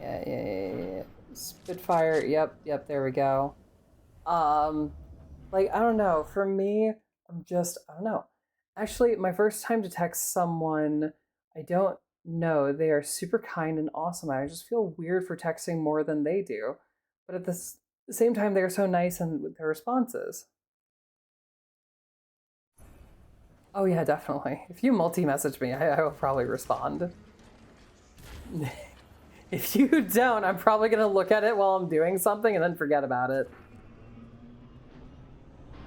[SPEAKER 1] Yeah. Spitfire, yep, there we go. Like, I don't know, for me, I don't know. Actually, my first time to text someone I don't know, they are super kind and awesome. I just feel weird for texting more than they do. But at the same time, they're so nice and with their responses. Oh yeah, definitely. If you multi-message me, I will probably respond. If you don't, I'm probably gonna look at it while I'm doing something and then forget about it.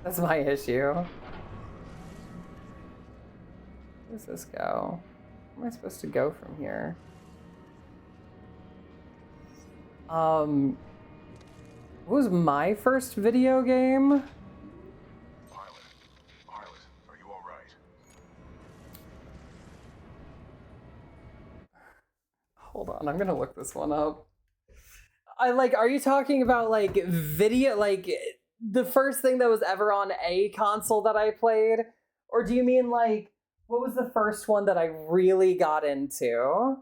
[SPEAKER 1] That's my issue. Where does this go? Where am I supposed to go from here? What was my first video game?
[SPEAKER 7] Pilot, are you all right?
[SPEAKER 1] Hold on, I'm gonna look this one up. Are you talking about like video, like the first thing that was ever on a console that I played? Or do you mean like, what was the first one that I really got into?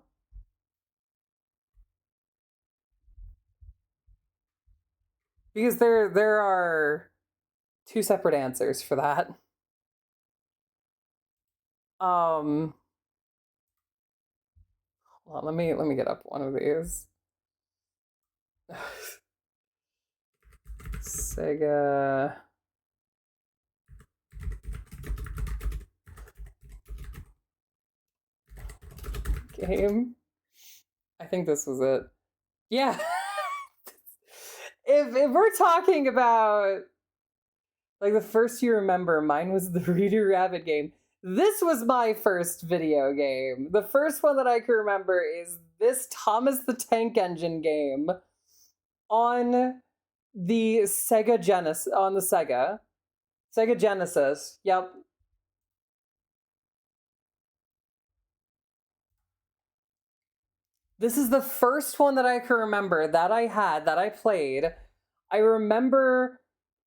[SPEAKER 1] Because there are two separate answers for that. Hold on, let me get up one of these. Sega game. I think this was it. Yeah. if we're talking about like the first you remember, mine was the Reader Rabbit game. This was my first video game. The first one that I can remember is this Thomas the Tank Engine game on the Sega Genesis, on the Sega Genesis. Yep. This is the first one that I can remember that I had, that I played. I remember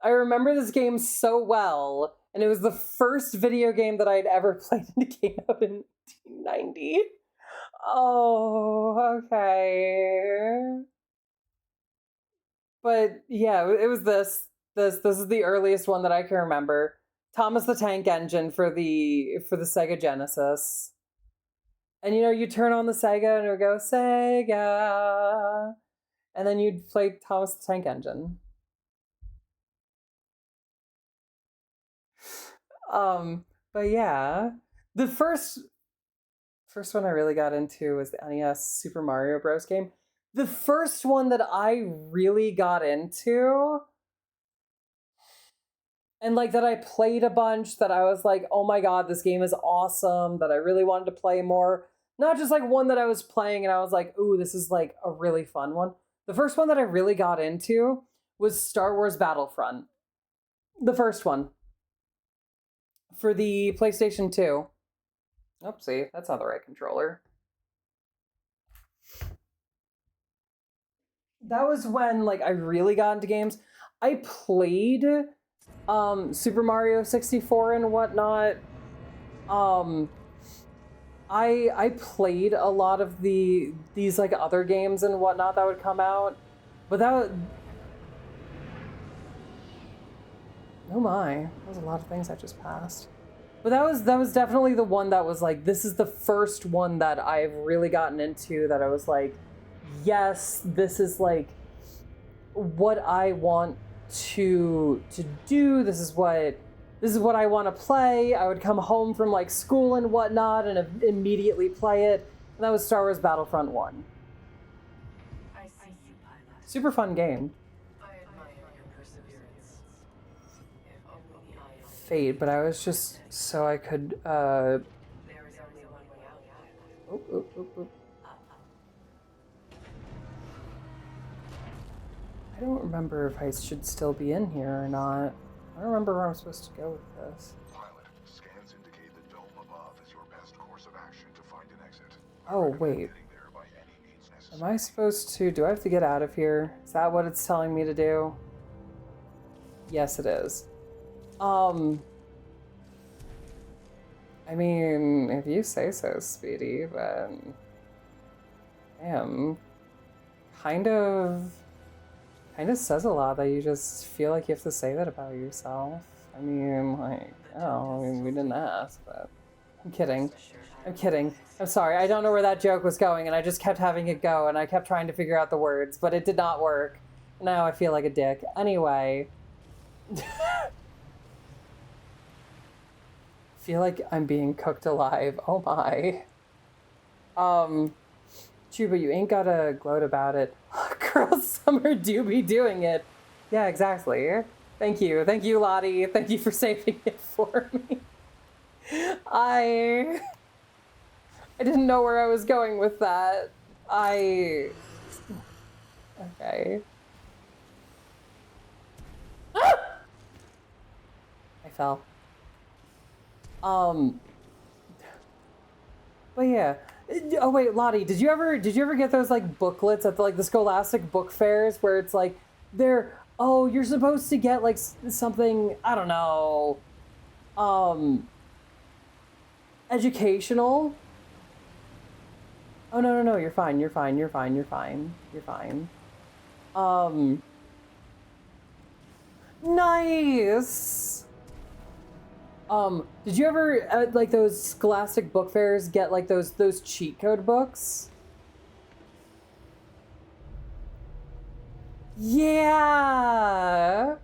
[SPEAKER 1] this game so well, and it was the first video game that I'd ever played, and it came out in 1990. Oh, okay. But yeah, it was this. This is the earliest one that I can remember. Thomas the Tank Engine for the Sega Genesis. And you know, you turn on the Sega and it would go, Sega. And then you'd play Thomas the Tank Engine. But yeah. The first one I really got into was the NES Super Mario Bros. Game. The first one that I really got into, and like that I played a bunch, that I was like, oh my god, this game is awesome, that I really wanted to play more. Not just like one that I was playing and I was like, ooh, this is like a really fun one. The first one that I really got into was Star Wars Battlefront. The first one. For the PlayStation 2. Oopsie, that's not the right controller. That was when like I really got into games. I played Super Mario 64 and whatnot. I played a lot of these like other games and whatnot that would come out, but oh my, that was a lot of things I just passed. But that was definitely the one that was like, this is the first one that I've really gotten into that I was like, yes, this is like what I want to do. This is what I want to play. I would come home from like school and whatnot and immediately play it. And that was Star Wars Battlefront 1.
[SPEAKER 5] I see you, pilot.
[SPEAKER 1] Super fun game.
[SPEAKER 5] I admire your perseverance. If only I
[SPEAKER 1] Fate, but I was just so I could
[SPEAKER 5] There is only one way out, pilot.
[SPEAKER 1] oh. I don't remember if I should still be in here or not. I don't remember where I'm supposed to go with this.
[SPEAKER 7] Pilot, scans indicate the dome above is your best course of action to find an exit.
[SPEAKER 1] Oh, wait.
[SPEAKER 7] Getting there by any means necessary.
[SPEAKER 1] Am I supposed to... Do I have to get out of here? Is that what it's telling me to do? Yes, it is. I mean, if you say so, Speedy, but... Damn. Kind of says a lot that you just feel like you have to say that about yourself. I mean, like, oh, I mean, we didn't ask, but... I'm kidding. I'm sorry, I don't know where that joke was going, and I just kept having it go, and I kept trying to figure out the words, but it did not work. Now I feel like a dick. Anyway. Feel like I'm being cooked alive. Oh my. Chuba, you ain't gotta gloat about it. Girl Summer do be doing it. Yeah, exactly. Thank you, Lottie. Thank you for saving it for me. I didn't know where I was going with that. Okay. Ah! I fell. But yeah. Oh wait, Lottie, did you ever get those like booklets at the Scholastic book fairs where it's like you're supposed to get like something, I don't know, educational? Oh no, you're fine. Nice. Did you ever at like those Scholastic book fairs get like those cheat code books? Yeah.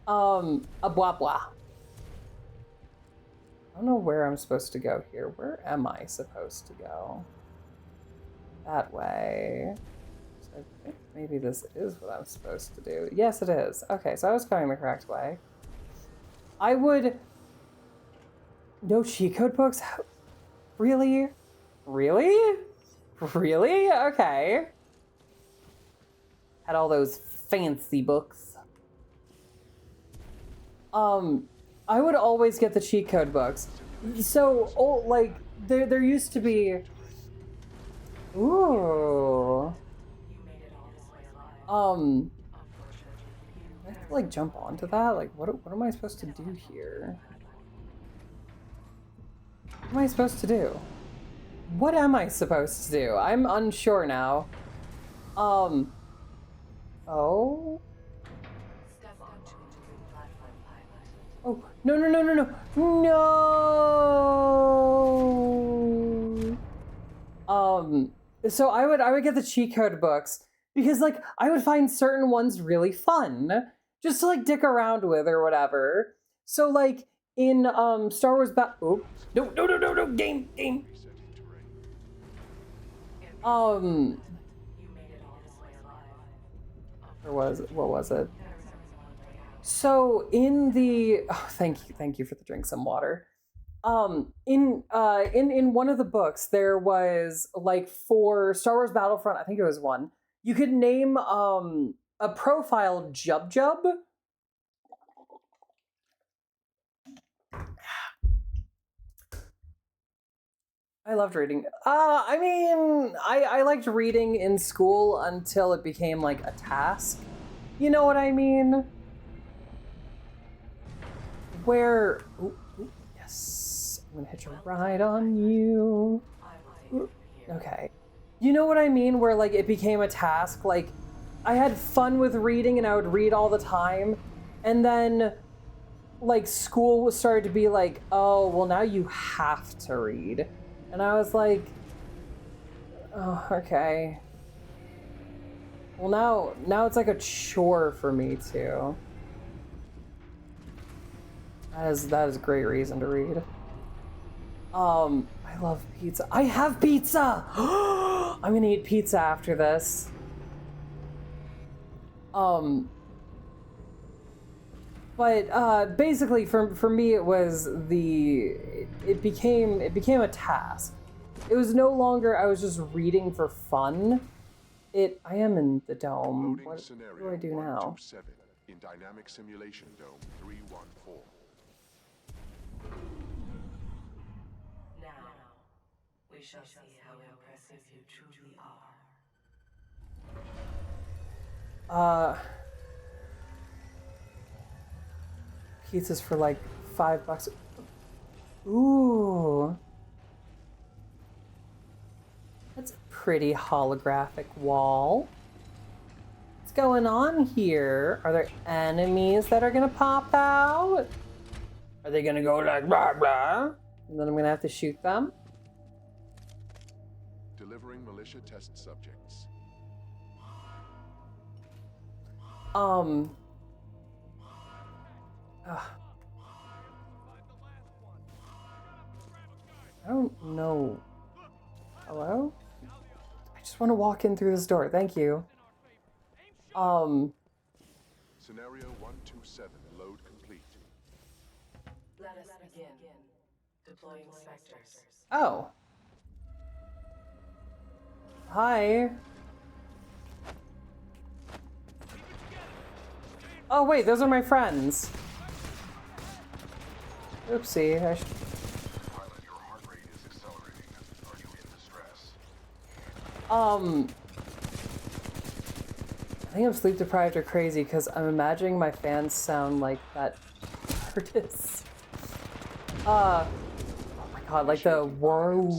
[SPEAKER 1] A blah blah. I don't know where I'm supposed to go here. Where am I supposed to go? That way. So I think maybe this is what I'm supposed to do. Yes, it is. Okay, so I was going the correct way. I would... No cheat code books? Really? Really? Really? Okay. Had all those fancy books. I would always get the cheat code books. So, like, there used to be... Ooh. I have to, like, jump onto that? Like, what am I supposed to do here? What am I supposed to do? What am I supposed to do? I'm unsure now. Oh? Oh, no, no, no, no, no. No! So I would get the cheat code books because, like, I would find certain ones really fun just to, like, dick around with or whatever. So, like, in, Star Wars oh, no, game. What was it? So in the, oh, thank you for the drink, some water. In one of the books, there was like for Star Wars Battlefront, I think it was one, you could name a profile Jub. I loved reading. I mean, I liked reading in school until it became like a task. You know what I mean? Where, ooh, yes, I'm gonna hitch a ride on you. Ooh, okay. You know what I mean? Where like it became a task. Like I had fun with reading and I would read all the time. And then like school started to be like, oh, well now you have to read. And I was like, oh, okay. Well now it's like a chore for me too. That is a great reason to read. I love pizza. I have pizza! I'm gonna eat pizza after this. But basically for me it was it became a task. It was no longer I was just reading for fun. I am in the dome. What do I do now?
[SPEAKER 7] In dynamic simulation dome 314.
[SPEAKER 5] Now, we shall see how impressive you truly are.
[SPEAKER 1] Pizzas for like $5. Ooh. That's a pretty holographic wall. What's going on here? Are there enemies that are gonna pop out? Are they gonna go like blah blah? And then I'm gonna have to shoot them?
[SPEAKER 7] Delivering militia test subjects.
[SPEAKER 1] I don't know. Hello? I just want to walk in through this door. Thank you.
[SPEAKER 7] Scenario 127 load complete.
[SPEAKER 5] Let us begin. Deploying specters.
[SPEAKER 1] Oh. Hi. Oh wait, those are my friends. Oopsie.
[SPEAKER 7] Pilot, your heart rate is accelerating. Are you in distress?
[SPEAKER 1] I think I'm sleep deprived or crazy because I'm imagining my fans sound like that artist. Oh my god, like the whoa.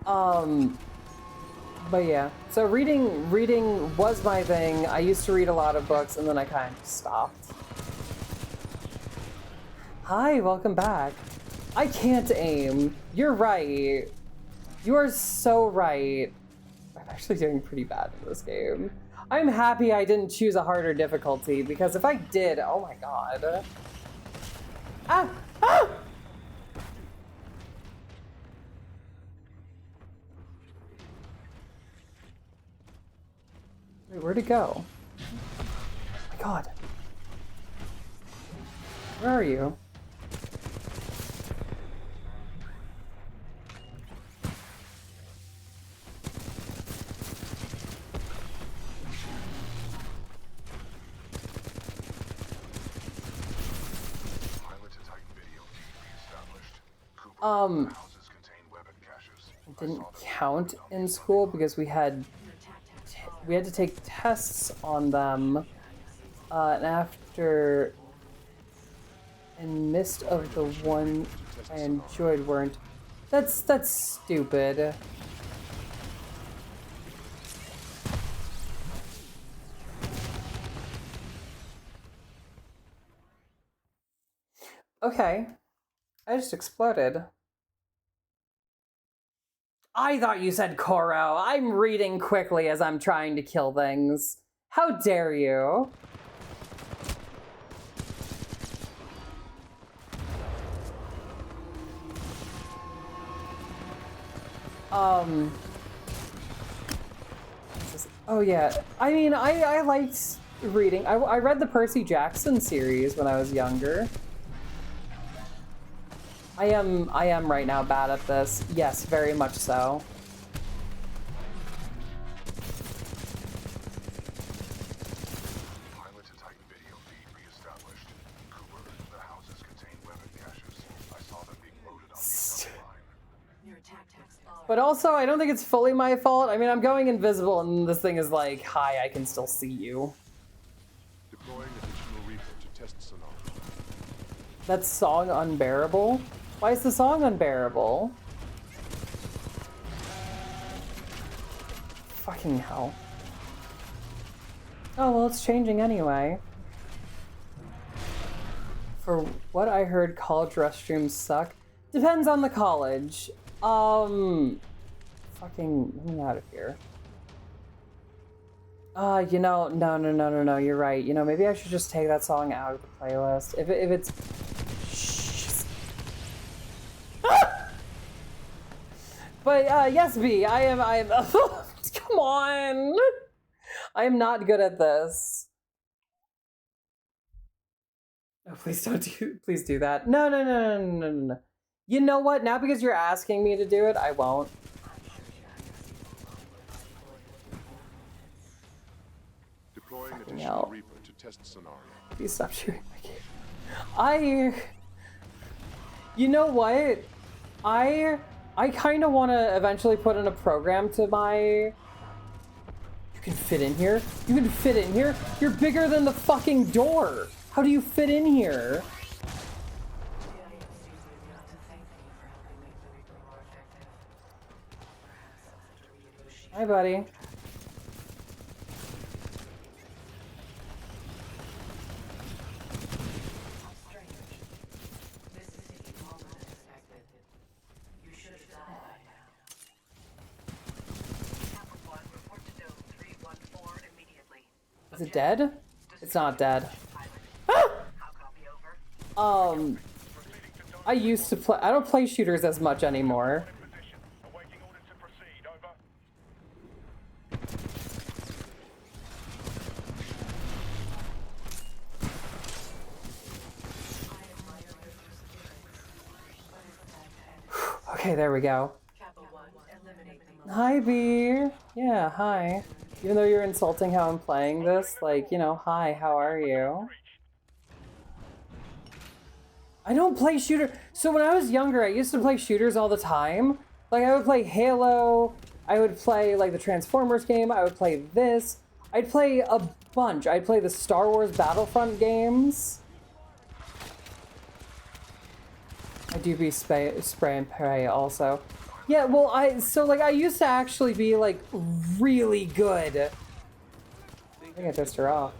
[SPEAKER 1] But yeah, so reading was my thing. I used to read a lot of books, and then I kind of stopped. Hi, welcome back. I can't aim. You're right. You are so right. I'm actually doing pretty bad in this game. I'm happy I didn't choose a harder difficulty, because if I did, oh my god. Ah! Ah! Wait, where'd it go? Oh my god. Where are you? It didn't count in school because we had to take tests on them, and most of the one I enjoyed weren't. That's stupid. Okay, I just exploded. I thought you said Koro. I'm reading quickly as I'm trying to kill things. How dare you? Oh yeah, I mean, I liked reading. I read the Percy Jackson series when I was younger. I am right now bad at this. Yes, very much so.
[SPEAKER 7] Pilot to Titan video feed reestablished. Cooper, the houses contain weapon caches. I saw them being loaded on the line.
[SPEAKER 1] But also, I don't think it's fully my fault. I mean, I'm going invisible and this thing is like, hi, I can still see you.
[SPEAKER 7] Deploying additional reaper to test sonar.
[SPEAKER 1] That song unbearable? Why is the song unbearable? Fucking hell. Oh, well, it's changing anyway. For what I heard, college restrooms suck. Depends on the college. Fucking, let me out of here. You know, no, you're right. You know, maybe I should just take that song out of the playlist. If it's... But, yes, B, I am, come on! I am not good at this. Oh, please please do that. No. You know what? Now because you're asking me to do it, I won't.
[SPEAKER 7] Deploying additional reaper to test scenario.
[SPEAKER 1] Please stop shooting my game. You know what? I kind of want to eventually put in a program to my... You can fit in here? You can fit in here? You're bigger than the fucking door! How do you fit in here? Hi, buddy. Is it dead? It's not dead. Ah! I used to play. I don't play shooters as much anymore. Okay, there we go. Hi, B. Yeah, hi. Even though you're insulting how I'm playing this, like, you know, hi, how are you? I don't play shooter. So when I was younger, I used to play shooters all the time. Like, I would play Halo. I would play, like, the Transformers game. I would play this. I'd play a bunch. I'd play the Star Wars Battlefront games. I do be spray and pray also. Yeah, well, I used to actually be like really good. I think I pissed her off.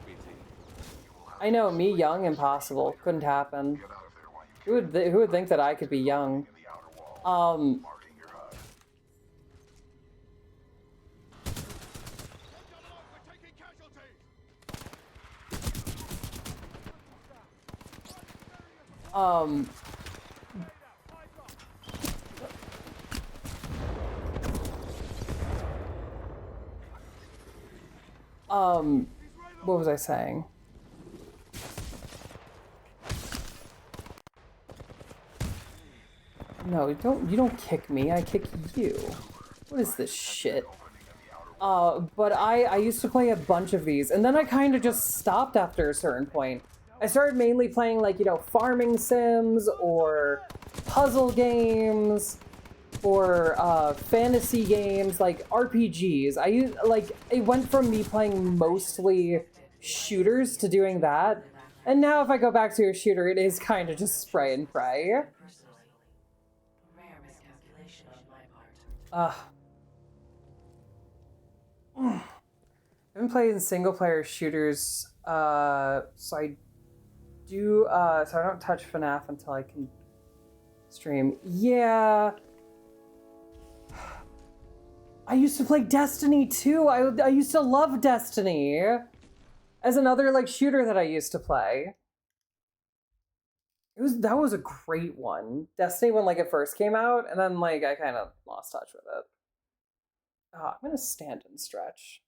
[SPEAKER 1] I know, me young, impossible. Couldn't happen. Who would think that I could be young? What was I saying? No, you don't kick me, I kick you. What is this shit? But I used to play a bunch of these, and then I kind of just stopped after a certain point. I started mainly playing, like, you know, farming sims, or puzzle games, or fantasy games, like RPGs. It went from me playing mostly shooters to doing that, and now if I go back to a shooter, it is kind of just spray and pray.
[SPEAKER 5] Rare miscalculation on my part.
[SPEAKER 1] I've been playing single player shooters, so I don't touch FNAF until I can stream. Yeah. I used to play Destiny too. I used to love Destiny as another like shooter that I used to play. That was a great one. Destiny when like it first came out, and then like I kind of lost touch with it. I'm gonna stand and stretch.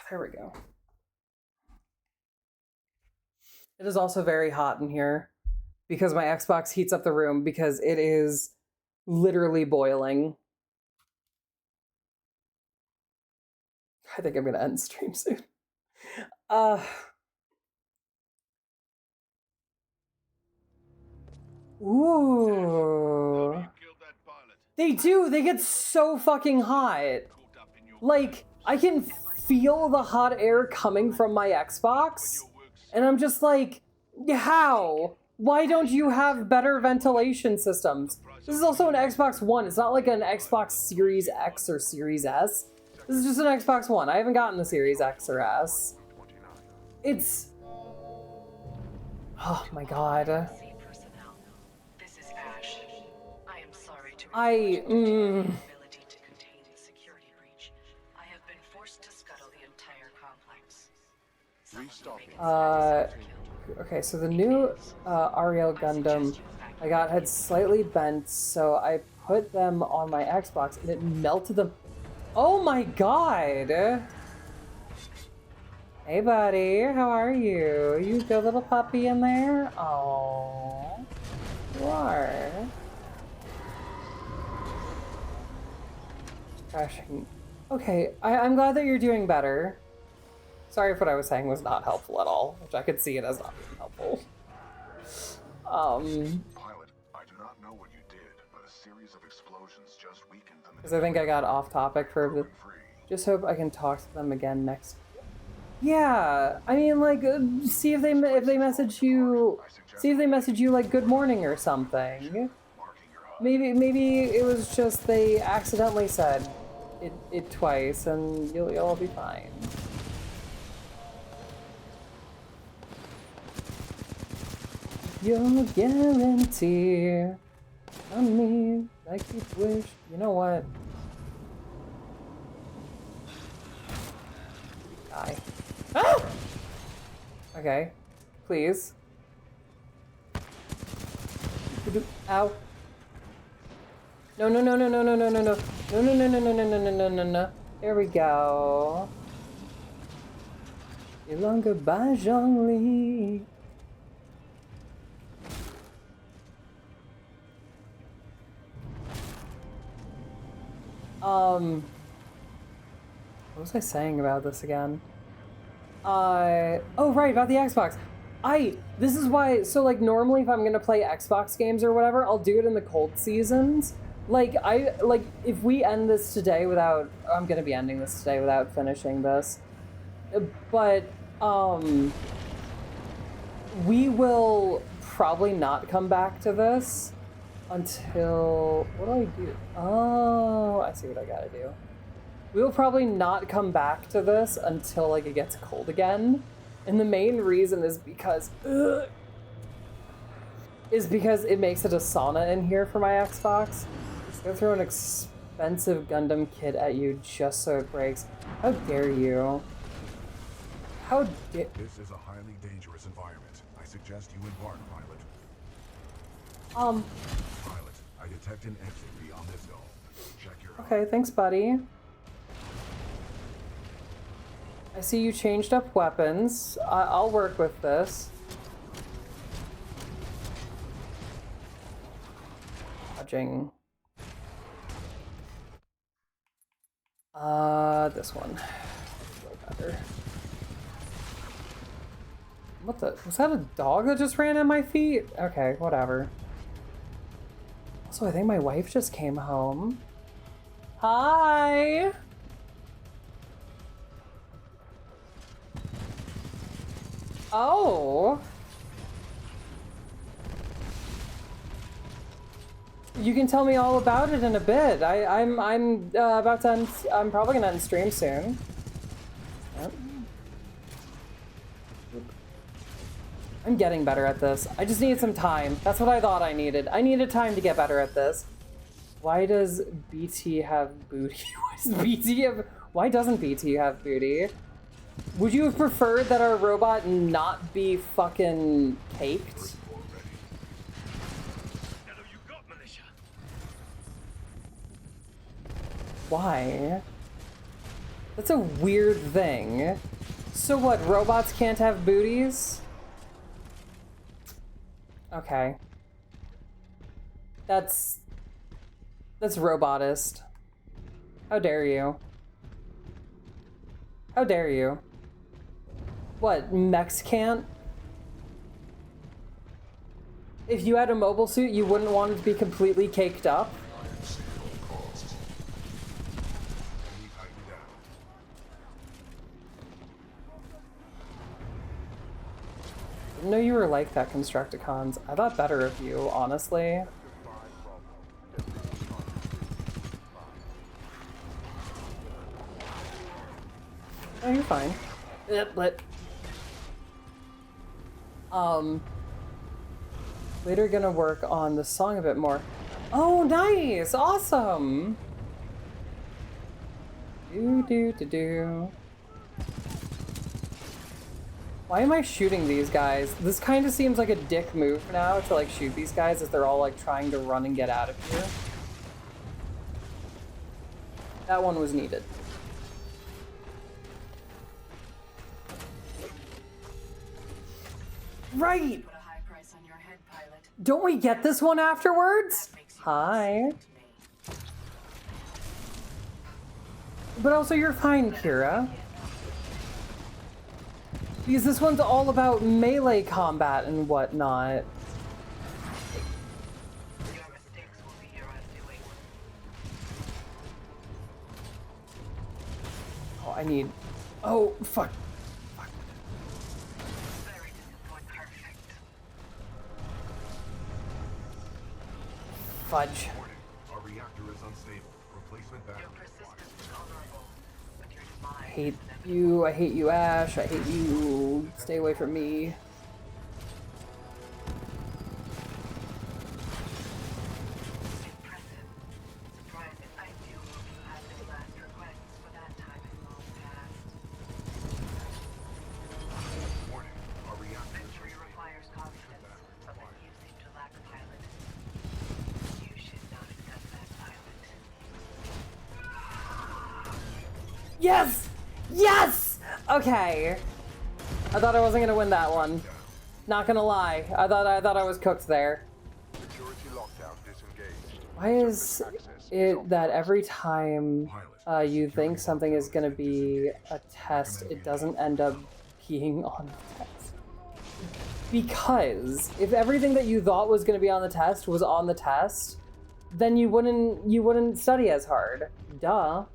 [SPEAKER 1] There we go. It is also very hot in here because my Xbox heats up the room because it is literally boiling. I think I'm gonna end stream soon. Ooh. They do. They get so fucking hot. Like, I can feel the hot air coming from my Xbox, and I'm just like, how? Why don't you have better ventilation systems? This is also an Xbox One. It's not like an Xbox Series X or Series S. This is just an Xbox One. I haven't gotten the Series X or S. It's... Oh my god.
[SPEAKER 5] This is Ash. I am sorry to
[SPEAKER 1] ability
[SPEAKER 5] to contain the security breach. I have been forced to scuttle the entire complex.
[SPEAKER 1] Okay, so the new Ariel Gundam I got had slightly bent, so I put them on my Xbox and it melted them. Oh my god! Hey buddy, how are you? You good little puppy in there? Oh, you are. Crashing. Okay, I'm glad that you're doing better. Sorry if what I was saying was not helpful at all, which I could see it as not being helpful.
[SPEAKER 7] Pilot, I do not know what you did, but a series of explosions just weakened them.
[SPEAKER 1] Because I think I got off topic for the... Just hope I can talk to them again next... Yeah, I mean, like, see if they message you... See if they message you, like, good morning or something. Maybe it was just they accidentally said it twice, and you'll all be fine. Your guarantee on me, like you wish. You know what? Die. Ah! Okay, please. Ow. No, no, no, no, no, no, no, no, no. No, no, no, no, no, no, no, no, no, no, no. There we go. Longer by Zhongli. What was I saying about this again? Oh, right, about the Xbox. This is why, so like normally if I'm gonna play Xbox games or whatever, I'll do it in the cold seasons. Like, if we end this today without, I'm gonna be ending this today without finishing this. But, we will probably not come back to this until... What do I do? Oh, I see what I gotta do. We will probably not come back to this until, like, it gets cold again. And the main reason is because... it makes it a sauna in here for my Xbox. It's gonna throw an expensive Gundam kit at you just so it breaks. How dare you? How dare...
[SPEAKER 7] This is a highly dangerous environment. I suggest you embark, pilot. Pilot, I detect an exit beyond this dome. Check your...
[SPEAKER 1] Okay, thanks, buddy. I see you changed up weapons. I'll work with this. Dodging. This one. Way better. What the? Was that a dog that just ran at my feet? Okay, whatever. Also, I think my wife just came home. Hi! Oh! You can tell me all about it in a bit. I'm about to end, I'm probably gonna end stream soon. Yep. I'm getting better at this. I just need some time. That's what I thought I needed. I needed time to get better at this. Why does BT have booty? Why doesn't BT have booty? Would you have preferred that our robot not be fucking caked? Why? That's a weird thing. So what, robots can't have booties? Okay. That's robotist. How dare you? How dare you? What, mechs can't? If you had a mobile suit, you wouldn't want it to be completely caked up? Didn't know you were like that, Constructicons. I thought better of you, honestly. Oh, you're fine. Later gonna work on the song a bit more. Oh, nice! Awesome! Do. Why am I shooting these guys? This kind of seems like a dick move now to like shoot these guys as they're all like trying to run and get out of here. That one was needed. Right!
[SPEAKER 5] Put a high price on your head, pilot.
[SPEAKER 1] Don't we get this one afterwards? Hi. But also, you're fine, Kira. Because this one's all about melee combat and whatnot.
[SPEAKER 5] Your mistakes will be your undoing.
[SPEAKER 1] Oh, I need... Oh, fuck.
[SPEAKER 5] Very disappointing. Perfect.
[SPEAKER 1] Fudge.
[SPEAKER 7] Warning, our reactor is unstable. Replacement battery
[SPEAKER 5] Your
[SPEAKER 7] required.
[SPEAKER 5] persistence is honorable, but your demise
[SPEAKER 1] I hate you, Ash. I hate you. Stay away from me.
[SPEAKER 5] impressive. Surprising. I do hope you have no last requests, for that time is long past.
[SPEAKER 7] Warning, our reactor is
[SPEAKER 5] Victory
[SPEAKER 7] unstable.
[SPEAKER 5] requires confidence, but then you seem to lack a pilot. You should not accept that, pilot.
[SPEAKER 1] Yes! Yes! Okay. I thought I wasn't gonna win that one. Not gonna lie. I thought I was cooked there.
[SPEAKER 7] Security lockdown disengaged.
[SPEAKER 1] Why is it that every time you think something is gonna be a test, it doesn't end up being on the test? Because if everything that you thought was gonna be on the test was on the test, then you wouldn't study as hard. Duh.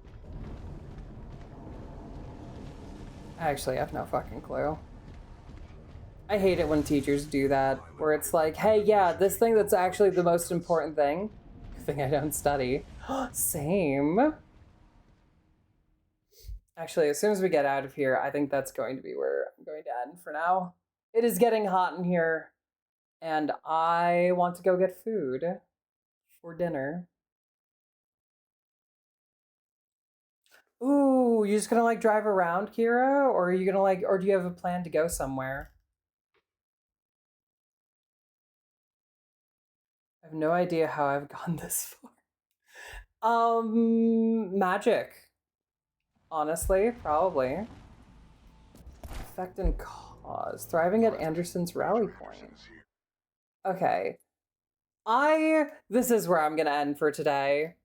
[SPEAKER 1] Actually, I have no fucking clue. I hate it when teachers do that, where it's like, hey, yeah, this thing that's actually the most important thing. Good thing I don't study. Same. Actually, as soon as we get out of here, I think that's going to be where I'm going to end for now. It is getting hot in here, and I want to go get food for dinner. Ooh, you just gonna like drive around, Kira? Or are you gonna like, or do you have a plan to go somewhere? I have no idea how I've gone this far. Magic. Honestly, probably. Effect and cause. Thriving at Anderson's rally point. Okay. This is where I'm gonna end for today.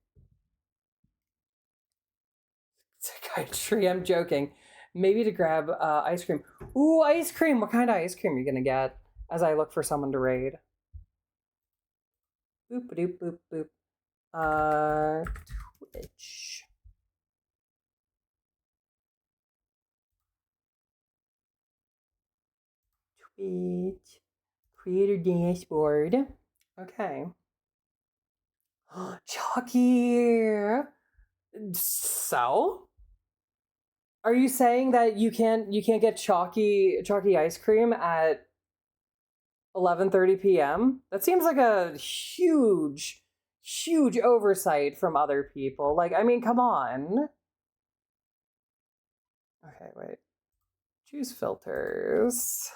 [SPEAKER 1] Psychiatry, I'm joking. Maybe to grab ice cream. Ooh, ice cream! What kind of ice cream are you gonna get as I look for someone to raid? Boop doop boop boop. Twitch. Twitch. Creator dashboard. Okay. Chalky. So? Are you saying that you can't get chalky ice cream at 11:30 p.m.? That seems like a huge oversight from other people. Like, I mean, come on. Okay, wait. Choose filters.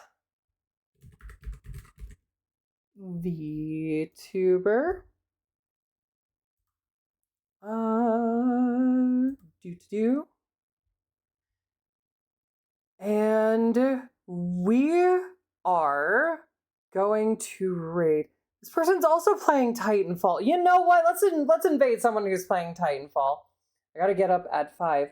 [SPEAKER 1] VTuber. Do. And we are going to raid. This person's also playing Titanfall. You know what? Let's invade someone who's playing Titanfall. I gotta get up at 5.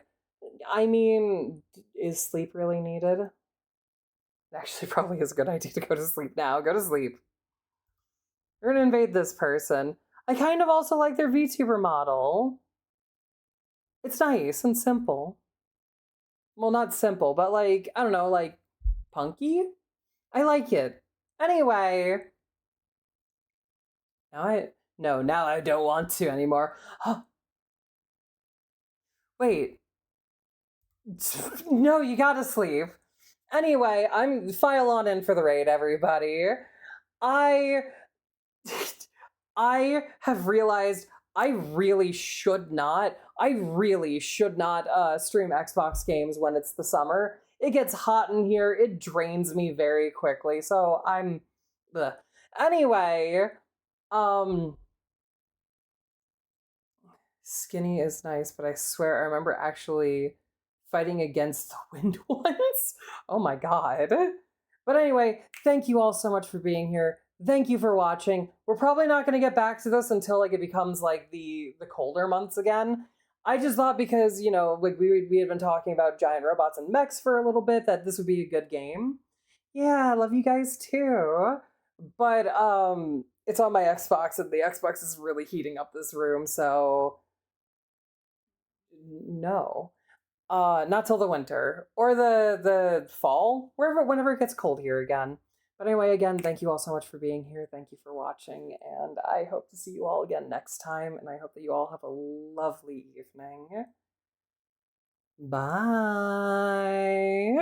[SPEAKER 1] I mean, is sleep really needed? It actually probably is a good idea to go to sleep now. Go to sleep. We're gonna invade this person. I kind of also like their VTuber model. It's nice and simple. Well, not simple, but like, I don't know, like punky? I like it. Anyway. Now I don't want to anymore. Wait. No, you gotta sleep. Anyway, I'm file on in for the raid, everybody. I have realized I really should not stream Xbox games when it's the summer. It gets hot in here. It drains me very quickly. So I'm ugh. Anyway, skinny is nice, but I swear I remember actually fighting against the wind once. Oh my god. But anyway, thank you all so much for being here. Thank you for watching. We're probably not going to get back to this until like it becomes like the colder months again. I just thought because, you know, like we had been talking about giant robots and mechs for a little bit that this would be a good game. Yeah, I love you guys too. But it's on my Xbox and the Xbox is really heating up this room, so no. Not till the winter or the fall, whenever it gets cold here again. But anyway, again, thank you all so much for being here. Thank you for watching, and I hope to see you all again next time, and I hope that you all have a lovely evening. Bye.